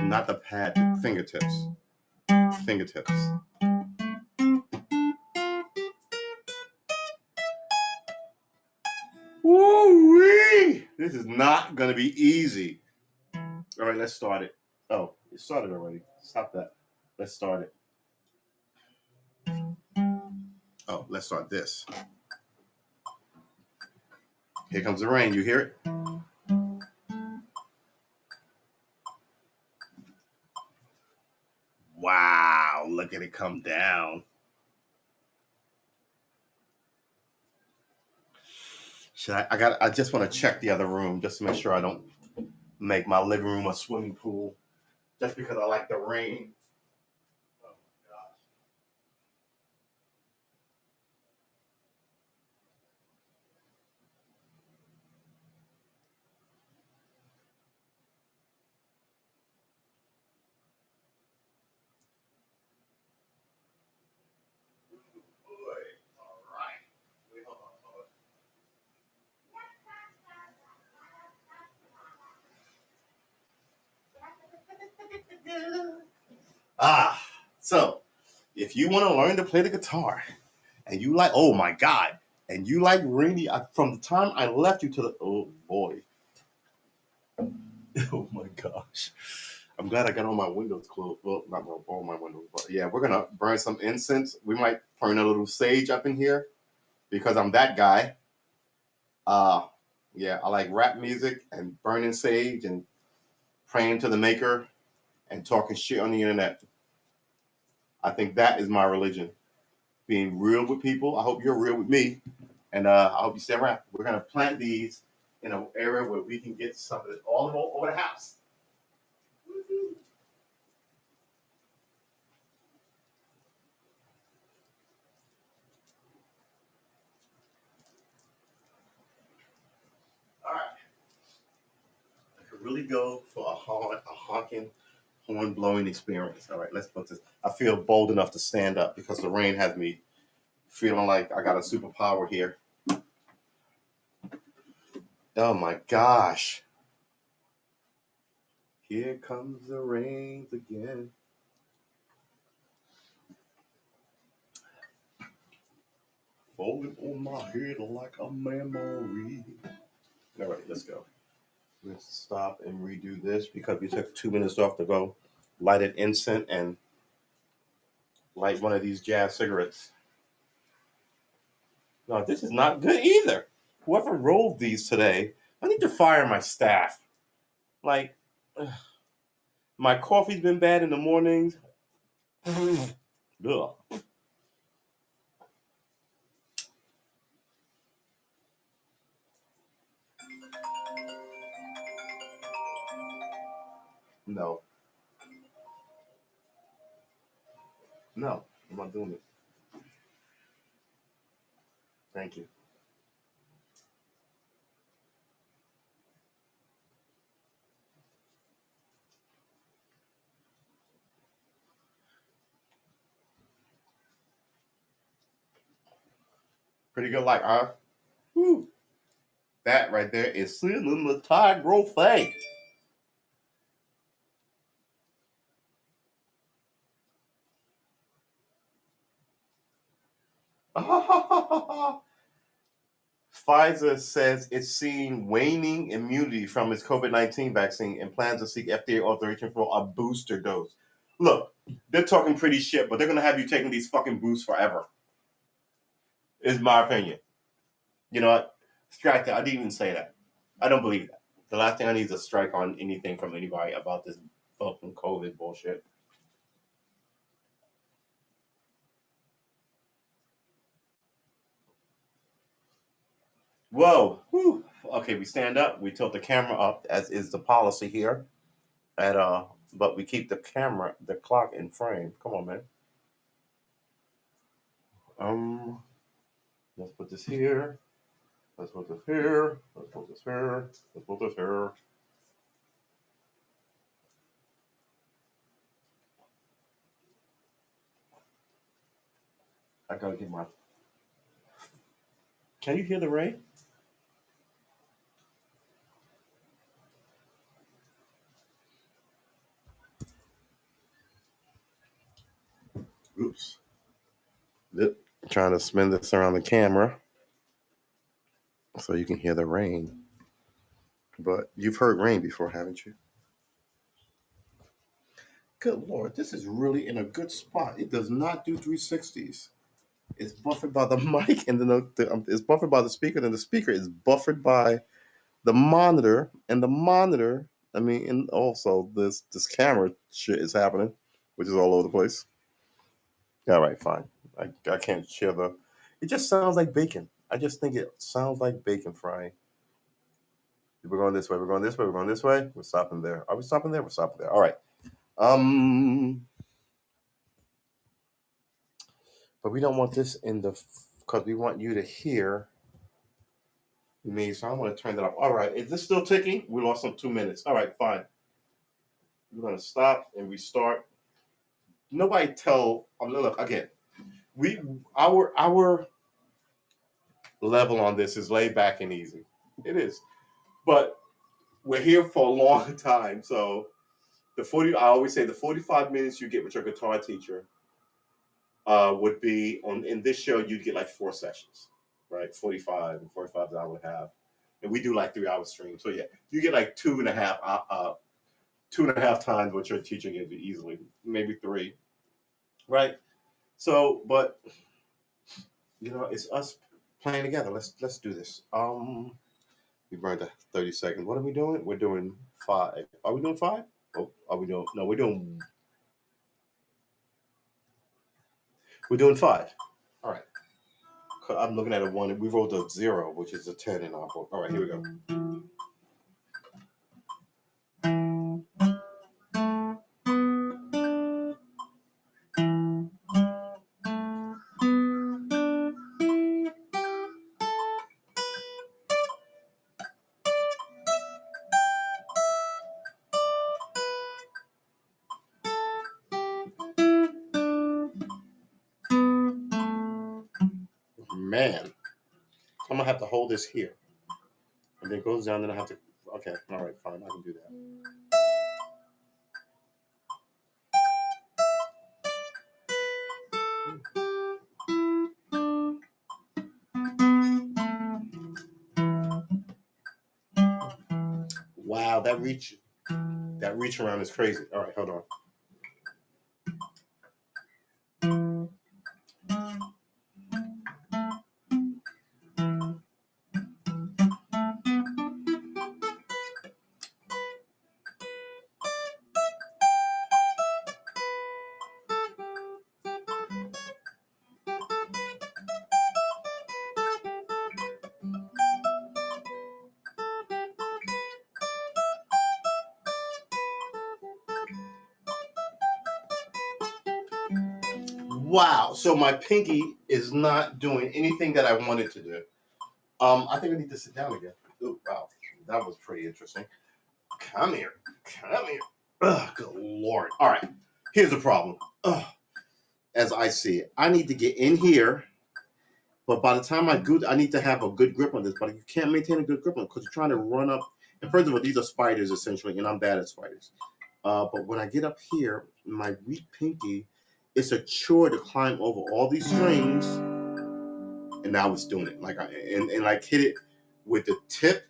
Speaker 1: Not the pad, the fingertips. Fingertips. Woo-wee! This is not going to be easy. All right, let's start it. Oh, it started already. Stop that. Let's start it. Oh, let's start this. Here comes the rain. You hear it? Wow, look at it come down. I just want to check the other room just to make sure I don't make my living room a swimming pool just because I like the rain. Oh my gosh. Boy. All right. Wait, hold on. So if you want to learn to play the guitar and you like, oh my God, and you like rainy, from the time I left you to the, oh boy. Oh my gosh. I'm glad I got all my windows closed. Well, not all my windows, but yeah, we're going to burn some incense. We might burn a little sage up in here because I'm that guy. Yeah, I like rap music and burning sage and praying to the maker and talking shit on the internet. I think that is my religion. Being real with people. I hope you're real with me. And I hope you stay around. We're going to plant these in an area where we can get some of it all over the house. All right. I could really go for a honking, horn blowing experience. All right, let's put this. I feel bold enough to stand up because the rain has me feeling like I got a superpower here. Oh my gosh. Here comes the rains again. Falling on my head like a memory. All right, let's go. Let's stop and redo this because we took 2 minutes off to go light an incense and light one of these jazz cigarettes. No, this is not good either. Whoever rolled these today, I need to fire my staff. Like, my coffee's been bad in the mornings. Ugh. No. No, I'm not doing it. Thank you. Pretty good light, huh? Woo. That right there is cinematography. Pfizer says it's seeing waning immunity from its COVID-19 vaccine and plans to seek FDA authorization for a booster dose. Look, they're talking pretty shit, but they're going to have you taking these fucking boosts forever, is my opinion. You know what? Strike that. I didn't even say that. I don't believe that. The last thing I need is a strike on anything from anybody about this fucking COVID bullshit. Whoa. Whew. Okay, we stand up. We tilt the camera up, as is the policy here at but we keep the clock in frame. Come on, man. Let's put this here. Let's put this here. Let's put this here. Let's put this here. I gotta get my. Can you hear the rain? Oops. Yep. Trying to spin this around the camera so you can hear the rain. But you've heard rain before, haven't you? Good Lord, this is really in a good spot. It does not do 360s. It's buffered by the mic, and then it's buffered by the speaker, and the speaker is buffered by the monitor, and the monitor. I mean, and also this camera shit is happening, which is all over the place. All right, fine. I can't share the. It just sounds like bacon. I just think it sounds like bacon frying. We're going this way. We're going this way. We're going this way. We're stopping there. Are we stopping there? We're stopping there. All right. But we don't want this in the because we want you to hear me. So I want to turn that off. All right. Is this still ticking? We lost some 2 minutes. All right. Fine. We're gonna stop and restart. Nobody tell. Look again. Our level on this is laid back and easy. It is, but we're here for a long time. So I always say the 45 minutes you get with your guitar teacher would be in this show you'd get like 4 sessions, right? 45 and 45 that I would have, and we do like 3-hour streams. So yeah, you get like 2.5 times what your teacher gives you easily, maybe 3, right? So, but it's us playing together. Let's do this. We burned the 30 seconds. What are we doing? We're doing 5. Are we doing 5? Oh, are we doing? No, we're doing 5. All right. I'm looking at a 1. We rolled a 0, which is a 10 in our book. All right, here we go. Man, I'm gonna have to hold this here, and then it goes down. Then I have to. Okay, all right, fine. I can do that. Wow, that reach around is crazy. All right, hold on. Wow, so my pinky is not doing anything that I wanted to do. I think I need to sit down again. Ooh, wow, that was pretty interesting. Come here. Ugh, good Lord. All right, here's the problem. Ugh, as I see it, I need to get in here, but by the time I need to have a good grip on this, but you can't maintain a good grip on it because you're trying to run up. And first of all, these are spiders essentially, and I'm bad at spiders. But when I get up here, my weak pinky, it's a chore to climb over all these strings, and now it's doing it. And like hit it with the tip,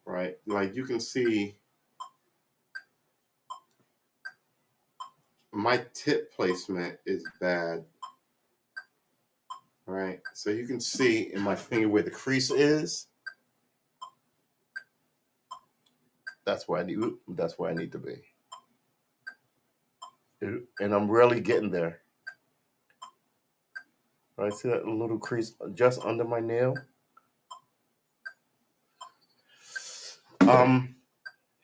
Speaker 1: right? Like you can see, my tip placement is bad. All right, so you can see in my finger where the crease is. That's where I need to be. And I'm really getting there. Right, see that little crease just under my nail?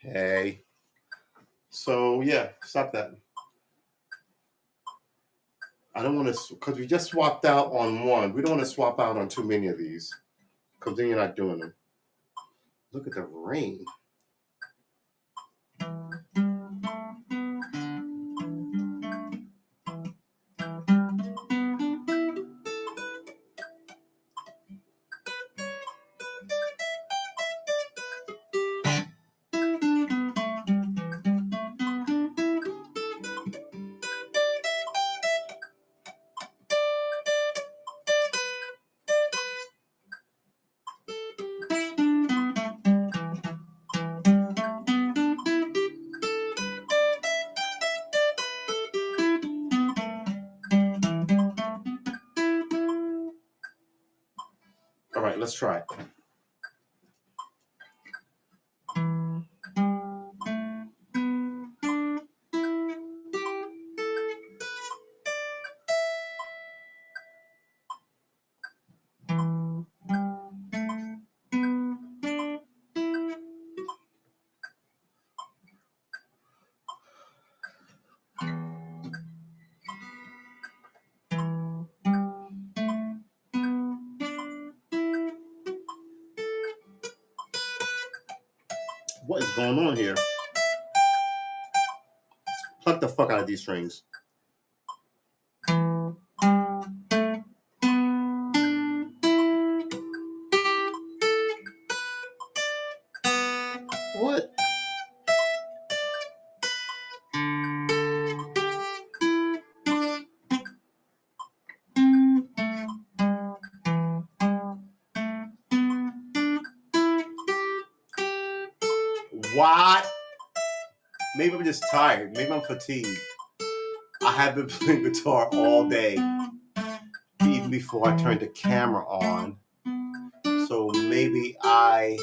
Speaker 1: Hey. So yeah, stop that. I don't want to, because we just swapped out on one. We don't want to swap out on too many of these, because then you're not doing them. Look at the rain. All right, let's try it. What is going on here? Pluck the fuck out of these strings. What? What? Maybe I'm just tired. Maybe I'm fatigued. I have been playing guitar all day, even before I turned the camera on. So maybe I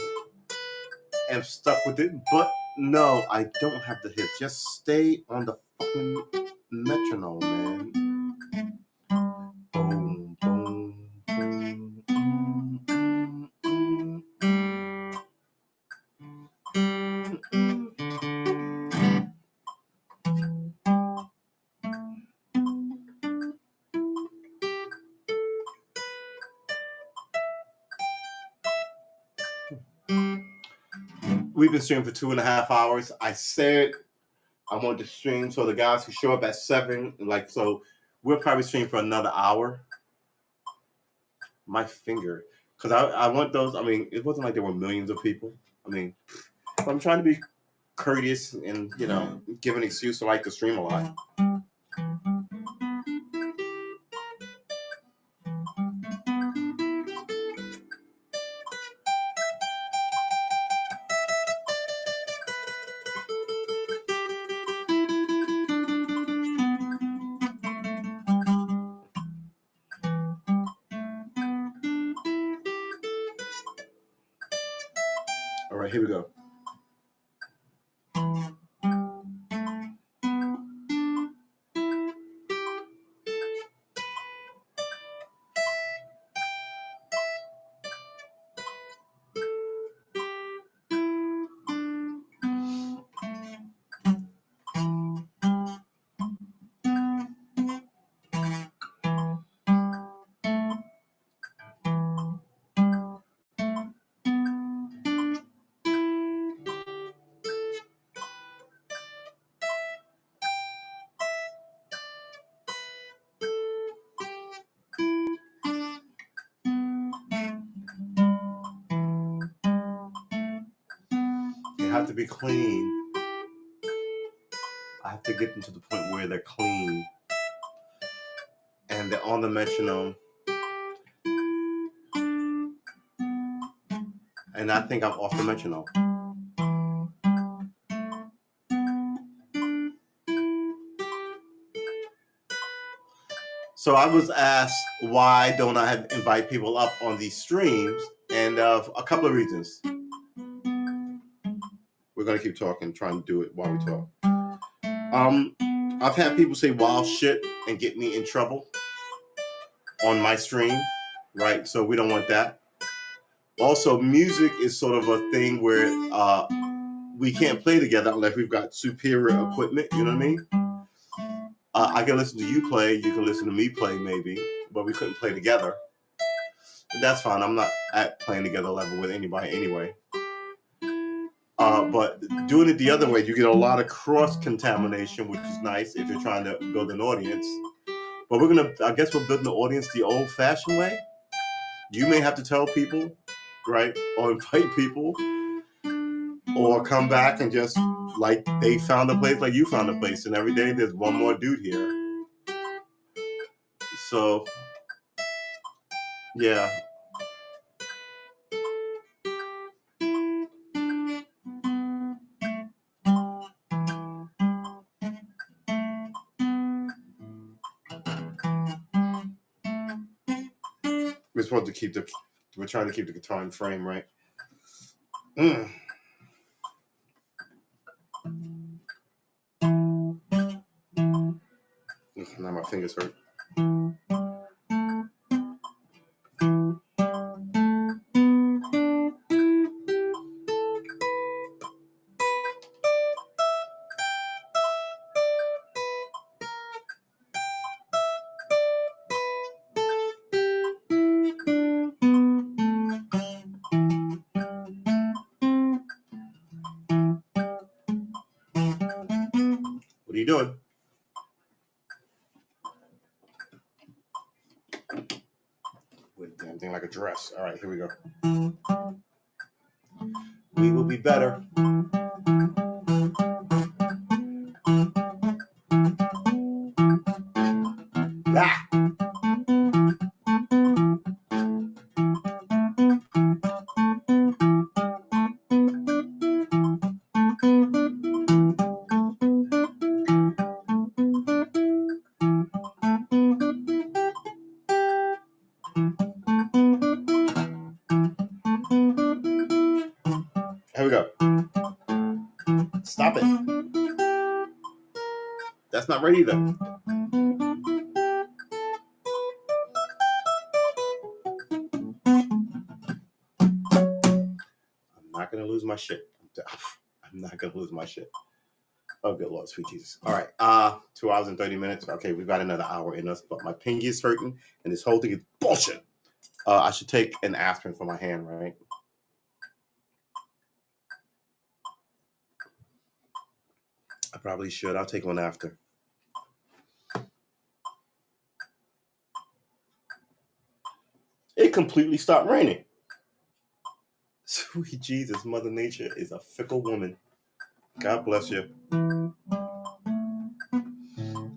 Speaker 1: am stuck with it. But no, I don't have the hits. Just stay on the fucking metronome, man. Boom, boom, boom, boom, boom, boom. We've been streaming for 2.5 hours. I said I wanted to stream so the guys who show up at 7, like, so we'll probably stream for another hour. My finger, because I want those. I mean, it wasn't like there were millions of people. I mean, I'm trying to be courteous and, you know, give an excuse to like to stream a lot. All right, here we go. They have to be clean. I have to get them to the point where they're clean and they're on the metronome. And I think I'm off the metronome. So I was asked, why don't I invite people up on these streams? And a couple of reasons. We're going to keep talking, trying to do it while we talk. I've had people say wild shit and get me in trouble on my stream, right? So we don't want that. Also, music is sort of a thing where we can't play together unless we've got superior equipment. You know what I mean? I can listen to you play. You can listen to me play, maybe, but we couldn't play together. That's fine. I'm not at playing together level with anybody anyway. But doing it the other way, you get a lot of cross contamination, which is nice if you're trying to build an audience. But I guess we're building the audience the old-fashioned way. You may have to tell people, right, or invite people, or come back and just like they found a place, like you found a place, and every day there's one more dude here. So, yeah. We're trying to keep the guitar in frame, right? Now my fingers hurt. What are you doing? With damn thing like a dress. All right, here we go. We will be better. Ah! Here we go. Stop it. That's not right either. I'm not going to lose my shit. I'm not going to lose my shit. Oh, good Lord, sweet Jesus. All right. 2 hours and 30 minutes. Okay, we've got another hour in us, but my pinky is hurting, and this whole thing is bullshit. I should take an aspirin for my hand, right? I probably should. I'll take one after. It completely stopped raining. Sweet Jesus, Mother Nature is a fickle woman. God bless you.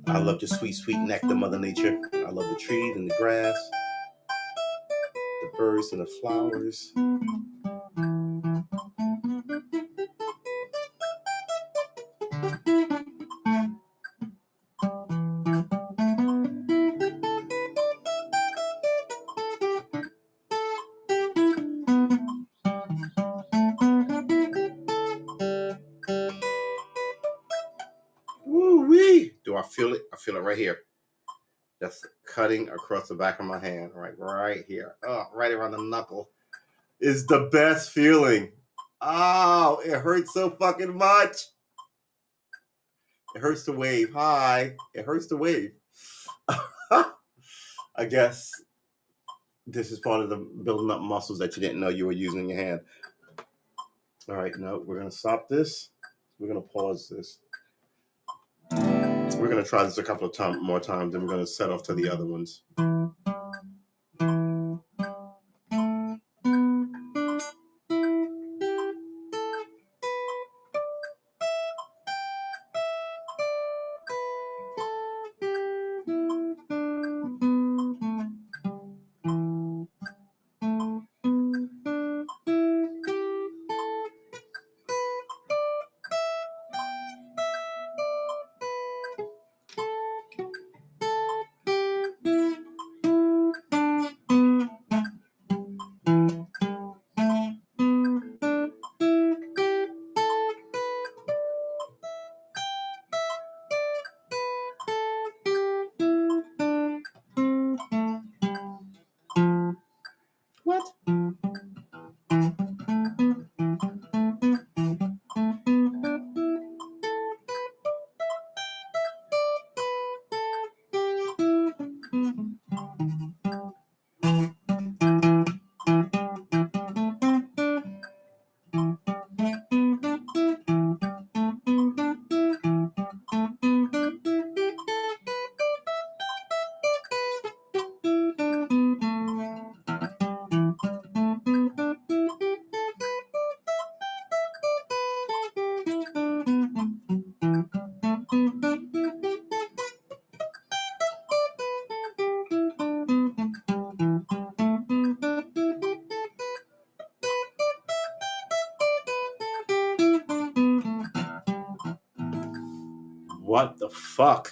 Speaker 1: I love your sweet, sweet nectar, Mother Nature. I love the trees and the grass, the birds and the flowers. Woo-wee! Do I feel it? I feel it right here. That's cutting across the back of my hand, right here. Oh, right around the knuckle. Is the best feeling. Oh, it hurts so fucking much. It hurts to wave. Hi. It hurts to wave. I guess this is part of the building up muscles that you didn't know you were using in your hand. All right, no, we're going to stop this. We're going to pause this. We're going to try this a couple of more times, and we're going to set off to the other ones. What the fuck?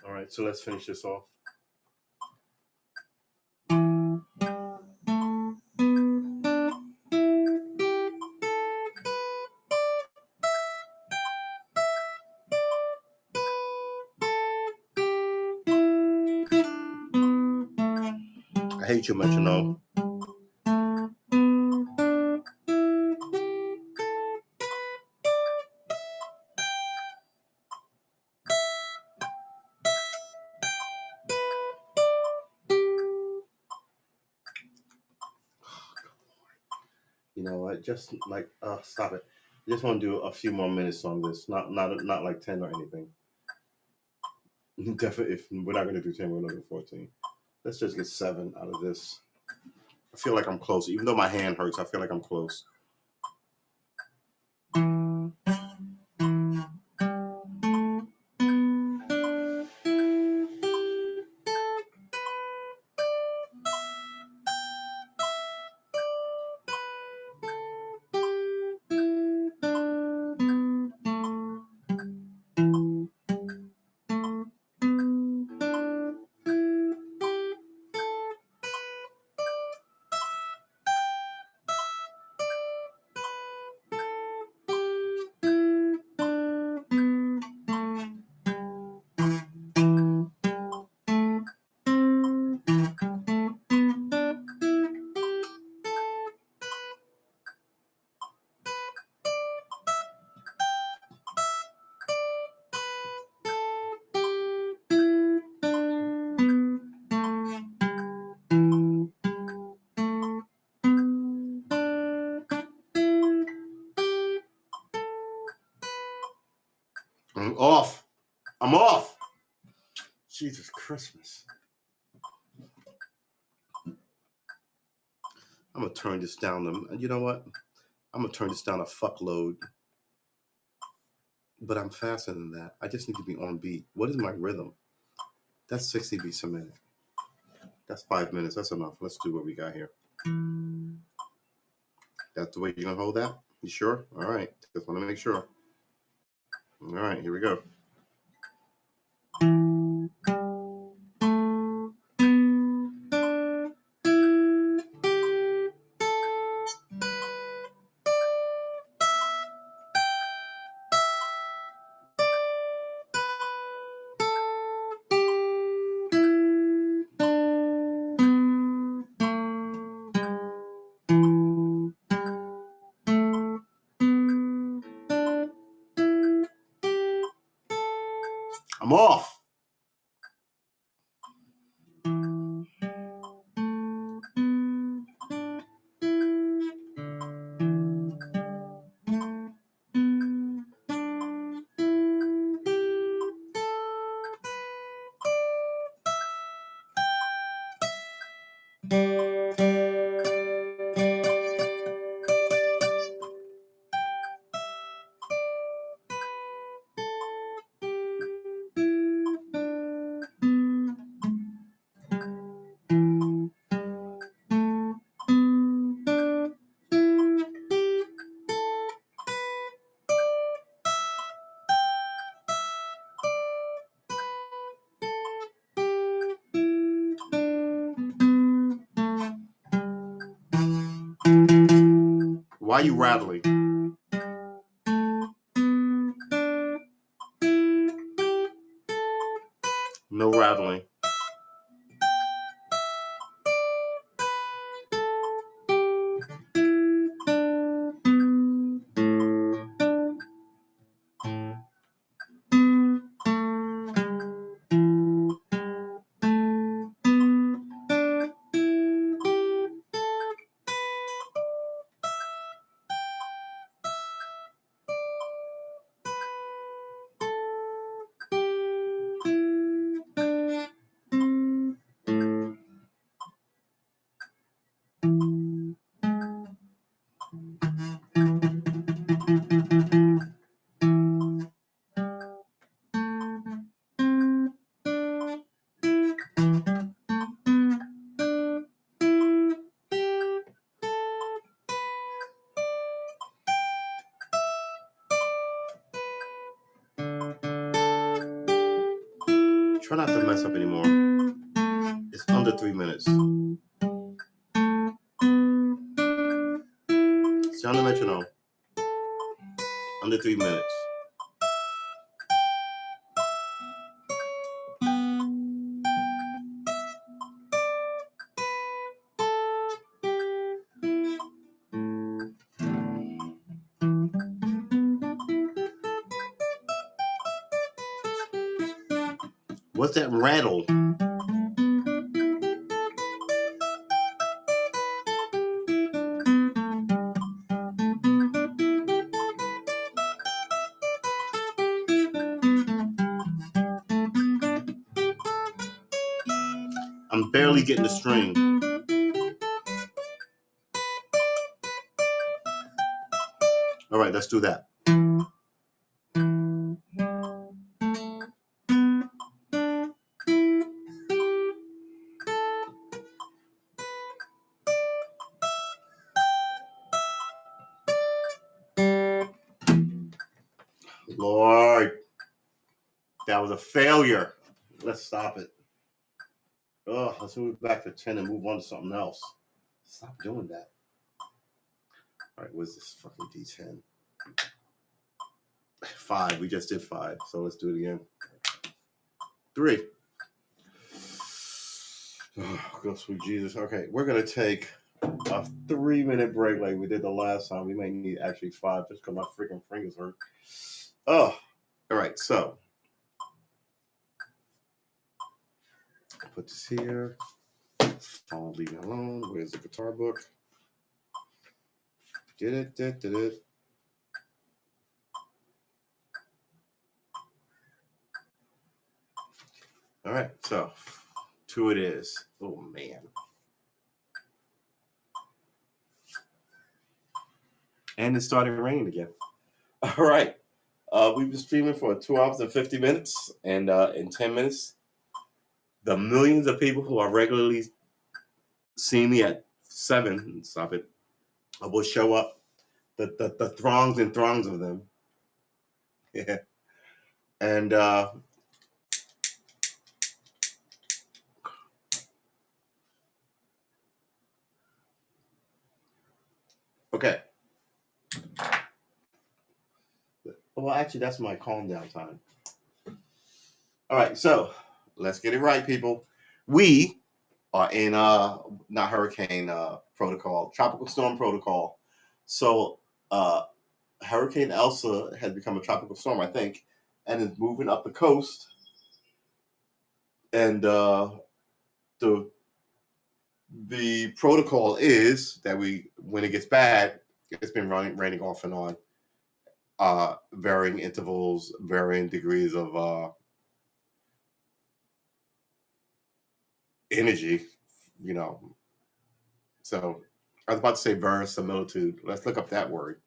Speaker 1: All right, so let's finish this off. I hate you, metronome. You know what? Just like stop it. I just want to do a few more minutes on this. Not like 10 or anything. Definitely, if we're not going to do 10, we're going to do 14. Let's just get 7 out of this. I feel like I'm close. Even though my hand hurts, I feel like I'm close. I'm off. I'm off. Jesus Christmas. I'm going to turn this down. You know what? I'm going to turn this down a fuckload. But I'm faster than that. I just need to be on beat. What is my rhythm? That's 60 beats a minute. That's 5 minutes. That's enough. Let's do what we got here. That's the way you're going to hold that? You sure? All right. Just want to make sure. All right. Here we go. I'm off. Why are you rattling? No rattling. Try not to mess up anymore. It's under 3 minutes. Sound the metronome. Under 3 minutes. What's that rattle? I'm barely getting the string. All right, let's do that. Lord, that was a failure. Let's stop it. Oh, let's move back to 10 and move on to something else. Stop doing that. All right, what's this fucking D10? 5. We just did 5, so let's do it again. 3. Oh, go sweet Jesus. Okay, we're gonna take a 3-minute break like we did the last time. We may need actually 5 just because my freaking fingers hurt. Oh, all right. So put this here. I'll leave it alone. Where's the guitar book? Did it. All right, so 2 it is. Oh man. And it started raining again. All right. We've been streaming for 2 hours and 50 minutes, and in 10 minutes, the millions of people who are regularly seeing me at 7, stop it, will show up. The throngs and throngs of them. Yeah. And okay. Well, actually, that's my calm down time. All right, so let's get it right, people. We are in not hurricane protocol, tropical storm protocol. So Hurricane Elsa has become a tropical storm, I think, and is moving up the coast. And the protocol is that when it gets bad, it's been raining off and on, varying intervals, varying degrees of energy, you know. So I was about to say verisimilitude. Let's look up that word.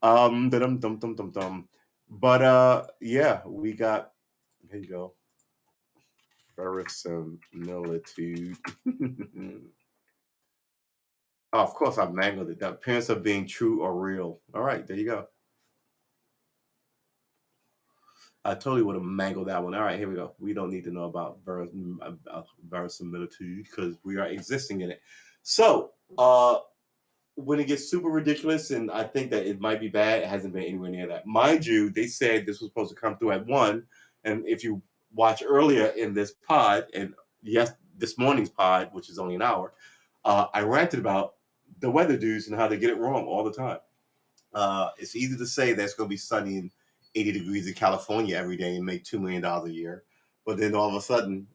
Speaker 1: But yeah, we got, here you go. Verisimilitude. Oh, of course, I mangled it. The appearance of being true or real. All right, there you go. I totally would have mangled that one. All right, here we go. We don't need to know about verisimilitude because we are existing in it. So, when it gets super ridiculous, and I think that it might be bad, it hasn't been anywhere near that. Mind you, they said this was supposed to come through at 1, and if you watch earlier in this pod, and yes, this morning's pod, which is only an hour, I ranted about the weather dudes and how they get it wrong all the time. It's easy to say that it's going to be sunny and 80 degrees in California every day and make $2 million a year. But then all of a sudden,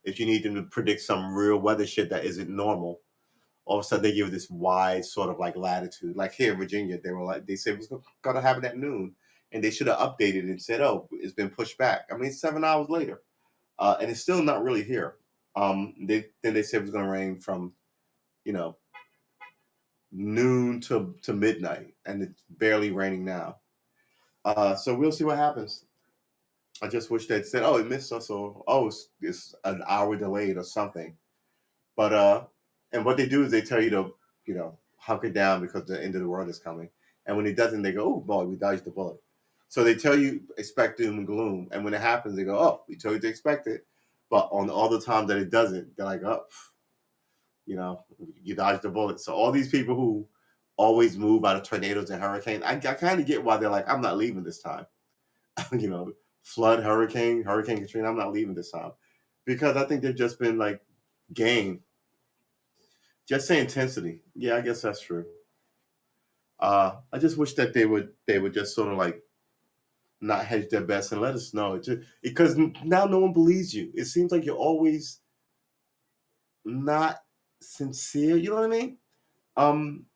Speaker 1: if you need them to predict some real weather shit that isn't normal, all of a sudden they give this wide sort of like latitude. Like here in Virginia, they said it was going to happen at noon. And they should have updated and said, oh, it's been pushed back. I mean, 7 hours later. And it's still not really here. Then they said it was going to rain from, noon to midnight, and it's barely raining now. So we'll see what happens. I just wish they'd said, "Oh, it missed us," or "Oh, it's an hour delayed," or something. But and what they do is they tell you to, hunker down because the end of the world is coming. And when it doesn't, they go, "Oh boy, we dodged the bullet." So they tell you expect doom and gloom, and when it happens, they go, "Oh, we told you to expect it." But on all the time that it doesn't, they're like, "Oh, you dodged the bullet." So all these people who always move out of tornadoes and hurricanes, I kind of get why they're like, "I'm not leaving this time." you know, Flood, Hurricane Katrina. I'm not leaving this time because I think they've just been like game. Just say intensity. Yeah, I guess that's true. I just wish that they would just sort of like not hedge their bets and let us know. Because now no one believes you. It seems like you're always not sincere. You know what I mean? Um,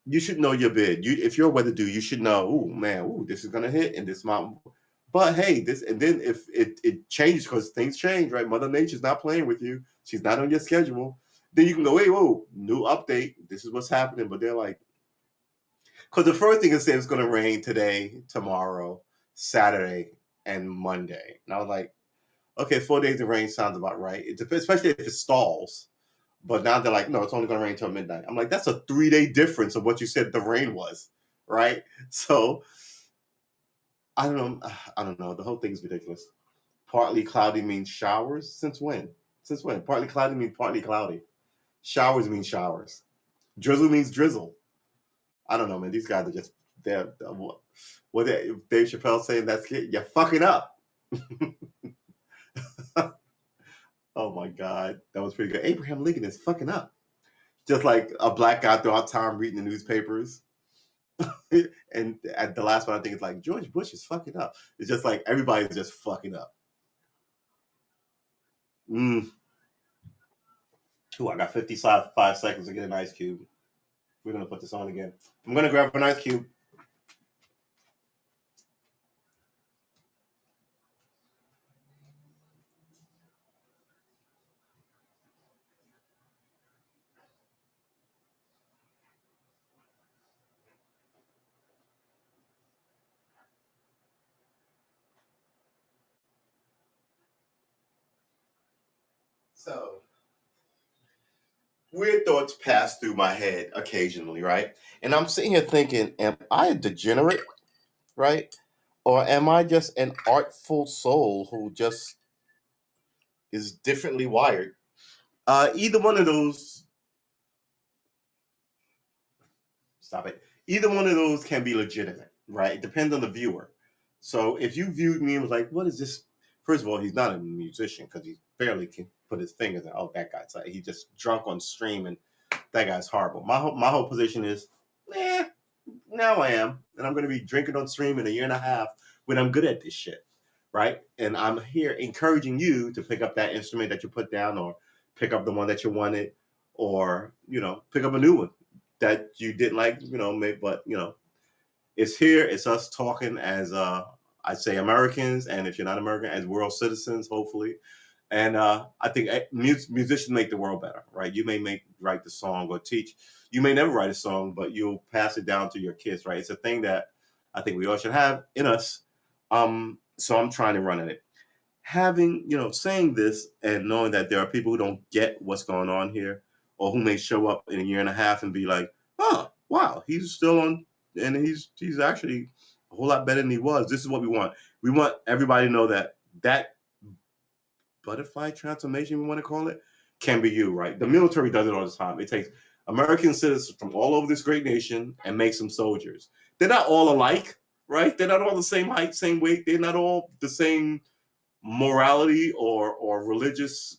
Speaker 1: you should know your bid. If you're a weather dude, you should know. Oh man, this is gonna hit in this mountain. But hey, this and then if it changes because things change, right? Mother Nature's not playing with you. She's not on your schedule. Then you can go, wait, whoa, new update. This is what's happening. But they're like, because the first thing it said it's going to rain today, tomorrow, Saturday, and Monday. And I was like, okay, 4 days of rain sounds about right. It depends, especially if it stalls. But now they're like, no, it's only going to rain until midnight. I'm like, that's a 3 day difference of what you said the rain was, right? So I don't know. I don't know. The whole thing's ridiculous. Partly cloudy means showers. Since when? Since when? Partly cloudy means partly cloudy. Showers mean showers. Drizzle means drizzle. I don't know, man. These guys are just they're what Dave Chappelle saying. That's it. You're fucking up. Oh my god, that was pretty good. Abraham Lincoln is fucking up. Just like a black guy throughout time reading the newspapers. And at the last one, I think it's like George Bush is fucking up. It's just like everybody's just fucking up. Mm. Ooh, I got 55 seconds to get an ice cube. We're gonna put this on again. I'm gonna grab an ice cube. So weird thoughts pass through my head occasionally, right? And I'm sitting here thinking, am I a degenerate, right? Or am I just an artful soul who just is differently wired? Either one of those, stop it. Either one of those can be legitimate, right? It depends on the viewer. So if you viewed me and was like, what is this? First of all, he's not a musician because he barely can put his fingers in. Oh, that guy's like, he's just drunk on stream and that guy's horrible. My whole position is, nah, now I am. And I'm going to be drinking on stream in a year and a half when I'm good at this shit, right? And I'm here encouraging you to pick up that instrument that you put down or pick up the one that you wanted or, pick up a new one that you didn't like, but, it's here. It's us talking as, I'd say Americans. And if you're not American, as world citizens, hopefully. And I think musicians make the world better, right? You may write the song or teach. You may never write a song, but you'll pass it down to your kids, right? It's a thing that I think we all should have in us. So I'm trying to run in it. Having, saying this and knowing that there are people who don't get what's going on here or who may show up in a year and a half and be like, oh, wow, he's still on and he's actually a whole lot better than he was. This is what we want. We want everybody to know that butterfly transformation, we want to call it, can be you, right? The military does it all the time. It takes American citizens from all over this great nation and makes them soldiers. They're not all alike, right? They're not all the same height, same weight. They're not all the same morality or religious,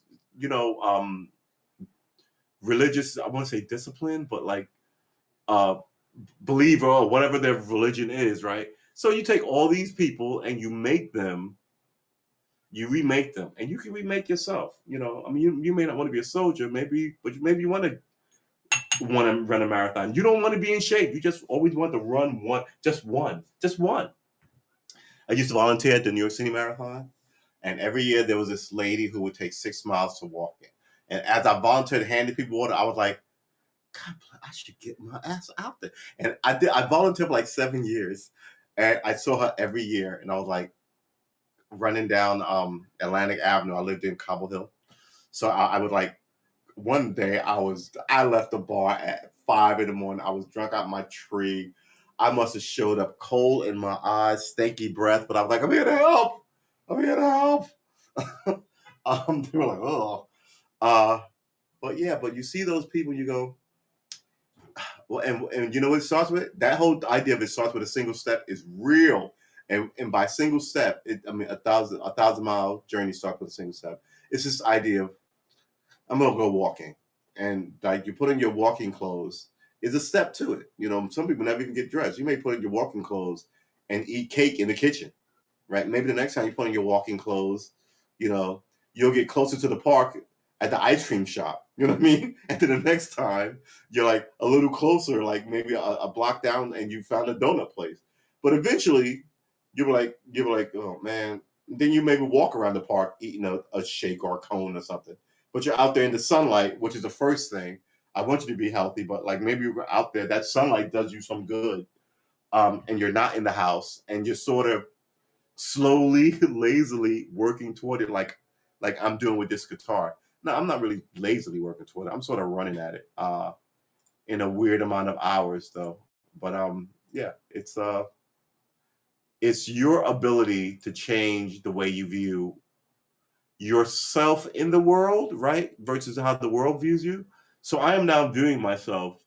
Speaker 1: religious, I want to say discipline, but like uh believer or whatever their religion is, right? So you take all these people and you remake them, and you can remake yourself. I mean, you may not want to be a soldier, but maybe you want to run a marathon. You don't want to be in shape. You just always want to run just one. I used to volunteer at the New York City Marathon, and every year there was this lady who would take 6 miles to walk it. And as I volunteered, handing people water, I was like, God, I should get my ass out there. And I did. I volunteered for like 7 years, and I saw her every year, and I was like running down Atlantic Avenue. I lived in Cobble Hill, so I would like. One day I left the bar at 5 in the morning. I was drunk out my tree. I must have showed up cold in my eyes, stanky breath, but I was like, I'm here to help. I'm here to help. They were like, oh. But yeah, but you see those people, you go, well, and you know what it starts with? That whole idea of it starts with a single step is real. And by single step, I mean a thousand mile journey starts with a single step. It's this idea of I'm gonna go walking, and like you put in your walking clothes is a step to it. You know, some people never even get dressed. You may put in your walking clothes and eat cake in the kitchen, right? Maybe the next time you put in your walking clothes, you know, you'll get closer to the park at the ice cream shop. You know what I mean? And then the next time you're like a little closer, like maybe a block down, and you found a donut place. But eventually, you're like, oh man. Then you maybe walk around the park eating a shake or a cone or something. But you're out there in the sunlight, which is the first thing. I want you to be healthy, but like maybe you're out there, that sunlight does you some good. And you're not in the house, and you're sort of slowly, lazily working toward it, like I'm doing with this guitar. No, I'm not really lazily working toward it. I'm sort of running at it in a weird amount of hours, though. But yeah, it's your ability to change the way you view yourself in the world, right, versus how the world views you. So I am now viewing myself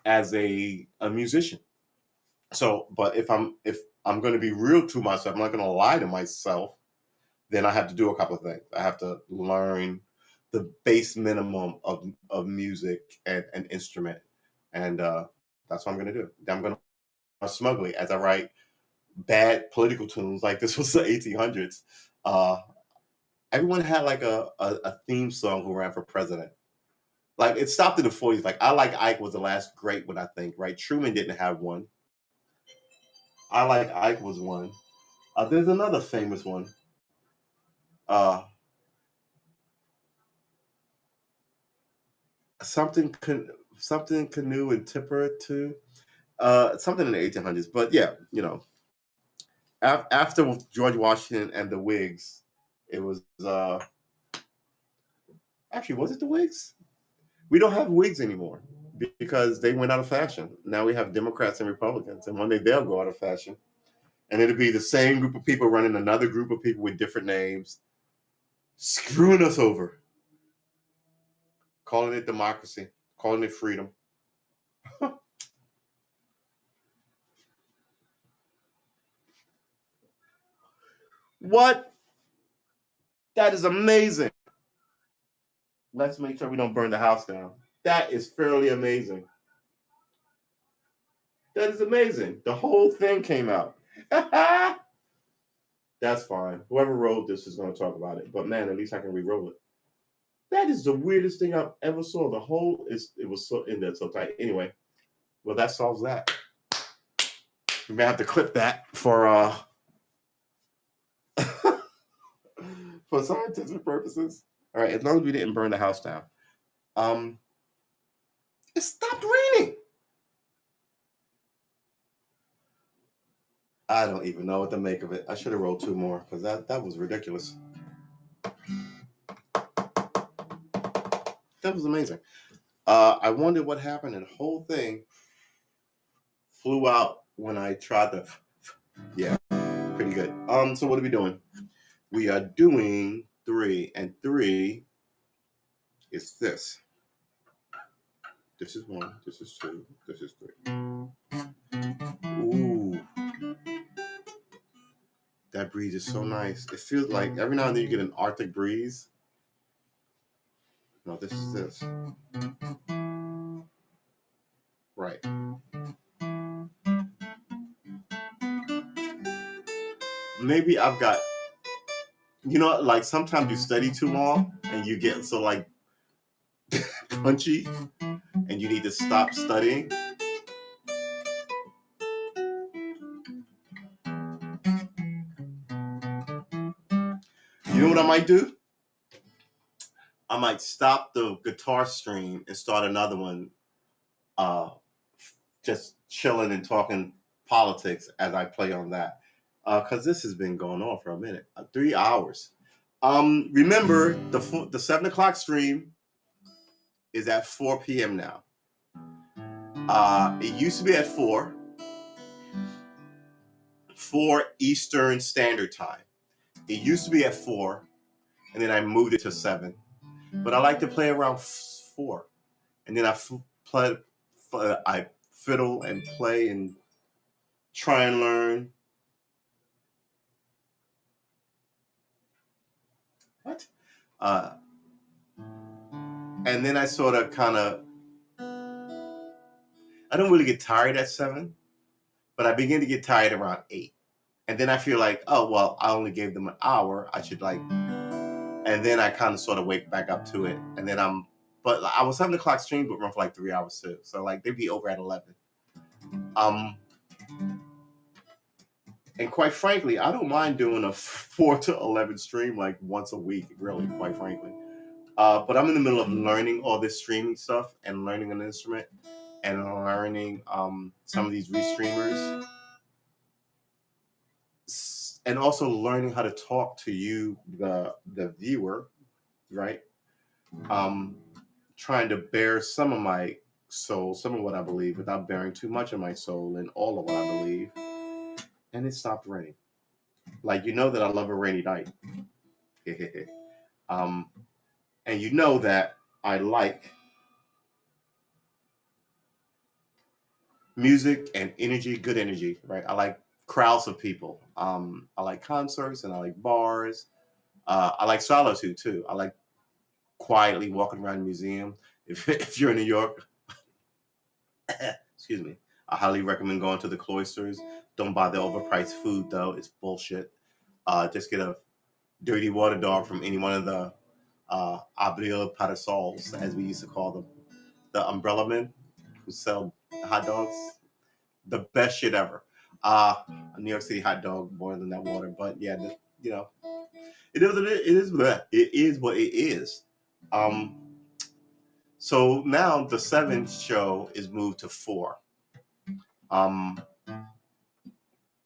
Speaker 1: as a musician. So, but if I'm going to be real to myself, I'm not going to lie to myself. Then I have to do a couple of things. I have to learn the base minimum of music and an instrument, and that's what I'm going to do. Then I'm going to smugly as I write bad political tunes like this was the 1800s. Uh, Everyone had like a theme song who ran for president. Like it stopped in the 40s. Like I Like Ike was the last great one, I think. Right? Truman didn't have one. I Like Ike was one. There's another famous one. Uh, something something canoe and tipper too. Something in the 1800s. But yeah, after George Washington and the Whigs, it was actually was it the Whigs? We don't have Whigs anymore because they went out of fashion. Now we have Democrats and Republicans, and one day they'll go out of fashion, and it'll be the same group of people running another group of people with different names, screwing us over, calling it democracy, calling it freedom. What? That is amazing. Let's make sure we don't burn the house down. That is fairly amazing. That is amazing. The whole thing came out. That's fine. Whoever wrote this is going to talk about it. But man, at least I can re-roll it. That is the weirdest thing I've ever saw. The whole it was so in there so tight. Anyway, well that solves that. We may have to clip that for for scientific purposes. All right, as long as we didn't burn the house down. It stopped raining. I don't even know what to make of it. I should have rolled two more because that was ridiculous. That was amazing. I wondered what happened, and the whole thing flew out when I tried to. Yeah, pretty good. So what are we doing? We are doing 3, and 3 is this. This is 1. This is 2. This is 3. Ooh, that breeze is so nice. It feels like every now and then you get an Arctic breeze. No, this is this. Right. Maybe I've got, like sometimes you study too long and you get so like punchy and you need to stop studying. You know what I might do? I might stop the guitar stream and start another one, just chilling and talking politics as I play on that. Because this has been going on for a minute, 3 hours. Remember, the 7 o'clock stream is at 4 p.m. now. It used to be at 4. 4 Eastern Standard Time. It used to be at 4, and then I moved it to 7. But I like to play around 4, and then I fiddle and play and try and learn. What? Uh, and then I sort of kind of, I don't really get tired at 7, but I begin to get tired around 8. And then I feel like, oh, well, I only gave them an hour. I should like, and then I kind of sort of wake back up to it. And then but I was 7 o'clock stream, but run for like 3 hours too. So like they'd be over at 11. And quite frankly, I don't mind doing a 4 to 11 stream like once a week, really, quite frankly. But I'm in the middle of learning all this streaming stuff and learning an instrument and learning some of these restreamers and also learning how to talk to you, the viewer, right? Trying to bear some of my soul, some of what I believe, without bearing too much of my soul and all of what I believe. And it stopped raining. Like, you know that I love a rainy night. And you know that I like music and energy, good energy, right? I like crowds of people. I like concerts and I like bars. I like solitude too. I like quietly walking around a museum. If you're in New York, excuse me, I highly recommend going to the cloisters. Don't buy the overpriced food though; it's bullshit. Just get a dirty water dog from any one of the abril parasols, as we used to call them, the umbrella men who sell hot dogs. The best shit ever. A New York City hot dog boiled in that water, but yeah, you know, it is what it is. It is what it is. Um, so now the 7th show is moved to 4. Um,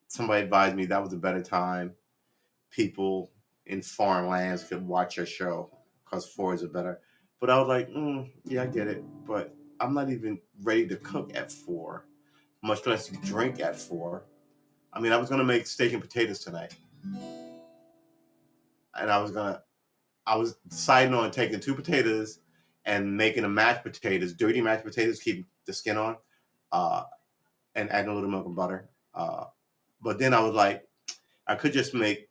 Speaker 1: Somebody advised me that was a better time. People in foreign lands could watch your show because 4 is a better. But I was like, yeah, I get it. But I'm not even ready to cook at 4, much less drink at 4. I mean, I was gonna make steak and potatoes tonight, and I was deciding on taking 2 potatoes and making a mashed potatoes, dirty mashed potatoes, keep the skin on, uh, and adding a little milk and butter. But then I was like, I could just make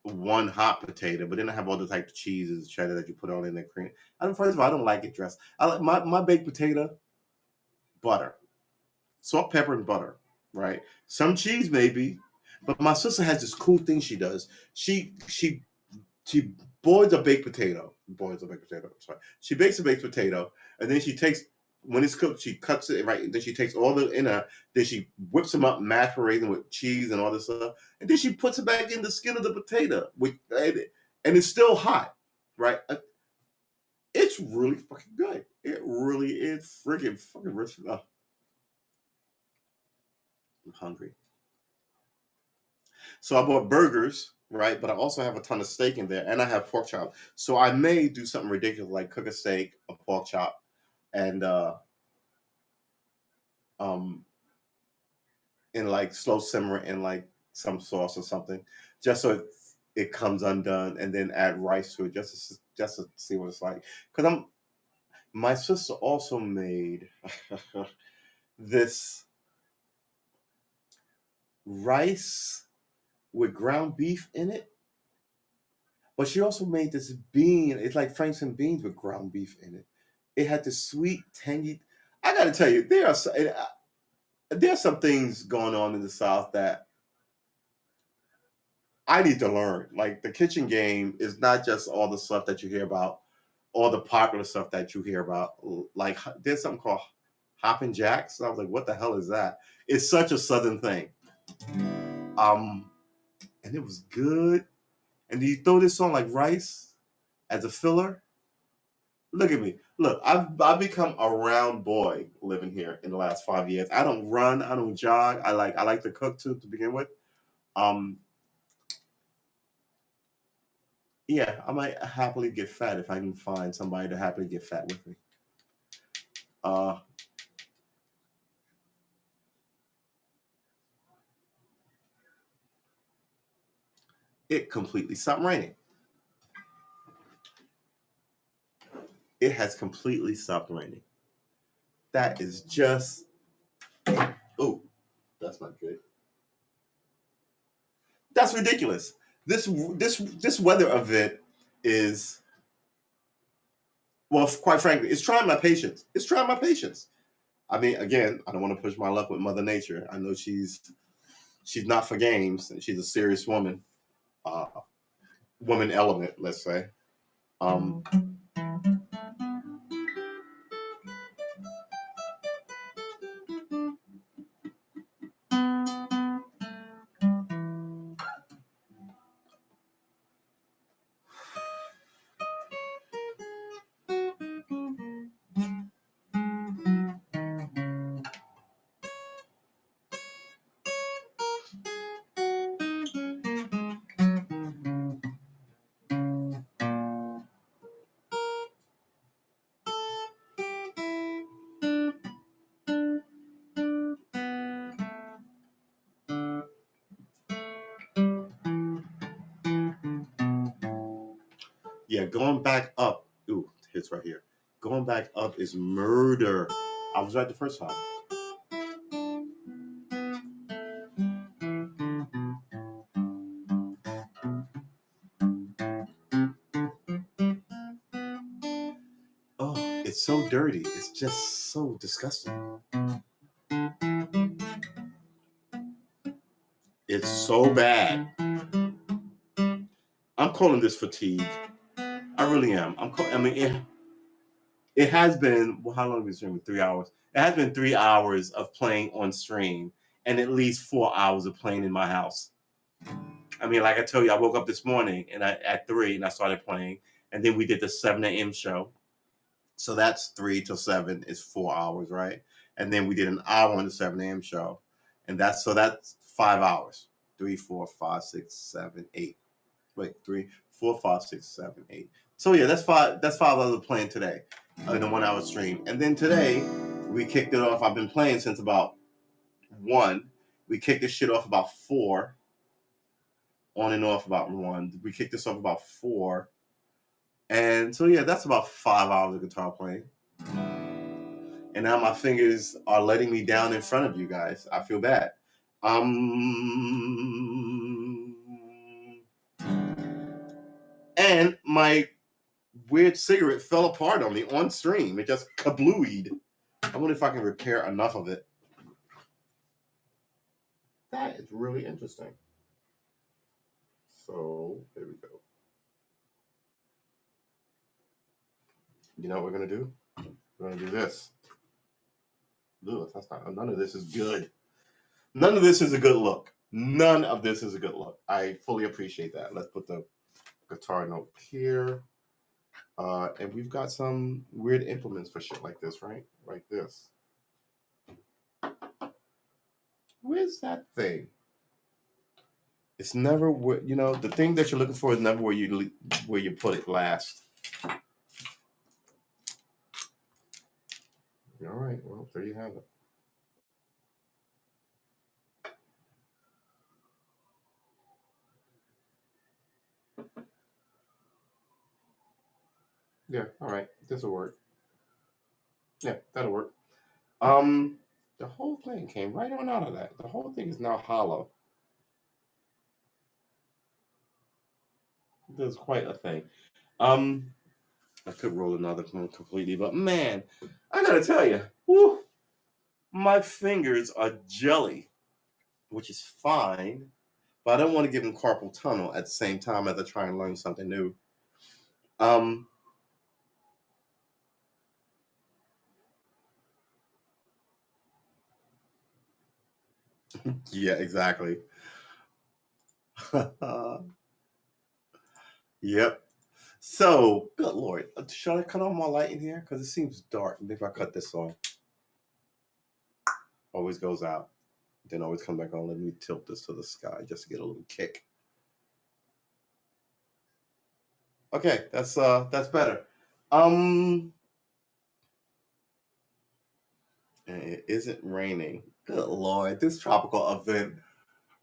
Speaker 1: one hot potato, but then I have all the type of cheeses, cheddar that you put all in the cream. First of all, I don't like it dressed. I like my baked potato, butter, salt, pepper, and butter, right? Some cheese maybe, but my sister has this cool thing she does. She boils a baked potato. Boils a baked potato. Sorry. She bakes a baked potato, and then she takes when it's cooked, she cuts it right. And then she takes all the inner. Then she whips them up, macerating with cheese and all this stuff, and then she puts it back in the skin of the potato, and it's still hot, right? It's really fucking good. It really is freaking fucking rich. Oh, I'm hungry. So I bought burgers, right? But I also have a ton of steak in there, and I have pork chop. So I may do something ridiculous like cook a steak, a pork chop, and um, in like slow simmer in like some sauce or something, just so it comes undone, and then add rice to it, just to see what it's like. Because my sister also made this rice with ground beef in it. But she also made this bean. It's like Franks and beans with ground beef in it. It had this sweet, tangy. I got to tell you, there are some things going on in the South that I need to learn. Like the kitchen game is not just all the stuff that you hear about, all the popular stuff that you hear about. Like there's something called Hoppin' Jacks. I was like, what the hell is that? It's such a Southern thing. Um, and it was good. And do you throw this on like rice as a filler? Look at me. Look, I've become a round boy living here in the last 5 years. I don't run, I don't jog. I like to cook too to begin with. Um, yeah, I might happily get fat if I can find somebody to happily get fat with me. Uh, it completely stopped raining. It has completely stopped raining. That is just, oh, that's not good. That's ridiculous. This weather event is, well, quite frankly, it's trying my patience. It's trying my patience. I mean, again, I don't want to push my luck with Mother Nature. I know she's not for games, and she's a serious woman, woman element, let's say. Um, yeah, going back up. Ooh, hits right here. Going back up is murder. I was right the first time. Oh, it's so dirty. It's just so disgusting. It's so bad. I'm calling this fatigue. I really am. I mean, it has been. Well, how long have we been streaming? 3 hours. It has been 3 hours of playing on stream, and at least 4 hours of playing in my house. I mean, like I told you, I woke up this morning and at 3 and I started playing, and then we did the 7 a.m. show. So that's 3 till 7 is 4 hours, right? And then we did an hour on the 7 a.m. show, and that's 5 hours. 3, 4, 5, 6, 7, 8. Wait, 3, 4, 5, 6, 7, 8. So yeah, that's 5. That's 5 hours of playing today in a 1 hour stream. And then today we kicked it off. I've been playing since about 1. We kicked this shit off about 4. On and off about 1. We kicked this off about 4. And so yeah, that's about 5 hours of guitar playing. And now my fingers are letting me down in front of you guys. I feel bad. And my weird cigarette fell apart on me on stream. It just kablooied. I wonder if I can repair enough of it. That is really interesting. So there we go. You know what we're gonna do? We're gonna do this. Ugh, that's not. None of this is good. None of this is a good look. None of this is a good look. I fully appreciate that. Let's put the guitar note here. And we've got some weird implements for shit like this, right? Like this. Where's that thing? It's never where, the thing that you're looking for is never where you put it last. All right, well, there you have it. Yeah, all right, this will work. Yeah, that'll work. The whole thing came right on out of that. The whole thing is now hollow. There's quite a thing. I could roll another one completely, but man, I gotta tell you, whew, my fingers are jelly, which is fine, but I don't want to give them carpal tunnel at the same time as I try and learn something new. Yeah, exactly. Yep. So, good Lord, should I cut on my light in here? Because it seems dark. Maybe if I cut this on. Always goes out. Then always come back on. Let me tilt this to the sky just to get a little kick. Okay, that's better. And it isn't raining. Good Lord, this tropical event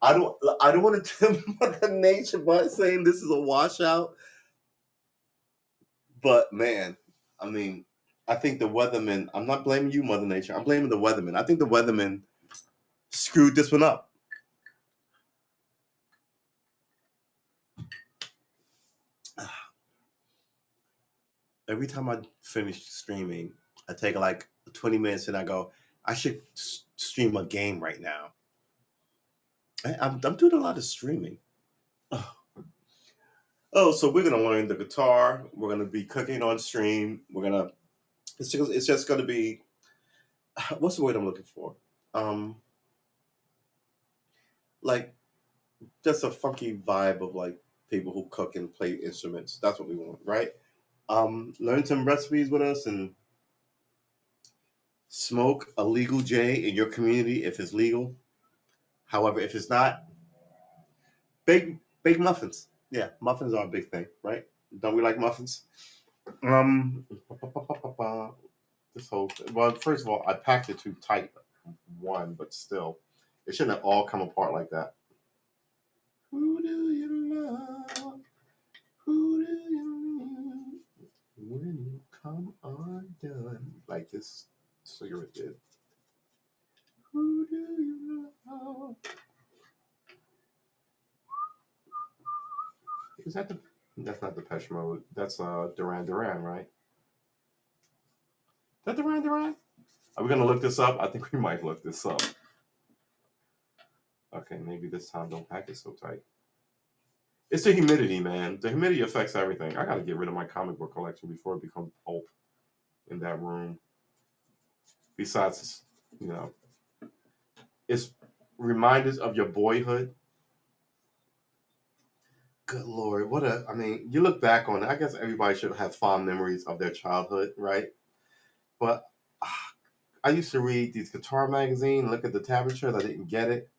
Speaker 1: I don't want to tell Mother Nature by saying this is a washout. But man, I mean, I think the weathermen. I'm not blaming you, Mother Nature. I'm blaming the weathermen. I think the weathermen screwed this one up. Every time I finish streaming, I take like 20 minutes and I go, I should stream a game right now. I'm doing a lot of streaming. Oh, so we're gonna learn the guitar. We're gonna be cooking on stream. It's just gonna be, what's the word I'm looking for? Um, like just a funky vibe of like people who cook and play instruments. That's what we want, right? Learn some recipes with us and smoke a legal J in your community if it's legal. However, if it's not, bake muffins. Yeah, muffins are a big thing, right? Don't we like muffins? Um, this whole well, first of all, I packed it too tight. One, but still, it shouldn't have all come apart like that. Who do you love? Who do you love? When you come undone, like this cigarette did. Who do you love? Is that the? That's not Depeche Mode. That's Duran Duran, right? Is that Duran Duran? Are we gonna look this up? I think we might look this up. Okay, maybe this time don't pack it so tight. It's the humidity, man. The humidity affects everything. I gotta get rid of my comic book collection before it becomes pulp in that room. Besides, you know, it's reminders of your boyhood. Good Lord, I mean, you look back on it, I guess everybody should have fond memories of their childhood, right? But I used to read these guitar magazines, look at the tablatures, I didn't get it.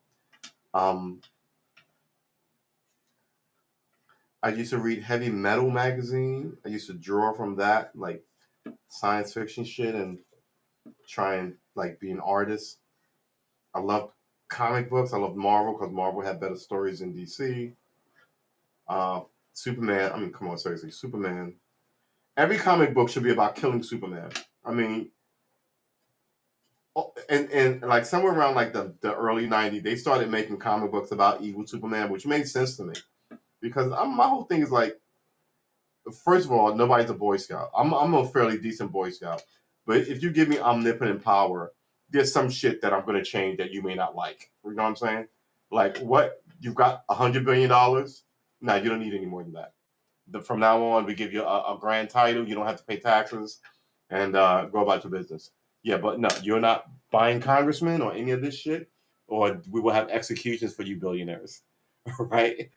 Speaker 1: I used to read heavy metal magazine. I used to draw from that, like science fiction shit, and try and like be an artist. I loved comic books. I loved Marvel because Marvel had better stories than DC. Superman. I mean, come on, seriously, Superman. Every comic book should be about killing Superman. I mean, and like somewhere around like the early '90s, they started making comic books about evil Superman, which made sense to me because my whole thing is like, first of all, nobody's a Boy Scout. I'm a fairly decent Boy Scout, but if you give me omnipotent power, there's some shit that I'm going to change that you may not like. You know what I'm saying? Like, what? You've got $100 billion? No, you don't need any more than that. From now on, we give you a grand title. You don't have to pay taxes and go about your business. Yeah, but no, you're not buying congressmen or any of this shit, or we will have executions for you billionaires. Right?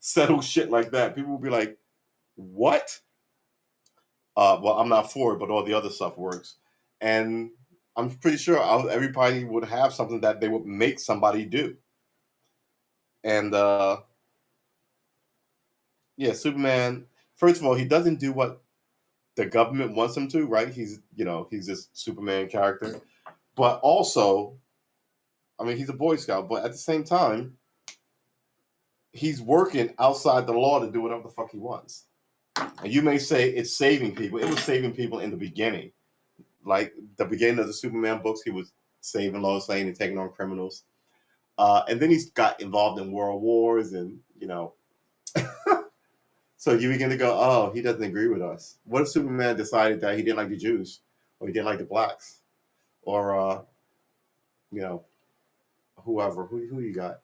Speaker 1: Settle shit like that. People will be like, what? Well, I'm not for it, but all the other stuff works. And I'm pretty sure everybody would have something that they would make somebody do. And yeah, Superman, first of all, he doesn't do what the government wants him to, right? He's this Superman character. But also, I mean, he's a Boy Scout, but at the same time, he's working outside the law to do whatever the fuck he wants. And you may say it's saving people. It was saving people in the beginning. Like the beginning of the Superman books, he was saving Lois Lane and taking on criminals. And then he's got involved in world wars and, so you begin to go, oh, he doesn't agree with us. What if Superman decided that he didn't like the Jews or he didn't like the blacks or, whoever, who you got?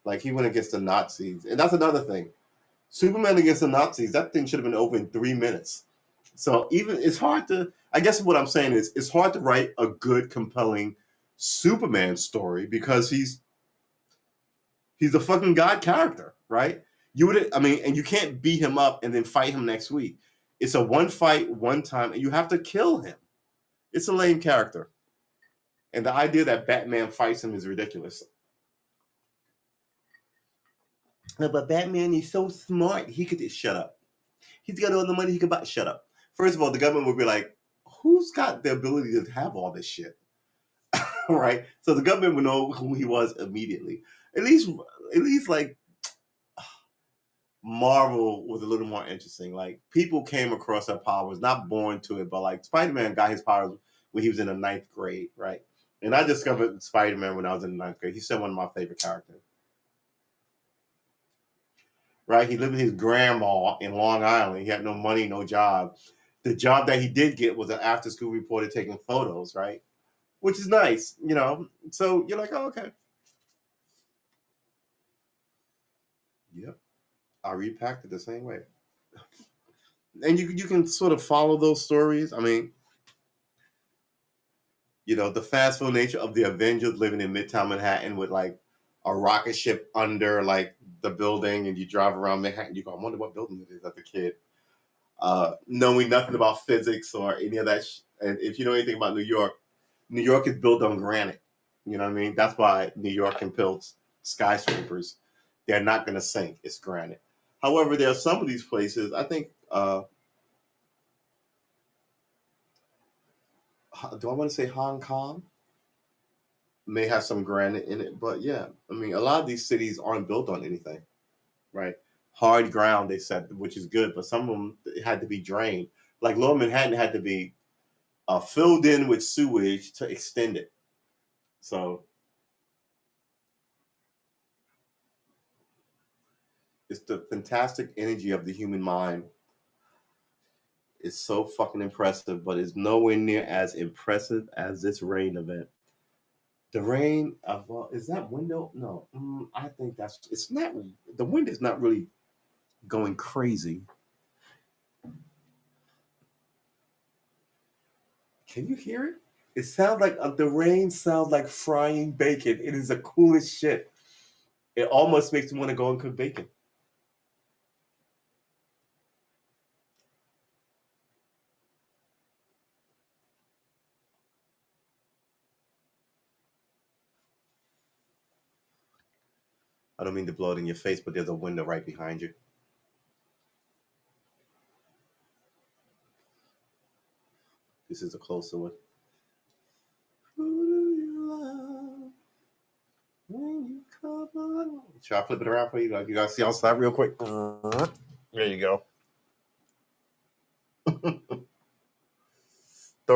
Speaker 1: Like he went against the Nazis. And that's another thing. Superman against the Nazis, that thing should have been over in 3 minutes. So it's hard to, I guess what I'm saying is it's hard to write a good, compelling Superman story because he's a fucking god character, right? And you can't beat him up and then fight him next week. It's a one fight, one time, and you have to kill him. It's a lame character. And the idea that Batman fights him is ridiculous. No, but Batman, he's so smart. He could just shut up. He's got all the money he could buy. Shut up. First of all, the government would be like, who's got the ability to have all this shit? right? So the government would know who he was immediately. At least like Marvel was a little more interesting. Like people came across their powers, not born to it, but like Spider-Man got his powers when he was in the ninth grade, right? And I discovered Spider-Man when I was in the ninth grade. He's still one of my favorite characters, right? He lived with his grandma in Long Island. He had no money, no job. The job that he did get was an after-school reporter taking photos, right? Which is nice, you know. So you're like, oh, okay, yep. I repacked it the same way, and you can sort of follow those stories. I mean, you know, the fast food nature of the Avengers living in Midtown Manhattan with like a rocket ship under like the building, and you drive around Manhattan. You go, I wonder what building it is as a kid. Knowing nothing about physics or any of that. And if you know anything about New York is built on granite. You know what I mean? That's why New York can build skyscrapers. They're not going to sink. It's granite. However, there are some of these places. I think. Do I want to say Hong Kong? May have some granite in it, but yeah, I mean, a lot of these cities aren't built on anything, right? Hard ground, they said, which is good, but some of them had to be drained. Like Lower Manhattan had to be filled in with sewage to extend it. So it's the fantastic energy of the human mind. It's so fucking impressive, but it's nowhere near as impressive as this rain event. The rain, well, is that window? No, I think that's it's not. The wind is not really going crazy. Can you hear it? It sounds like the rain sounds like frying bacon. It is the coolest shit. It almost makes me want to go and cook bacon. I don't mean to blow it in your face, but there's a window right behind you. This is a closer one. Who do you love when you come along? Should I flip it around for you? Like you guys see outside real quick. There you go. The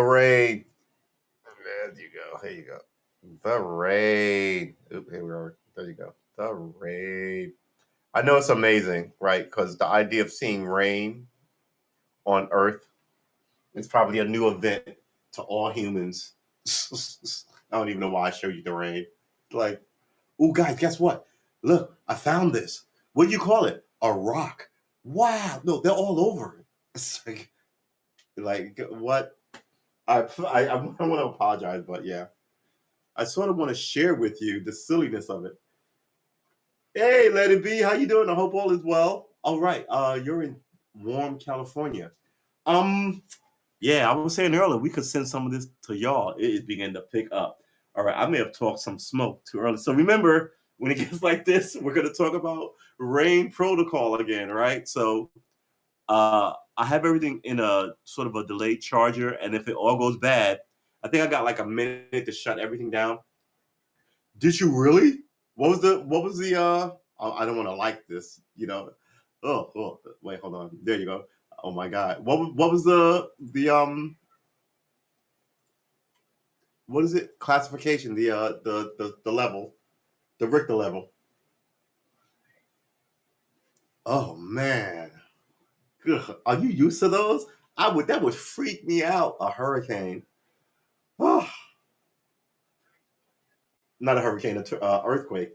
Speaker 1: rain. There you go. Here you go. The rain. Oop, here we are. There you go. The rain. I know it's amazing, right? Because the idea of seeing rain on Earth is probably a new event to all humans. I don't even know why I showed you the rain. Like, oh, guys, guess what? Look, I found this. What do you call it? A rock. Wow. No, they're all over. It's like what? I want to apologize, but yeah, I sort of want to share with you the silliness of it. Hey, let it be. How you doing? I hope all is well. All right. You're in warm California. Um, yeah, I was saying earlier we could send some of this to y'all. It is beginning to pick up. All right, I may have talked some smoke too early. So remember, when it gets like this, we're gonna talk about rain protocol again, right? So I have everything in a sort of a delayed charger, and if it all goes bad, I think I got like a minute to shut everything down. Did you really? What was the I don't want to like this, you know. Oh, wait, hold on. There you go. Oh my god. What was what is it? Classification, the level, the Richter level. Oh man. Ugh. Are you used to those? I would that would freak me out, a hurricane. Oh, not a hurricane, earthquake.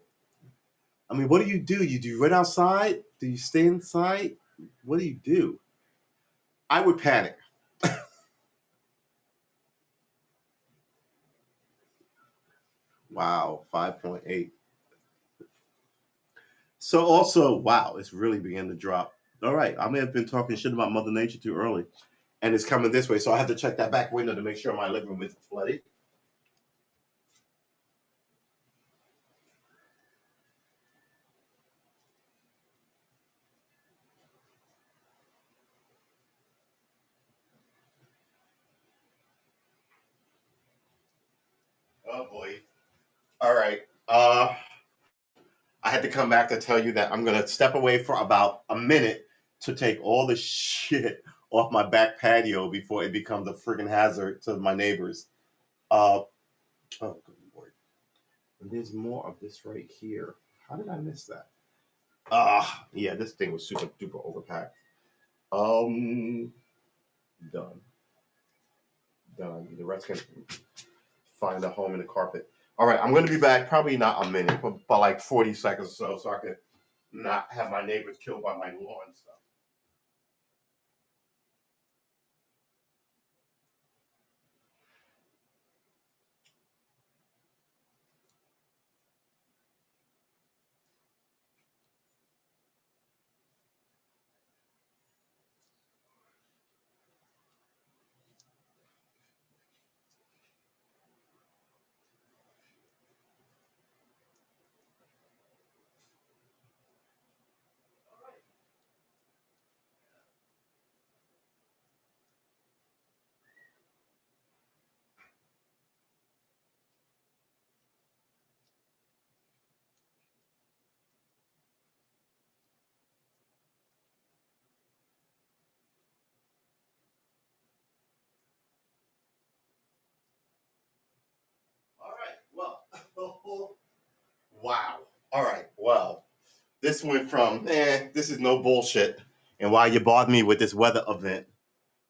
Speaker 1: I mean, what do you do? You do run outside? Do you stay inside? What do you do? I would panic. Wow, 5.8. So also, wow, it's really beginning to drop. All right, I may have been talking shit about Mother Nature too early, and it's coming this way. So I have to check that back window to make sure my living room isn't flooded. Oh boy. All right. I had to come back to tell you that I'm gonna step away for about a minute to take all the shit off my back patio before it becomes a freaking hazard to my neighbors. Oh, good lord. And there's more of this right here. How did I miss that? Yeah, this thing was super duper overpacked. Um, done. Done. The rest can find a home in the carpet. All right, I'm going to be back probably not a minute, but by like 40 seconds or so I could not have my neighbors killed by my lawn stuff. All right, well, wow. All right, well, this went from, this is no bullshit, and why you bothered me with this weather event,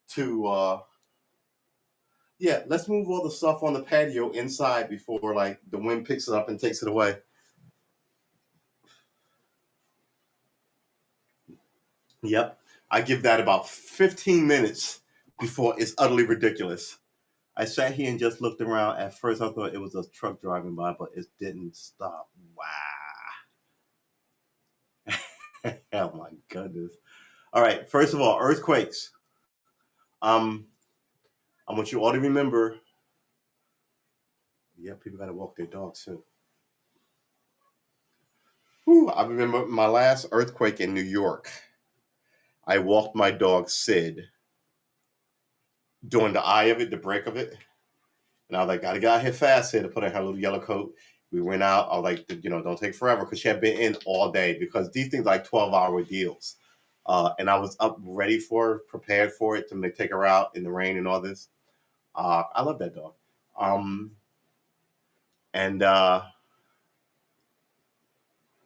Speaker 1: to, yeah, let's move all the stuff on the patio inside before, like, the wind picks it up and takes it away. Yep. I give that about 15 minutes before it's utterly ridiculous. I sat here and just looked around. At first, I thought it was a truck driving by, but it didn't stop. Wow. Oh, my goodness. All right. First of all, earthquakes. I want you all to remember, yeah, people got to walk their dogs, too. Whew, I remember my last earthquake in New York. I walked my dog, Sid, during the eye of it, the break of it. And I was like, gotta get out here fast here to put on her little yellow coat. We went out. I was like, don't take forever because she had been in all day because these things are like 12-hour deals. And I was up ready for her, prepared for it to take her out in the rain and all this. I love that dog. And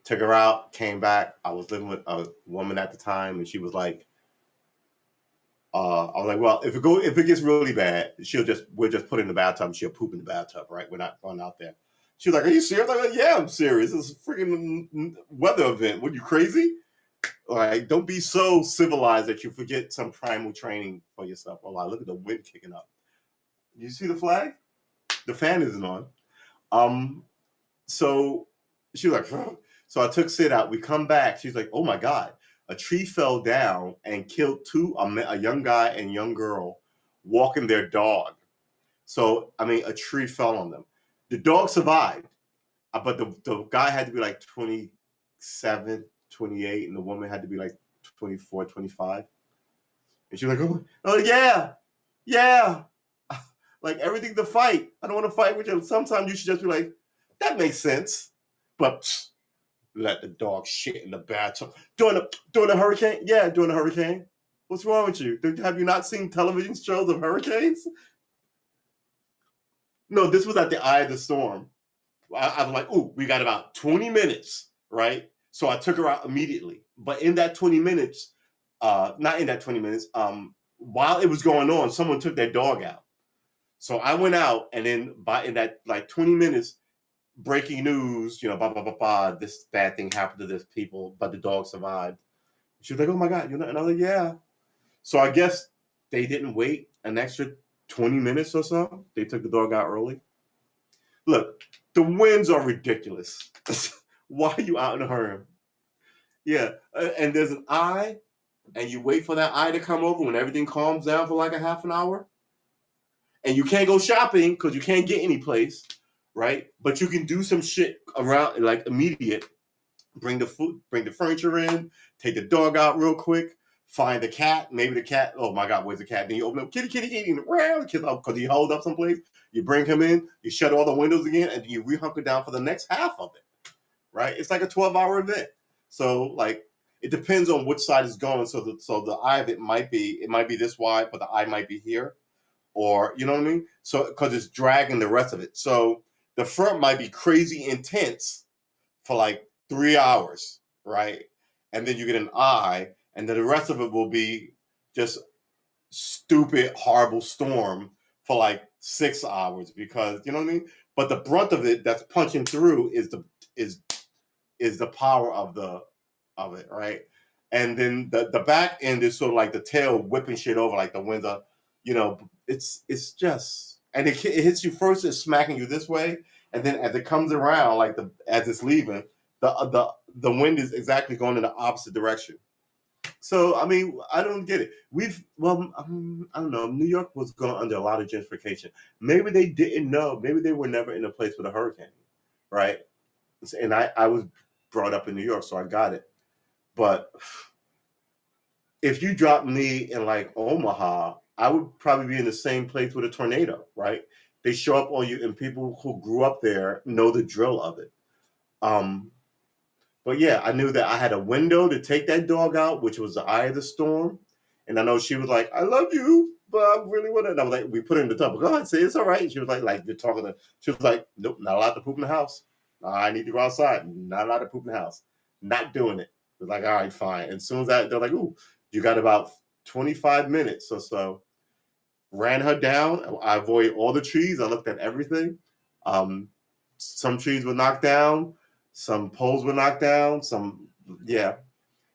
Speaker 1: took her out, came back. I was living with a woman at the time, and she was like, I was like, well, if it gets really bad, we'll just put it in the bathtub and she'll poop in the bathtub, right? We're not going out there. She was like, are you serious? I'm like, yeah, I'm serious. It's a freaking weather event. What, you crazy? Like, don't be so civilized that you forget some primal training for yourself. Oh, wow, look at the wind kicking up. You see the flag? The fan isn't on. So she was like, huh? So I took Sid out. We come back. She's like, oh my God. A tree fell down and killed a young guy and young girl walking their dog. So, I mean, a tree fell on them. The dog survived, but the guy had to be like 27, 28, and the woman had to be like 24, 25. And she was like, oh yeah, yeah. Like, everything's a fight. I don't want to fight with you. Sometimes you should just be like, that makes sense. But let the dog shit in the bathtub. During a hurricane? Yeah, during a hurricane. What's wrong with you? Have you not seen television shows of hurricanes? No, this was at the eye of the storm. I was like, ooh, we got about 20 minutes, right? So I took her out immediately. But in that 20 minutes, not in that 20 minutes, while it was going on, someone took their dog out. So I went out, and then in that like 20 minutes, breaking news, blah, blah, blah, blah, this bad thing happened to this people, but the dog survived. She was like, oh my God, and I was like, yeah. So I guess they didn't wait an extra 20 minutes or so. They took the dog out early. Look, the winds are ridiculous. Why are you out in a hurry? Yeah, and there's an eye, and you wait for that eye to come over when everything calms down for like a half an hour. And you can't go shopping because you can't get any place, right? But you can do some shit around, like, immediate. Bring the food, bring the furniture in, take the dog out real quick, find the cat. Maybe the cat. Oh my God, where's the cat? Then you open up, kitty, kitty, kitty, and the kid because he holed up someplace. You bring him in, you shut all the windows again, and you re-hunker down for the next half of it. Right? It's like a 12-hour event. So like it depends on which side is going. So the eye of it might be this wide, but the eye might be here, or you know what I mean. So because it's dragging the rest of it. So the front might be crazy intense for like 3 hours, right? And then you get an eye, and then the rest of it will be just stupid, horrible storm for like 6 hours because you know what I mean. But the brunt of it that's punching through is the power of it, right? And then the back end is sort of like the tail whipping shit over, like the winds are, it's just, and it hits you first, it's smacking you this way, and then as it comes around, like as it's leaving, the wind is exactly going in the opposite direction. So I mean, I don't get it. I don't know. New York was going under a lot of gentrification. Maybe they didn't know. Maybe they were never in a place with a hurricane, right? And I was brought up in New York, so I got it. But if you drop me in like Omaha, I would probably be in the same place with a tornado, right? They show up on you, and people who grew up there know the drill of it. Um, but yeah, I knew that I had a window to take that dog out, which was the eye of the storm. And I know she was like, "I love you, but I really want to." And I was like, "We put her in the tub. Go ahead, say it's all right." And she was like you're talking to. She was like, "Nope, not allowed to poop in the house. I need to go outside. Not allowed to poop in the house. Not doing it." It was like, "All right, fine." And as soon as they're like, "Ooh, you got about 25 minutes or so." Ran her down. I avoided all the trees. I looked at everything. Um, some trees were knocked down. Some poles were knocked down. Yeah.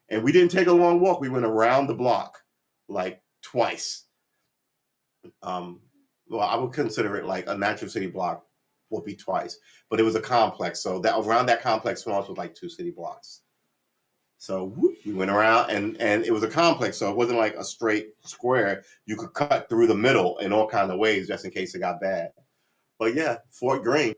Speaker 1: And we didn't take a long walk. We went around the block like twice. Um, well, I would consider it like a natural city block would be twice, but it was a complex. So that around that complex was like 2 city blocks. So we went around, and it was a complex, so it wasn't like a straight square. You could cut through the middle in all kinds of ways just in case it got bad. But yeah, Fort Greene,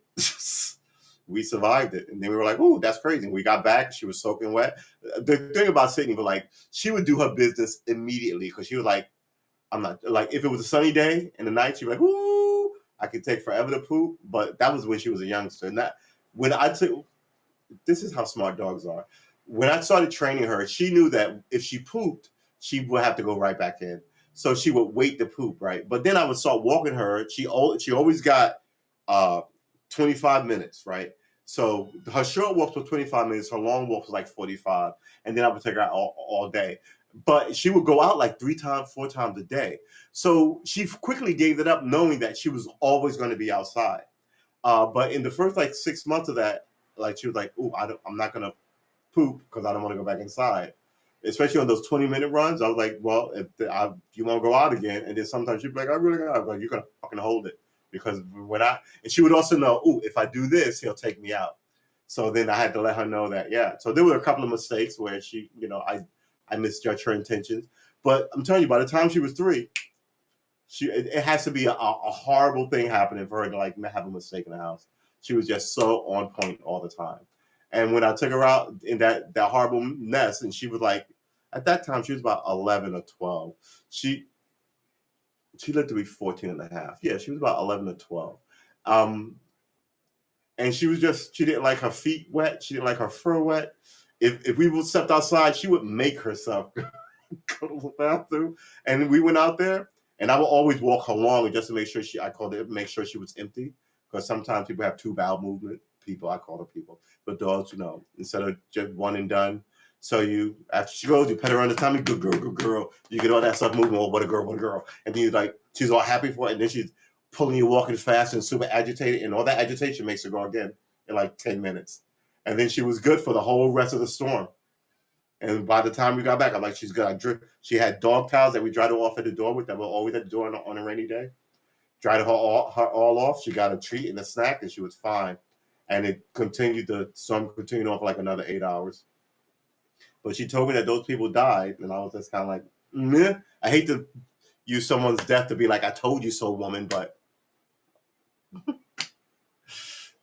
Speaker 1: we survived it, and then we were like, "Ooh, that's crazy." And we got back; she was soaking wet. The thing about Sydney was like she would do her business immediately because she was like, "I'm not like if it was a sunny day in the night, she'd be like, ooh, I could take forever to poop." But that was when she was a youngster, and that when I took this is how smart dogs are. When I started training her, she knew that if she pooped, she would have to go right back in. So she would wait to poop, right? But then I would start walking her. She always got uh, 25 minutes, right? So her short walks were 25 minutes. Her long walks was like 45, and then I would take her out all day. But she would go out like 3 times, 4 times a day. So she quickly gave it up, knowing that she was always going to be outside. But in the first like 6 months of that, like she was like, "Ooh, I'm not gonna poop because I don't want to go back inside." Especially on those 20-minute runs, I was like, "Well, if you want to go out again," and then sometimes she'd be like, "I really got," like, "You're gonna fucking hold it," because and she would also know, "Ooh, if I do this, he'll take me out." So then I had to let her know that, yeah. So there were a couple of mistakes where she, I misjudged her intentions, but I'm telling you, by the time she was 3, it has to be a horrible thing happening for her to like have a mistake in the house. She was just so on point all the time. And when I took her out in that horrible mess, and she was like, at that time she was about 11 or 12. She lived to be 14 and a half. Yeah, she was about 11 or 12. Um, and she didn't like her feet wet. She didn't like her fur wet. If we would stepped outside, she would make herself go to the bathroom. And we went out there, and I would always walk her along just to make sure I called it, make sure she was empty. Because sometimes people have 2 bowel movement. People, I call them people. But dogs, instead of just one and done. So after she goes, you pet her on the tummy, good girl, good girl. You get all that stuff moving, oh, what a girl, what a girl. And then she's all happy for it, and then she's pulling you, walking fast and super agitated, and all that agitation makes her go again in like 10 minutes. And then she was good for the whole rest of the storm. And by the time we got back, I'm like, she's good. She had dog towels that we dried her off at the door with that were always at the door on a rainy day. Dried her all off. She got a treat and a snack, and she was fine. And the storm continued on for like another 8 hours. But she told me that those people died, and I was just kind of like, meh. I hate to use someone's death to be like, I told you so, woman, but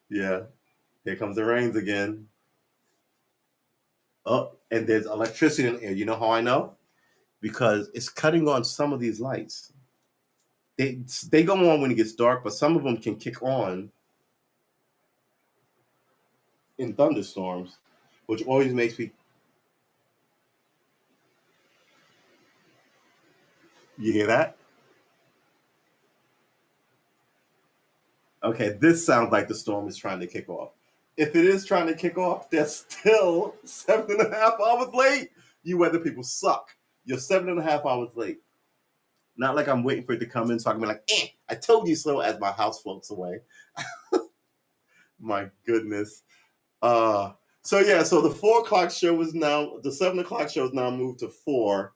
Speaker 1: yeah, here comes the rains again. Oh, and there's electricity in the air. You know how I know? because it's cutting on some of these lights. They go on when it gets dark, but some of them can kick on in thunderstorms, which always makes me. You hear that? Okay, this sounds like the storm is trying to kick off. If it is trying to kick off, they're still 7.5 hours late. You weather people suck. You're 7.5 hours late. Not like I'm waiting for it to come in so I can be like, I told you so as my house floats away. My goodness. Uh so the 4 o'clock show is now the 7 o'clock show is now moved to 4.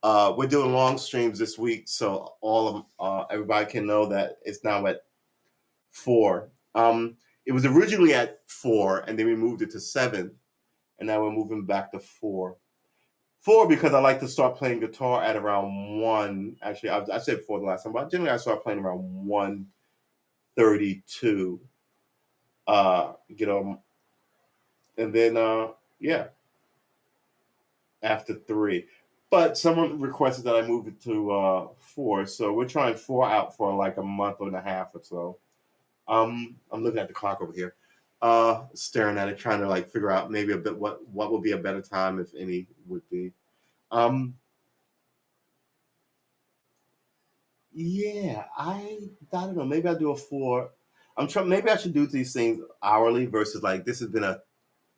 Speaker 1: We're doing long streams this week, so all of everybody can know that it's now at 4. It was originally at 4, and then we moved it to 7, and now we're moving back to 4. 4 because I like to start playing guitar at around 1. Actually, I said 4 the last time, but generally I start playing around 1:32. And then yeah, after 3. But someone requested that I move it to 4, so we're trying 4 out for like a month and a half or so. I'm looking at the clock over here, staring at it, trying to like figure out maybe a bit what would be a better time, if any, would be. Yeah, I don't know. Maybe I'll do a 4. I'm trying. Maybe I should do these things hourly versus like this has been a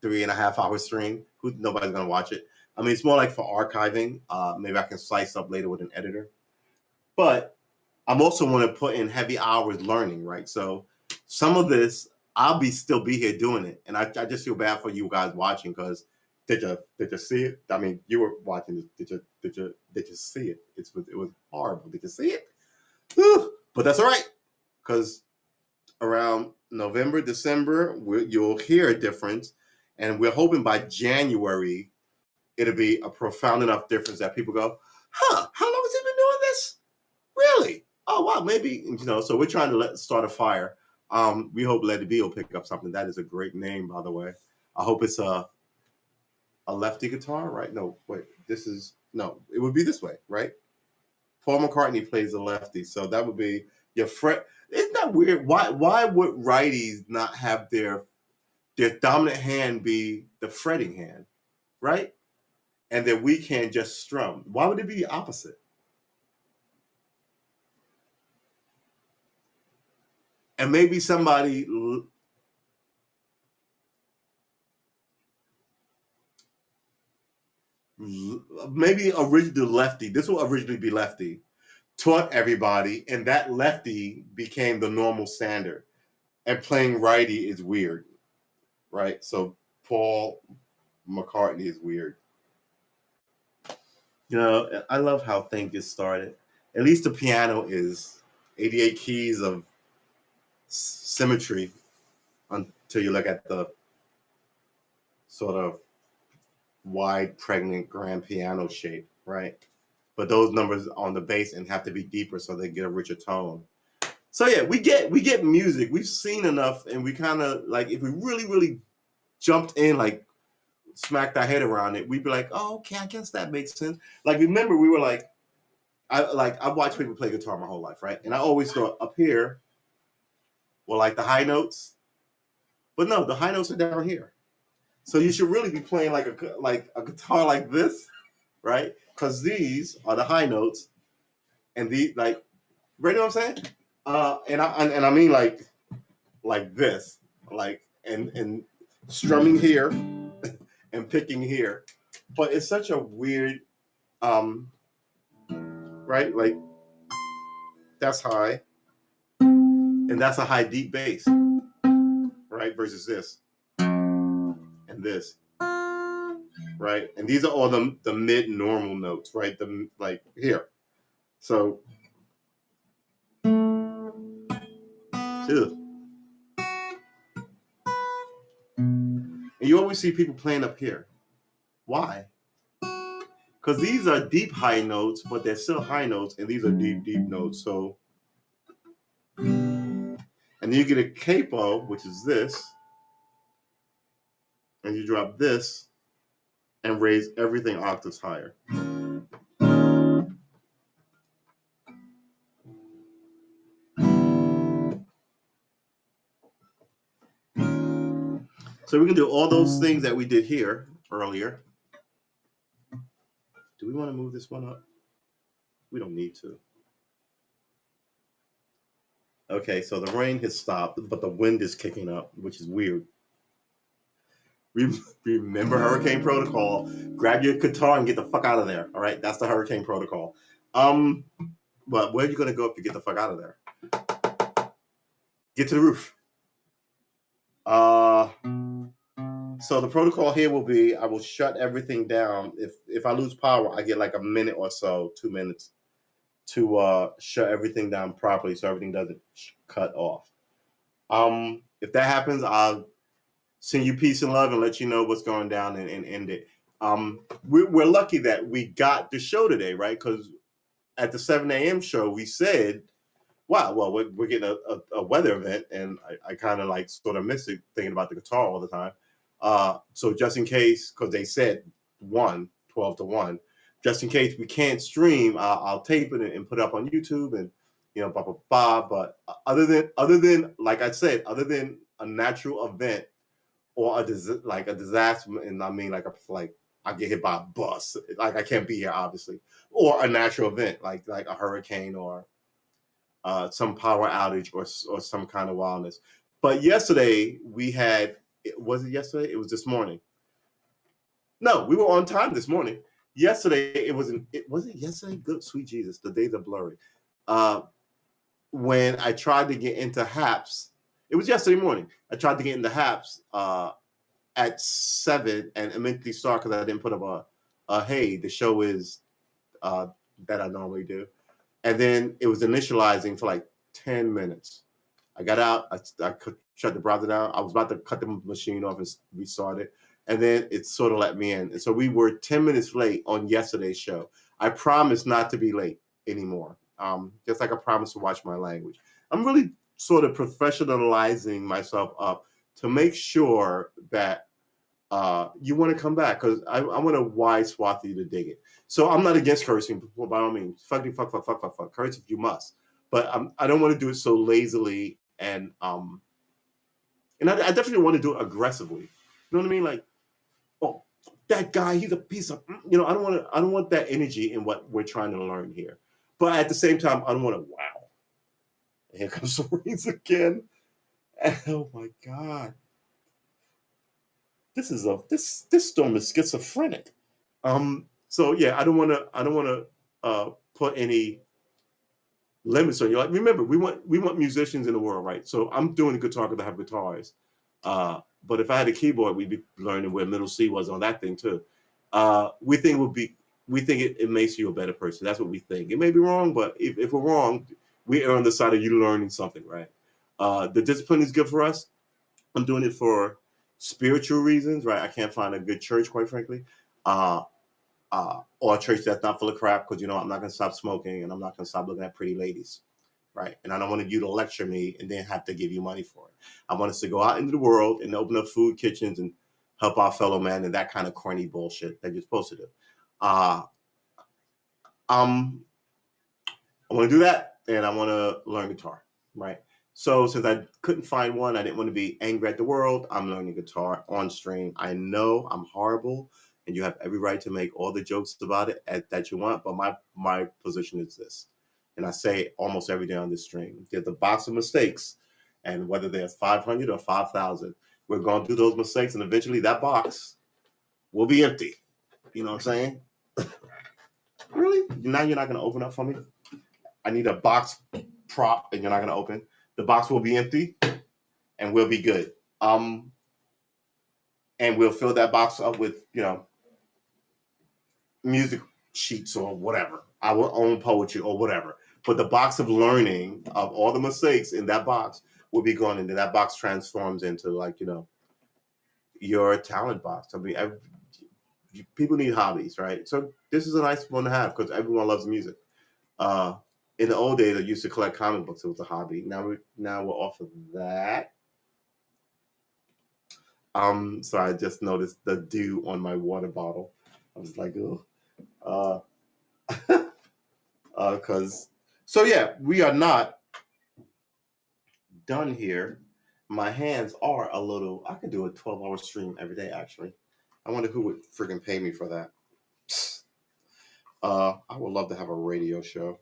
Speaker 1: 3.5 hour stream. Nobody's gonna watch it. I mean, it's more like for archiving. Maybe I can slice up later with an editor. But I'm also want to put in heavy hours learning, right? So some of this I'll still be here doing it, and I just feel bad for you guys watching because did you see it? I mean, you were watching this. Did you see it? It was horrible. Did you see it? Whew. But that's all right because around November, December, you'll hear a difference, and we're hoping by January it'll be a profound enough difference that people go, "Huh? How long has he been doing this? Really? Oh wow, maybe." So we're trying to start a fire. We hope Let It Be will pick up something. That is a great name, by the way. I hope it's a lefty guitar, right? No, wait. It would be this way, right? Paul McCartney plays a lefty, so that would be your fret. Isn't that weird? Why would righties not have their dominant hand be the fretting hand, right? And then we can just strum. Why would it be the opposite? And maybe somebody maybe originally lefty. This will originally be lefty. Taught everybody, and that lefty became the normal standard. And playing righty is weird, right? So Paul McCartney is weird. I love how things get started. At least the piano is 88 keys of symmetry until you look at the sort of wide, pregnant grand piano shape, right? But those numbers on the bass and have to be deeper so they get a richer tone. So yeah, we get music. We've seen enough, and we kind of like if we really, really jumped in, like smacked our head around it, we'd be like, oh, okay, I guess that makes sense. Like remember, we were like, I've watched people play guitar my whole life, right? And I always thought up here were like the high notes, but no, the high notes are down here. So you should really be playing like a guitar like this, right? Because these are the high notes, and these like, right? Know what I'm saying? And I mean like this, like and strumming here and picking here, but it's such a weird, right? Like that's high, and that's a high deep bass, right? Versus this and this, right? And these are all the mid normal notes, right? The like here, so. Ew. And you always see people playing up here. Why? Because these are deep high notes, but they're still high notes, and these are deep, deep notes. So, and then you get a capo, which is this, and you drop this and raise everything octaves higher. So we can do all those things that we did here earlier. Do we want to move this one up? We don't need to. Okay, so the rain has stopped, but the wind is kicking up, which is weird. Remember hurricane protocol. Grab your guitar and get the fuck out of there. All right, that's the hurricane protocol. But where are you gonna go if you get the fuck out of there? Get to the roof. So the protocol here will be: I will shut everything down. If I lose power, I get like a minute or so, 2 minutes, to shut everything down properly, so everything doesn't cut off. If that happens, I'll send you peace and love and let you know what's going down and end it. We're lucky that we got the show today, right? Because at the 7 a.m. show, we said, wow, well, we're getting a weather event, and I kind of like sort of miss it thinking about the guitar all the time. So just in case, because they said 12 to 1, just in case we can't stream, I'll tape it and put it up on YouTube and, blah, blah, blah. But other than, like I said, other than a natural event or a disaster, and I mean like I get hit by a bus, like I can't be here, obviously, or a natural event like a hurricane or some power outage or some kind of wildness. But yesterday we had, was it yesterday? It was this morning. No, we were on time this morning. Yesterday was it yesterday? Good sweet Jesus, the days are blurry. When I tried to get into Haps, it was yesterday morning. I tried to get into Haps at 7 and immediately start because I didn't put up hey, the show is that I normally do. And then it was initializing for like 10 minutes. I got out, I shut the browser down. I was about to cut the machine off and restart it. And then it sort of let me in. And so we were 10 minutes late on yesterday's show. I promise not to be late anymore. Just like I promise to watch my language. I'm really sort of professionalizing myself up to make sure that you want to come back, because I want to wide swath you to dig it. So I'm not against cursing, by all means. Fuck. Curse if you must. But I don't want to do it so lazily, and I definitely want to do it aggressively. You know what I mean? Like, oh, that guy, he's a piece of, I don't want that energy in what we're trying to learn here. But at the same time, I don't want to, wow. Here comes the rains again. Oh my God. This storm is schizophrenic. So yeah, I don't want to put any limits on you. Like, remember, we want musicians in the world, right? So I'm doing the guitar because I have guitars. But if I had a keyboard, we'd be learning where middle C was on that thing too. We think it makes you a better person. That's what we think. It may be wrong, but if we're wrong, we are on the side of you learning something, right? The discipline is good for us. I'm doing it for spiritual reasons, right? I can't find a good church, quite frankly, or a church that's not full of crap, because I'm not going to stop smoking, and I'm not going to stop looking at pretty ladies, right? And I don't want you to lecture me and then have to give you money for it. I want us to go out into the world and open up food kitchens and help our fellow man and that kind of corny bullshit that you're supposed to do. I want to do that, and I want to learn guitar, right? So since I couldn't find one, I didn't want to be angry at the world. I'm learning guitar on stream. I know I'm horrible, and you have every right to make all the jokes about it that you want, but my position is this, and I say almost every day on this stream: there's a box of mistakes, and whether there's 500 or 5,000, we're going through those mistakes, and eventually that box will be empty. You know what I'm saying? Really? Now you're not going to open up for me? I need a box prop, and you're not going to open. The box will be empty, and we'll be good. And we'll fill that box up with, music sheets or whatever, our own poetry or whatever. But the box of learning of all the mistakes in that box will be gone, and then that box transforms into, like, your talent box. I mean, people need hobbies, right? So this is a nice one to have because everyone loves music. In the old days, I used to collect comic books. It was a hobby. Now we're off of that. So I just noticed the dew on my water bottle. I was like, oh, so yeah, we are not done here. my hands are a little. I could do a 12-hour stream every day. Actually, I wonder who would freaking pay me for that. I would love to have a radio show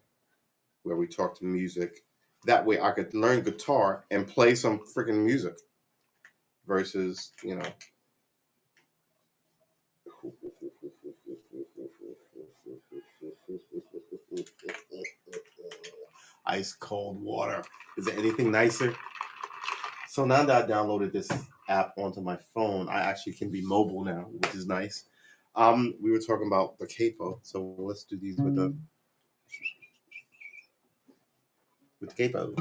Speaker 1: where we talk to music. That way, I could learn guitar and play some freaking music versus, ice cold water. Is there anything nicer? So now that I downloaded this app onto my phone, I actually can be mobile now, which is nice. We were talking about the capo, so let's do these with the capo.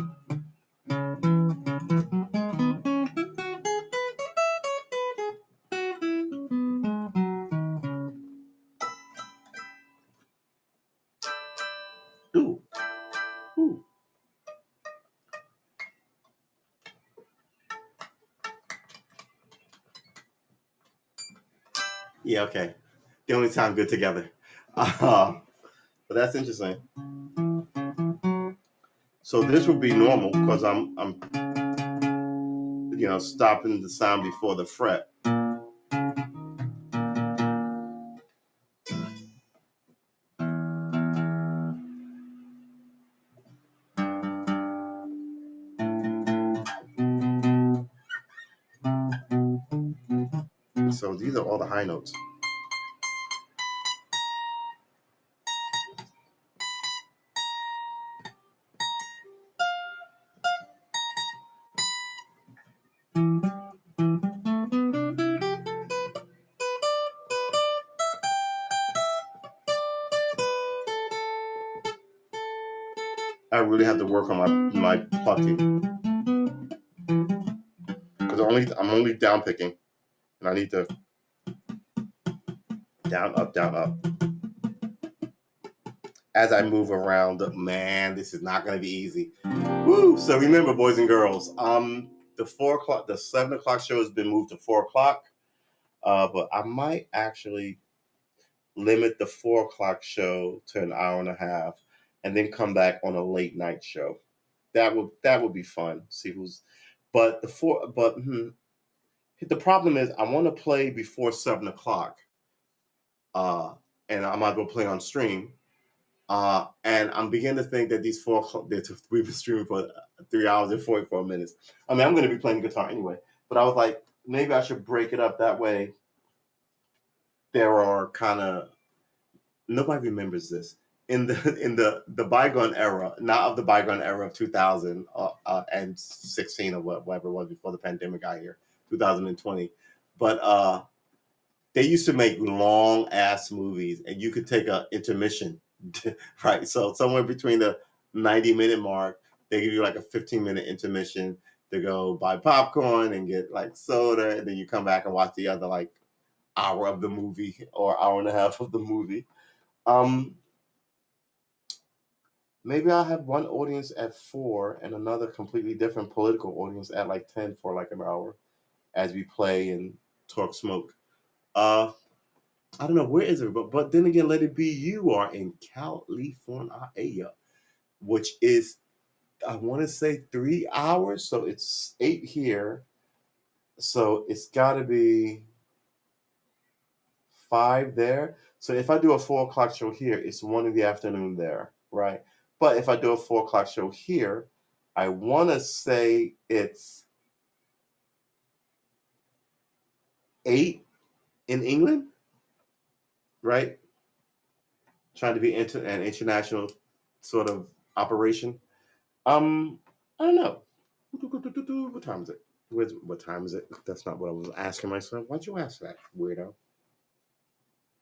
Speaker 1: Ooh, ooh. Yeah, okay. The only time good together. But that's interesting. So this would be normal because I'm stopping the sound before the fret. So these are all the high notes. I really have to work on my plucking because I'm only down picking, and I need to down up as I move around. Man, this is not going to be easy. Woo! So remember, boys and girls, the 7 o'clock show has been moved to 4 o'clock, but I might actually limit the 4 o'clock show to an hour and a half, and then come back on a late night show. That would be fun. See who's, but the problem is I want to play before 7 o'clock, uh, and I might as well play on stream. And I'm beginning to think that these 4 o'clock we've been streaming for 3 hours and 44 minutes. I mean, I'm going to be playing guitar anyway, but I was like, maybe I should break it up that way. There are kind of nobody remembers this in the bygone era, not of the bygone era of 2000 and 16 or whatever it was before the pandemic got here, 2020. But they used to make long ass movies, and you could take a intermission, right? So somewhere between the 90-minute mark, they give you like a 15-minute intermission to go buy popcorn and get like soda, and then you come back and watch the other like hour of the movie or hour and a half of the movie. Um, Maybe I'll have one audience at 4 and another completely different political audience at like 10 for like an hour as we play and talk smoke. Uh, I don't know where is it, but then again, let it be you are in California, which is I want to say 3 hours, so it's 8 here, so it's got to be 5 there. So if I do a 4 o'clock show here, it's 1 in the afternoon there, right? But if I do a 4 o'clock show here, I want to say it's 8 in England, right? Trying to be an international sort of operation. Um, I don't know. What time is it? What time is it? That's not what I was asking myself. Why'd you ask that, weirdo?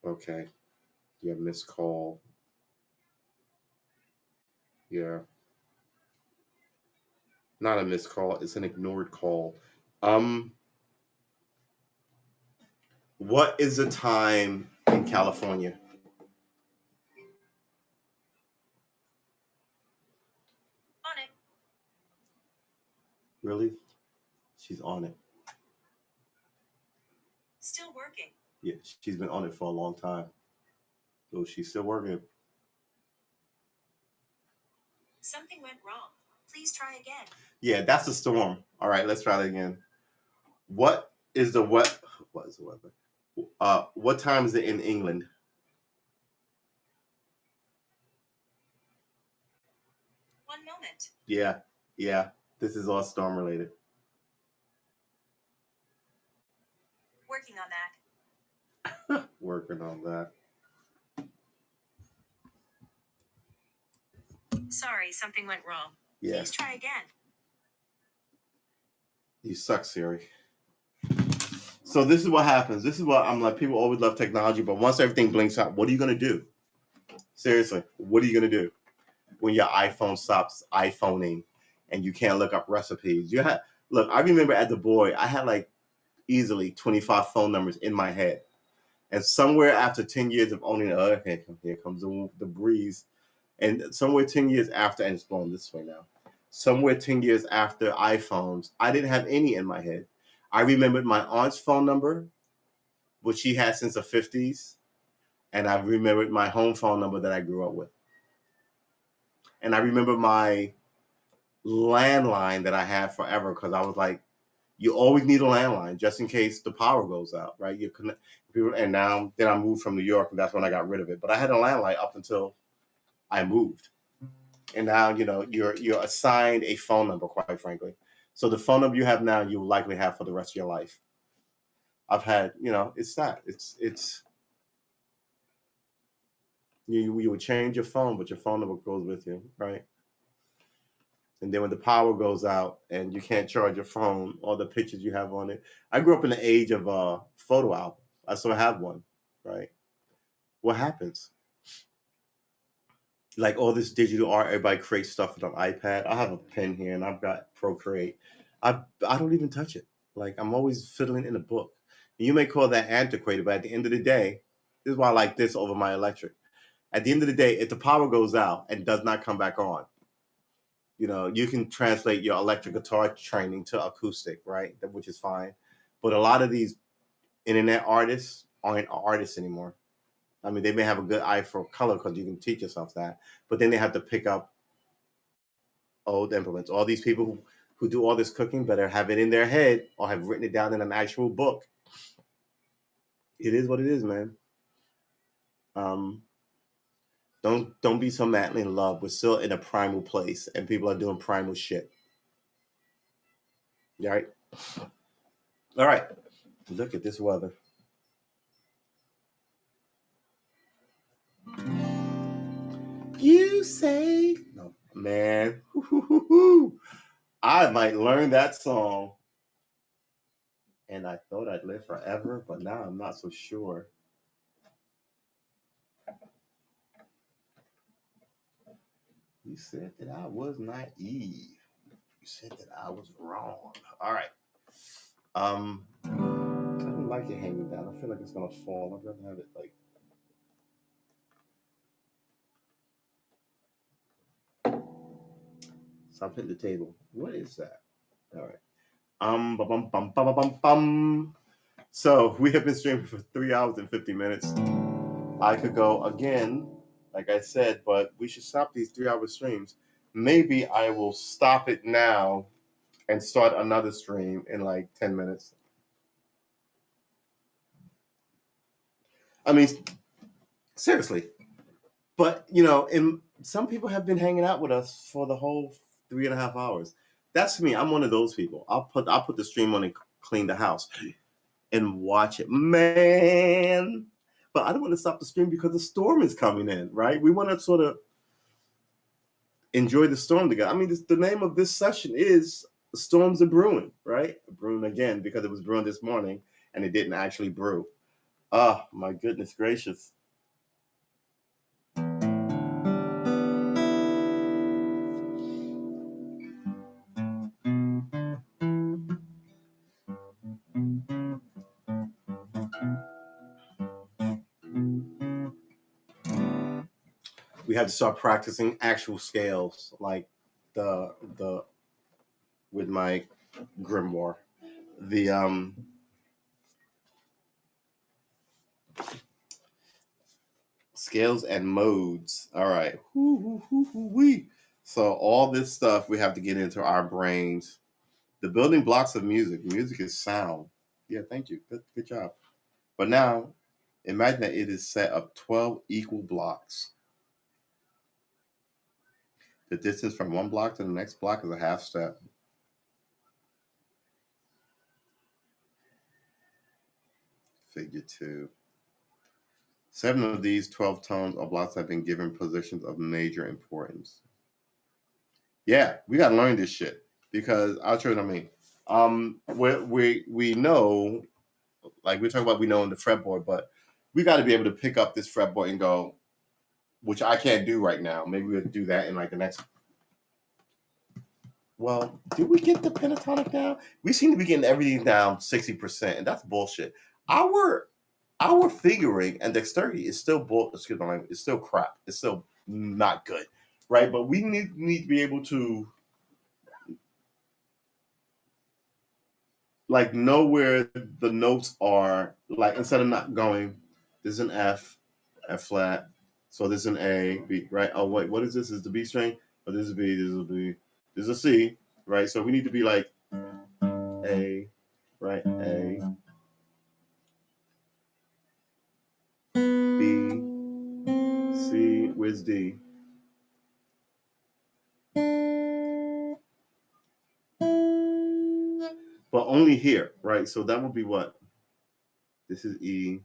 Speaker 1: Okay, you have missed call. Yeah, not a missed call. It's an ignored call. Um, what is the time in California?
Speaker 3: On it.
Speaker 1: Really? She's on it.
Speaker 3: Still working.
Speaker 1: Yeah, she's been on it for a long time. So she's still working.
Speaker 3: Something went wrong. Please try again.
Speaker 1: Yeah, that's a storm. All right, let's try that again. What is the what? What is the weather? What time is it in England?
Speaker 3: One moment.
Speaker 1: Yeah, yeah. This is all storm related.
Speaker 3: Working on that.
Speaker 1: Working on that.
Speaker 3: Sorry, something went wrong.
Speaker 1: Yeah,
Speaker 3: Please try again.
Speaker 1: you suck, Siri. So this is what happens. This is what I'm like. People always love technology, but once everything blinks out, what are you gonna do? Seriously, what are you gonna do when your iPhone stops iPhoning and you can't look up recipes? You have look. I remember as a boy, I had like easily 25 phone numbers in my head, and somewhere after 10 years of owning, okay, here comes the breeze, and somewhere 10 years after, and it's going this way now. Somewhere 10 years after iPhones, I didn't have any in my head. I remembered my aunt's phone number, which she had since the 50s, and I remembered my home phone number that I grew up with. And I remember my landline that I had forever because I was like, you always need a landline just in case the power goes out, right? You connect people, and now then I moved from New York, and that's when I got rid of it. But I had a landline up until I moved, and now you're assigned a phone number, quite frankly. So the phone number you have now, you will likely have for the rest of your life. I've had, it's that. It's you would change your phone, but your phone number goes with you, right? And then when the power goes out and you can't charge your phone, all the pictures you have on it. I grew up in the age of photo albums. I still have one, right? What happens? Like all this digital art, everybody creates stuff with an iPad. I have a pen here and I've got Procreate. I don't even touch it. Like I'm always fiddling in a book. And you may call that antiquated, but at the end of the day, this is why I like this over my electric. At the end of the day, if the power goes out and does not come back on, you can translate your electric guitar training to acoustic, right? Which is fine. But a lot of these internet artists aren't artists anymore. I mean, they may have a good eye for color because you can teach yourself that, but then they have to pick up old implements. All these people who do all this cooking better have it in their head or have written it down in an actual book. It is what it is, man. Um, don't be so madly in love. We're still in a primal place, and people are doing primal shit. All right, all right. Look at this weather. You say no, man. I might learn that song, and I thought I'd live forever, but now I'm not so sure. You said that I was naive. You said that I was wrong. All right. I don't like it hanging down. I feel like it's gonna fall. I'd rather have it like. Stop hitting the table. What is that? All right. Bum, bum, bum, bum, bum, bum. So we have been streaming for 3 hours and 50 minutes. I could go again, like I said, but we should stop these 3 hour streams. Maybe I will stop it now and start another stream in like 10 minutes. I mean, seriously. But, some people have been hanging out with us for the whole 3.5 hours. That's me. I'm one of those people. I'll put the stream on and clean the house and watch it. Man. But I don't want to stop the stream because the storm is coming in, right? We want to sort of enjoy the storm together. I mean, the name of this session is Storms Are Brewing, right? Brewing again because it was brewing this morning and it didn't actually brew. Oh, my goodness gracious. We had to start practicing actual scales, like the with my grimoire. The scales and modes. All right. Wee. So all this stuff we have to get into our brains. The building blocks of music. Music is sound. Yeah, thank you. Good job. But now, imagine that it is set of 12 equal blocks. The distance from one block to the next block is a half step. Figure 2. 7 of these 12 tones or blocks have been given positions of major importance. Yeah, we gotta learn this shit because I'll show you what I mean. We know, like we're talking about, we know in the fretboard, but we got to be able to pick up this fretboard and go, which I can't do right now. Maybe we'll do that in like the next. Well, did we get the pentatonic down? We seem to be getting everything down 60%, and that's bullshit. Our figuring and dexterity is still excuse my language, it's still crap. It's still not good, right? But we need to be able to like know where the notes are. Like instead of not going, this is an F flat, so this is an A, B, right? Oh wait, what is this? Is the B string? Oh, this is B. This is B. This is a C, right? So we need to be like A, right? A, B, C. Where's D? But only here, right? So that would be what? This is E.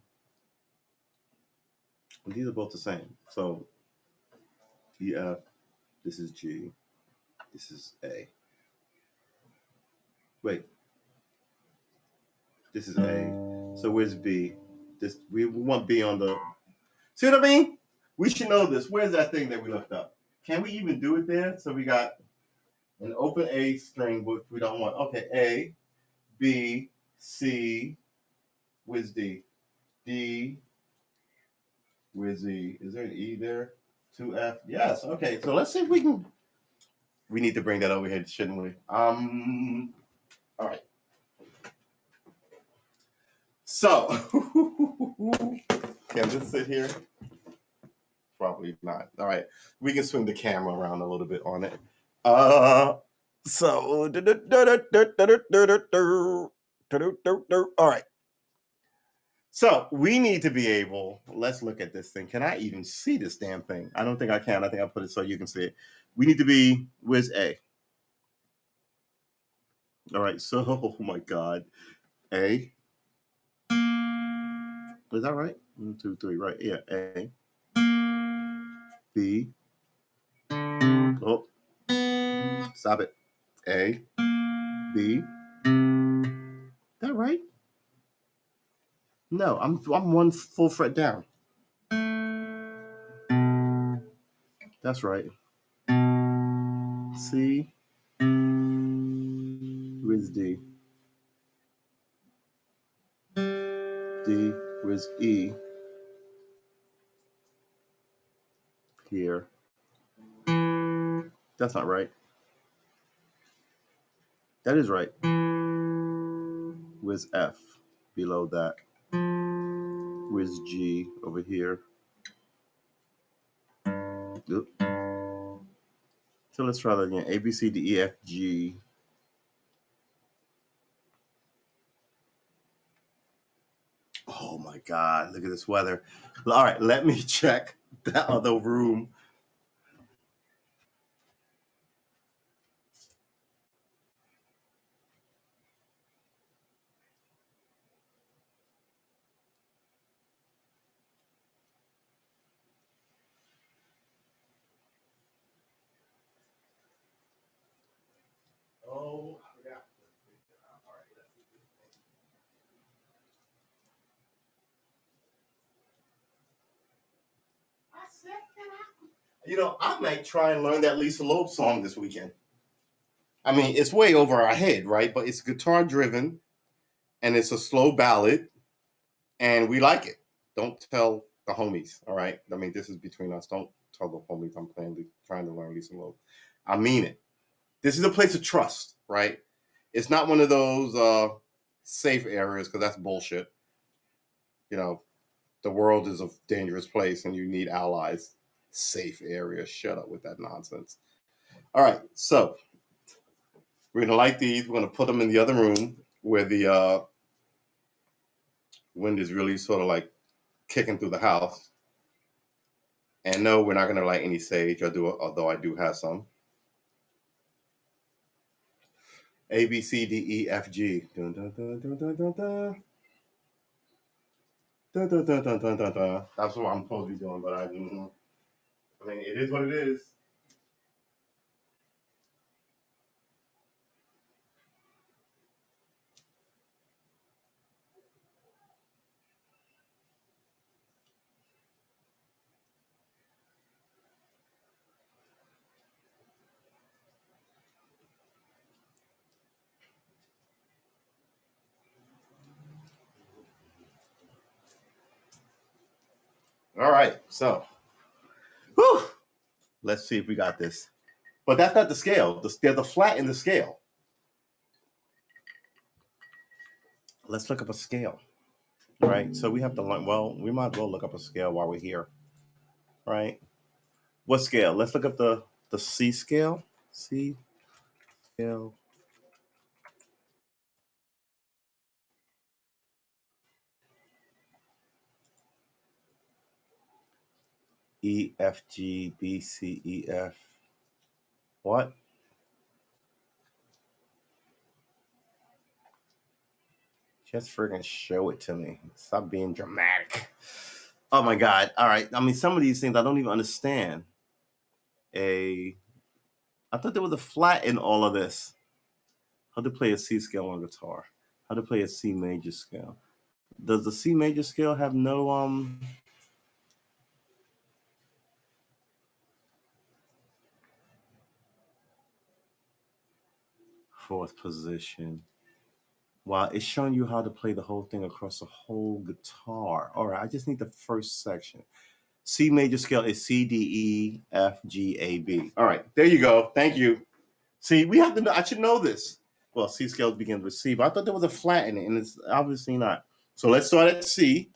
Speaker 1: And these are both the same. So E, F. This is G. This is A. Wait. This is A. So where's B? This we want B on the. See what I mean? We should know this. Where's that thing that we left up? Can we even do it there? So we got an open A string, which we don't want. Okay, A, B, C. Where's D? D. Where's E? Is there an E there? 2F. Yes. Okay. So let's see if we can. We need to bring that over here, shouldn't we? All right. So can this sit here? Probably not. All right. We can swing the camera around a little bit on it. So all right. So we need to be able, let's look at this thing. Can I even see this damn thing? I don't think I can. I think I put it so you can see it. We need to be, where's A? All right, so, oh my God. A. Is that right? 1, 2, 3, right. Yeah, A. B. Oh, stop it. A. B. That right? No, I'm 1 full fret down. That's right. C. Where's D? D. Where's E? Here. That's not right. That is right. Where's F? Below that. Where's G? Over here. Oop. So let's try that again. A, B, C, D, E, F, G. Oh my God, look at this weather. All right, let me check that other room. Oh, I forgot. All right, I might try and learn that Lisa Loeb song this weekend. I mean, it's way over our head, right? But it's guitar driven and it's a slow ballad and we like it. Don't tell the homies, all right? I mean, this is between us. Don't tell the homies I'm trying to learn Lisa Loeb. I mean it. This is a place of trust, right? It's not one of those safe areas because that's bullshit. You know, the world is a dangerous place and you need allies. Safe area. Shut up with that nonsense. All right, so we're gonna light these. We're gonna put them in the other room where the wind is really sort of like kicking through the house. And no, we're not gonna light any sage. Although I do have some. A B C D E F G. Dun, dun, dun, dun, dun, dun, dun. Dun, dun, dun, dun, dun, dun, dun. That's what I'm supposed to be doing, but I mean, it is what it is. All right, so whew, let's see if we got this. But that's not the scale. There's a flat in the scale. Let's look up a scale. All right, so we have to learn. Well, we might as well look up a scale while we're here. All right, what scale? Let's look up the C scale. C scale. E F G B C E F. What? Just freaking show it to me. Stop being dramatic. Oh my God. All right. I mean, some of these things I don't even understand. I thought there was a flat in all of this. How to play a C scale on guitar. How to play a C major scale. Does the C major scale have no fourth position? Wow, it's showing you how to play the whole thing across the whole guitar. All right, I just need the first section. C major scale is C, D, E, F, G, A, B. All right, there you go. Thank you. See, we have to know. I should know this. Well, C scale begins with C, but I thought there was a flat in it, and it's obviously not. So let's start at C.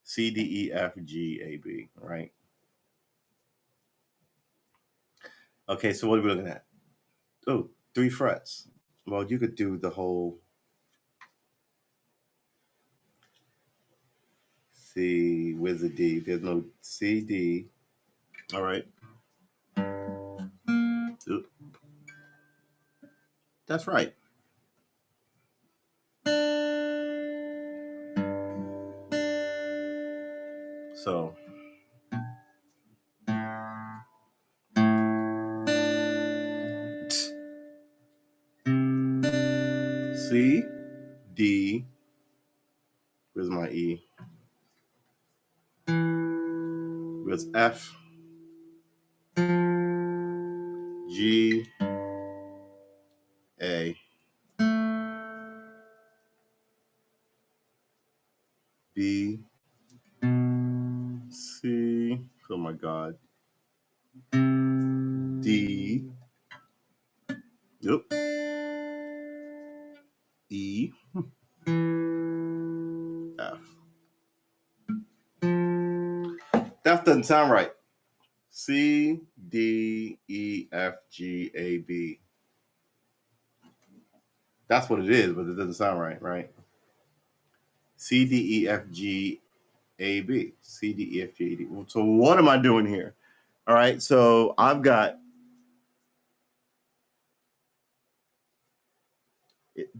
Speaker 1: C, D, E, F, G, A, B. All right. Okay, so what are we looking at? Oh, 3 frets. Well, you could do the whole C. Where's the D? There's no C, D. All right. Oop, that's right. So C, D. Where's my E? Where's F? G, A, B, C. Oh my God. D. Yep. E, F. That doesn't sound right. C, D, E, F, G, A, B. That's what it is, but it doesn't sound right, right? C, D, E, F, G, A, B. C, D, E, F, G, A, B. So what am I doing here? All right, so I've got.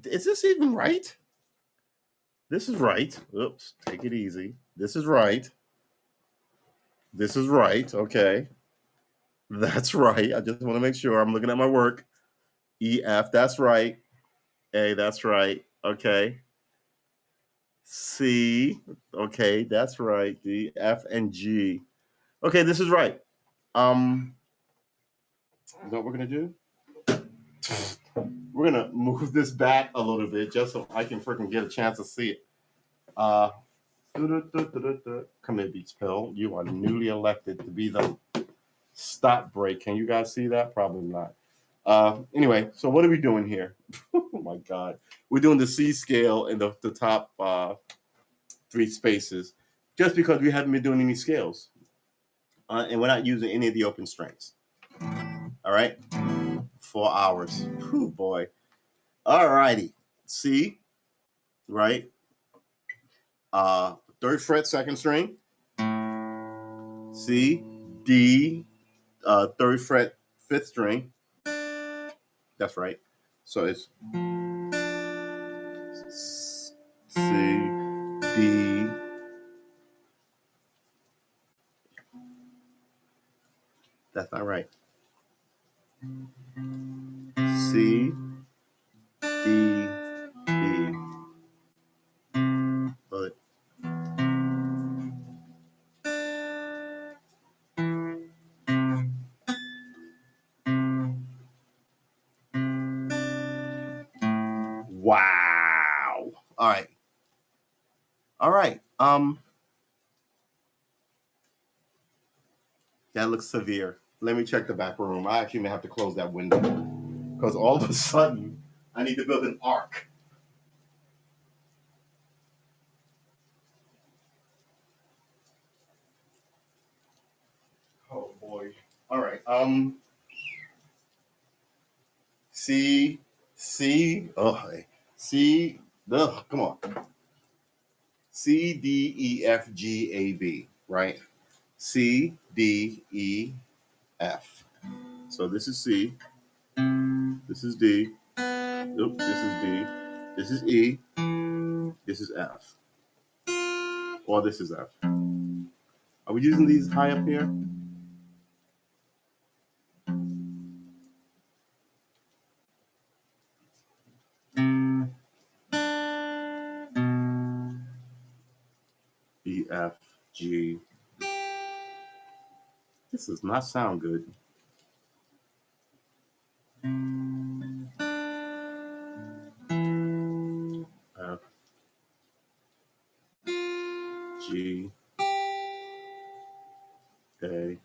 Speaker 1: Is this even right? This is right. Oops, take it easy. This is right. This is right. Okay. That's right. I just want to make sure I'm looking at my work. E, F, that's right. A, that's right. Okay. C, okay, that's right. D, F, and G. Okay, this is right. Is that what we're gonna do? We're gonna move this back a little bit just so I can freaking get a chance to see it. Uh, Come in, Beats Pill. You are newly elected to be the stop break. Can you guys see that? Probably not. Anyway, so what are we doing here? Oh my God. We're doing the C scale in the top 3 spaces just because we haven't been doing any scales. And we're not using any of the open strings. All right. 4 hours. Whew, boy. All righty. C, right? Third fret, second string. C, D, third fret, fifth string. That's right. So it's C, D. That's not right. C, D, E. But wow. All right. All right. That looks severe. Let me check the back room. I actually may have to close that window because all of a sudden I need to build an arc. Oh boy. All right. C, C. Oh, hey. C. Ugh, come on. C, D, E, F, G, A, B. Right. C, D, E, F. So this is C. This is D. Oops, this is D. This is E. This is F. Or this is F. Are we using these high up here? E, F, G. This does not sound good. F, G, A,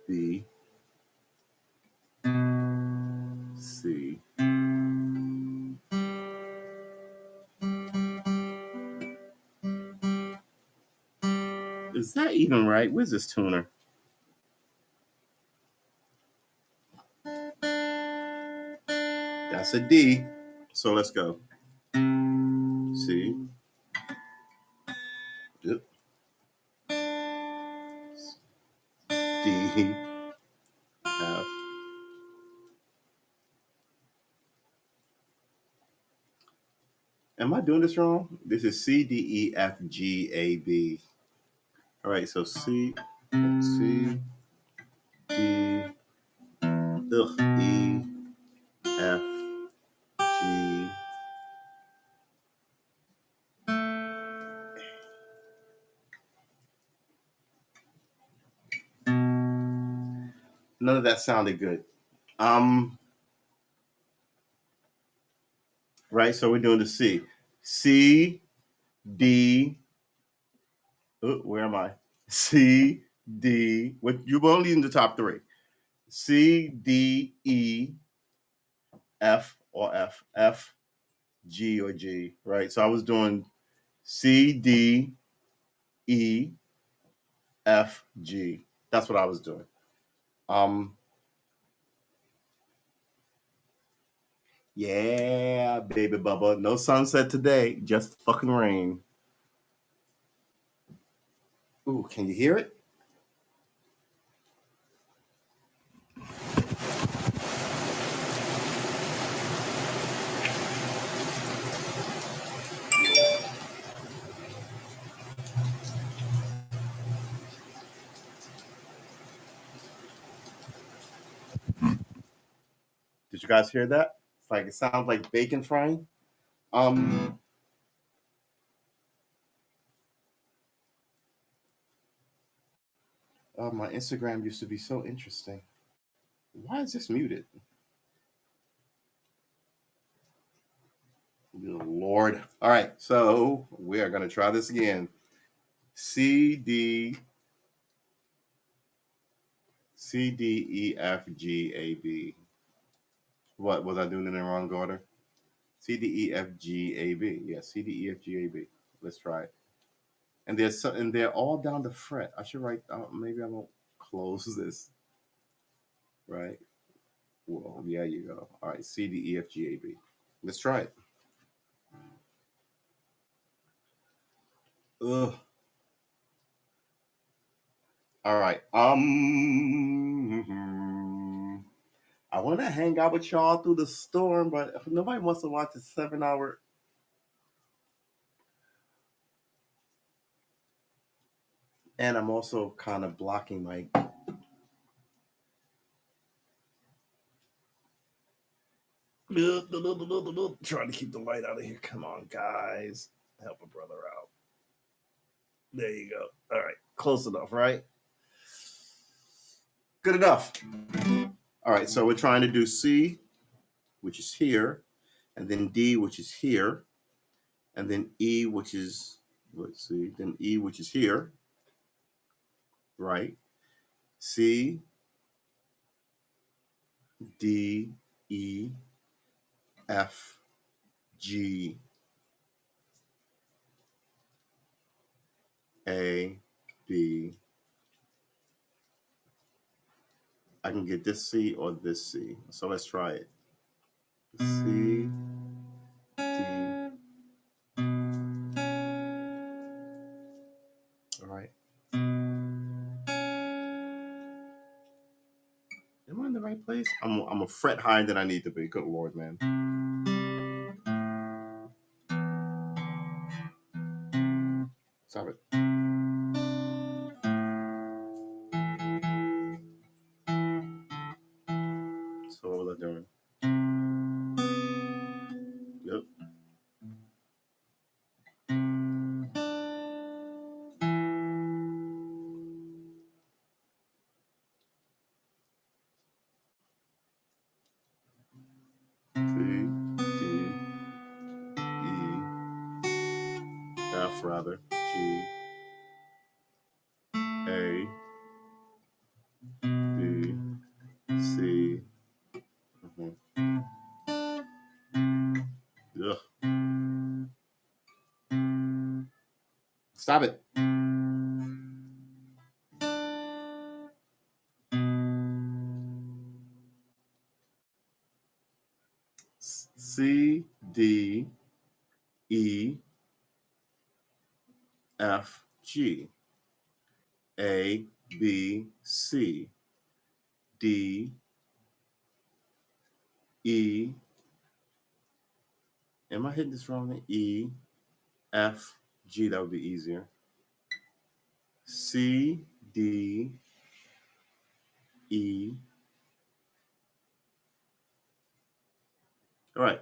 Speaker 1: B, C. Is that even right? Where's this tuner? That's a D. So let's go. C. Yep. D. F. Am I doing this wrong? This is C, D, E, F, G, A, B. All right, so C, C, D, E, F, G. None of that sounded good. Right, so we're doing the C. C, D. Oh, where am I? C, D. What you were only in the top three. C, D, E, F or F, F, G or G. Right. So I was doing C, D, E, F, G. That's what I was doing. Um, yeah, baby Bubba. No sunset today, just fucking rain. Ooh, can you hear it? Did you guys hear that? It's like it sounds like bacon frying. Um, my Instagram used to be so interesting. Why is this muted? Good Lord. All right, so we are going to try this again. C, D, C, D, E, F, G, A, B. What was I doing in the wrong order? C, D, E, F, G, A, B. Yeah, C, D, E, F, G, A, B. Let's try it. And they're all down the fret. I should write. Maybe I won't close this. right? Well, yeah, you go. All right, C, D, E, F, G, A, B. Let's try it. Ugh. All right. I want to hang out with y'all through the storm, but nobody wants to watch a 7 hour. And I'm also kind of blocking my. Trying to keep the light out of here. Come on, guys. Help a brother out. There you go. All right. Close enough, right? Good enough. All right. So we're trying to do C, which is here, and then D, which is here, and then E, which is, let's see, then E, which is here, right? C, D, E, F, G, A, B. I can get this C or this C. So let's try it. C, D. All right. Am I in the right place? I'm a fret higher than I need to be. Good Lord, man. Stop it. So what was I doing? Yep. C, D, E, F rather, G, A, B, C. Ugh. Stop it. C, D, E, F, G, A, B, C, D, E. Am I hitting this wrong? E, F, G. That would be easier. C, D, E. All right.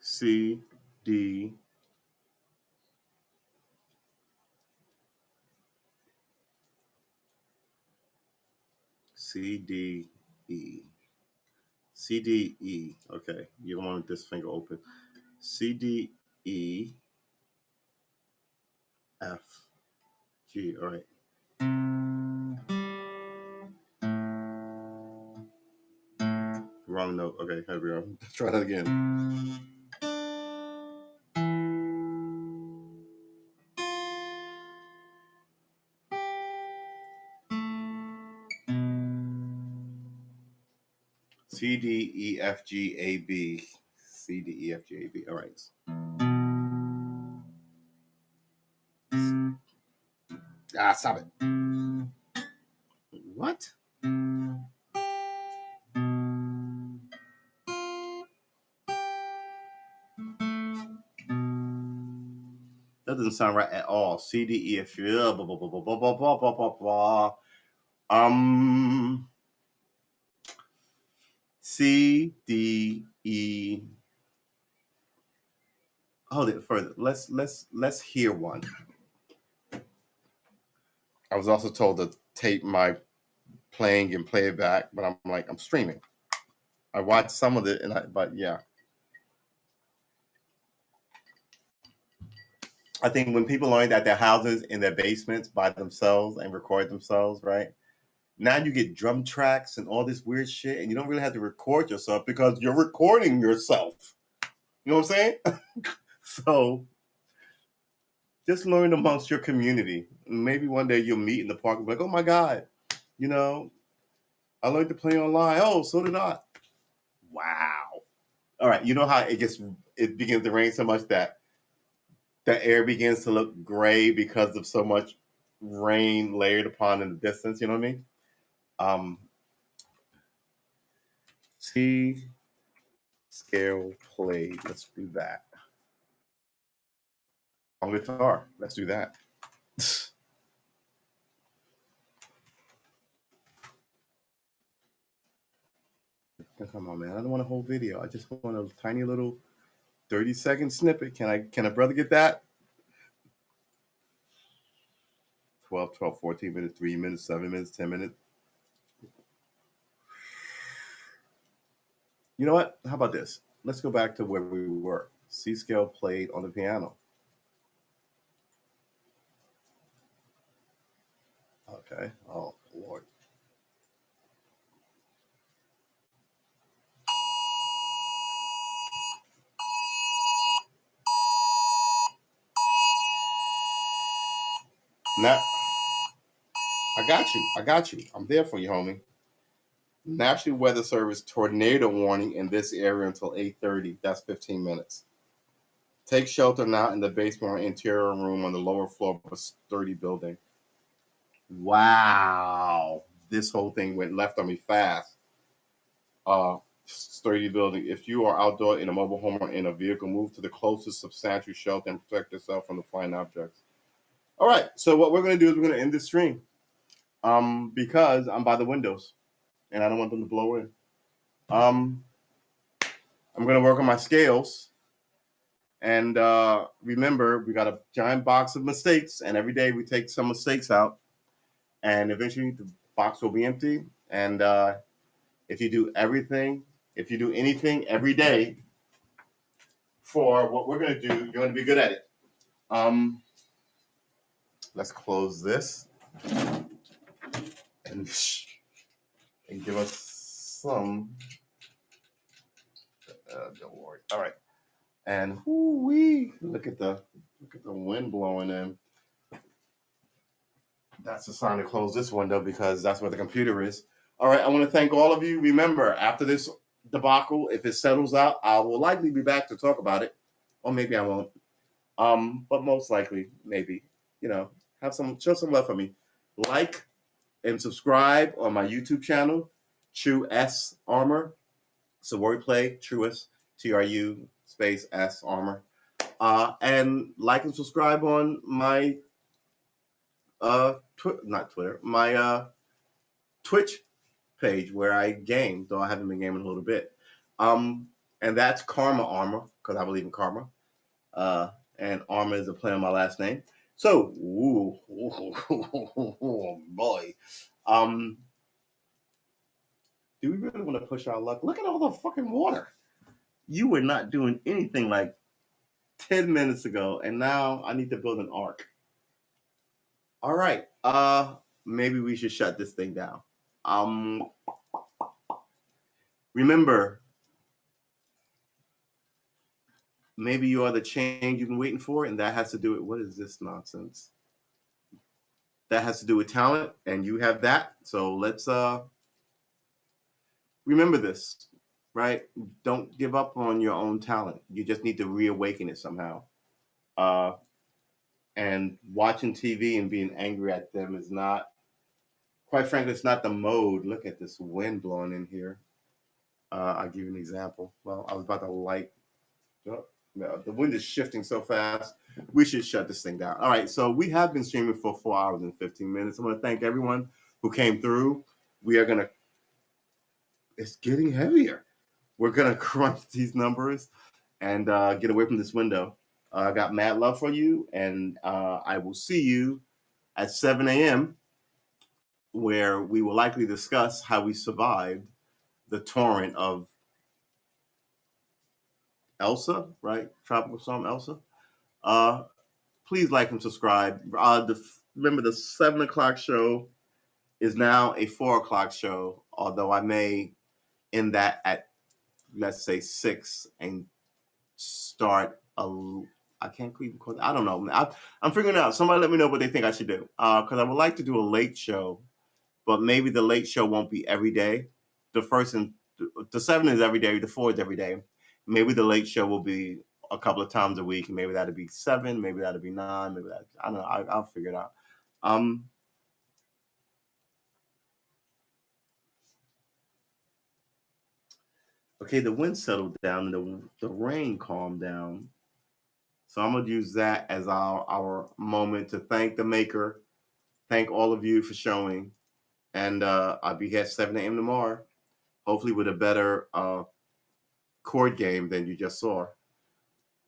Speaker 1: C, D, C, D, E. C, D, E. Okay. You don't want this finger open. C, D, E, F, G. All right. Wrong note. Okay, here we go. Let's try that again. C, D, E, F, G, A, B. C, D, E, F, G, A, B. All right. Ah, stop it. What? That doesn't sound right at all. C, D, E, F, G, blah, blah, blah, blah, blah, blah, blah, blah, blah, blah. C, D, E. Hold it further. Let's hear one. I was also told to tape my playing and play it back, but I'm like, I'm streaming. I watched some of it, but yeah. I think when people learn at their houses in their basements by themselves and record themselves, right? Now you get drum tracks and all this weird shit, and you don't really have to record yourself because you're recording yourself. You know what I'm saying? So just learn amongst your community. Maybe one day you'll meet in the park and be like, oh my God, you know, I like to play online. Oh, so did I. Wow. All right. You know how it begins to rain so much that the air begins to look gray because of so much rain layered upon in the distance. You know what I mean? Um, C scale played. Let's do that. On guitar. Let's do that. Come on, man. I don't want a whole video. I just want a tiny little 30-second snippet. Can a brother get that? 12, 12, 14 minutes, 3 minutes, 7 minutes, 10 minutes. You know what? How about this? Let's go back to where we were. C scale played on the piano. Okay. Oh, Lord. Now, I got you. I got you. I'm there for you, homie. National Weather Service tornado warning in this area until 8:30. That's 15 minutes. Take shelter now in the basement or interior room on the lower floor of a sturdy building. Wow. This whole thing went left on me fast. Sturdy building. If you are outdoor in a mobile home or in a vehicle, move to the closest substantial shelter and protect yourself from the flying objects. All right. So what we're going to do is we're going to end this stream. Because I'm by the windows and I don't want them to blow in. I'm going to work on my scales. And remember, we got a giant box of mistakes, and every day we take some mistakes out, and eventually the box will be empty. And if you do anything every day for what we're going to do, you're going to be good at it. Let's close this and give us some. Don't worry. All right. And look at the wind blowing in. That's a sign to close this window because that's where the computer is. All right, I want to thank all of you. Remember, after this debacle, if it settles out, I will likely be back to talk about it, or maybe I won't. But most likely, maybe. Show some love for me. Like and subscribe on my YouTube channel, True S Armor. It's a wordplay, Truest, TRU space S Armor. And like and subscribe on my not Twitter, my Twitch page where I game, though I haven't been gaming a little bit. And that's Karma Armor, because I believe in karma. And Armor is a play on my last name. So, oh boy. Do we really want to push our luck? Look at all the fucking water. You were not doing anything like 10 minutes ago, and now I need to build an ark. All right. Maybe we should shut this thing down. Remember, maybe you are the change you've been waiting for, and that has to do with what is this nonsense? That has to do with talent, and you have that. So let's remember this, right? Don't give up on your own talent. You just need to reawaken it somehow. And watching TV and being angry at them is not, quite frankly, it's not the mode. Look at this wind blowing in here. I'll give you an example. Well, I was about to light. Oh, no, the wind is shifting so fast. We should shut this thing down. All right, so we have been streaming for 4 hours and 15 minutes. I want to thank everyone who came through. We are going to, it's getting heavier. We're going to crunch these numbers and get away from this window. I got mad love for you, and I will see you at 7 a.m., where we will likely discuss how we survived the torrent of Elsa, right? Tropical Storm Elsa. Please like and subscribe. Remember, the 7 o'clock show is now a 4 o'clock show, although I may end that at, let's say, 6 and start I can't even call it. I don't know. I'm figuring it out. Somebody let me know what they think I should do. Because I would like to do a late show but maybe the late show won't be every day. The 7 is every day. The 4 is every day. Maybe the late show will be a couple of times a week. Maybe that'll be 7. Maybe that'll be 9. Maybe that, I don't know. I'll figure it out. Okay, the wind settled down and the rain calmed down. So I'm gonna use that as our moment to thank the maker, thank all of you for showing, and I'll be here at 7 a.m. tomorrow, hopefully with a better chord game than you just saw.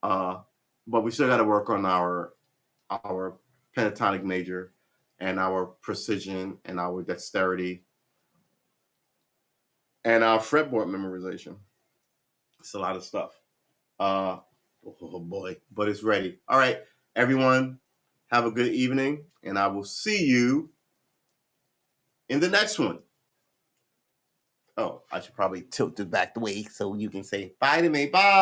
Speaker 1: But we still got to work on our pentatonic major and our precision and our dexterity and our fretboard memorization. It's a lot of stuff. Oh boy, but it's ready. All right, everyone, have a good evening, and I will see you in the next one. Oh, I should probably tilt it back the way so you can say bye to me. Bye.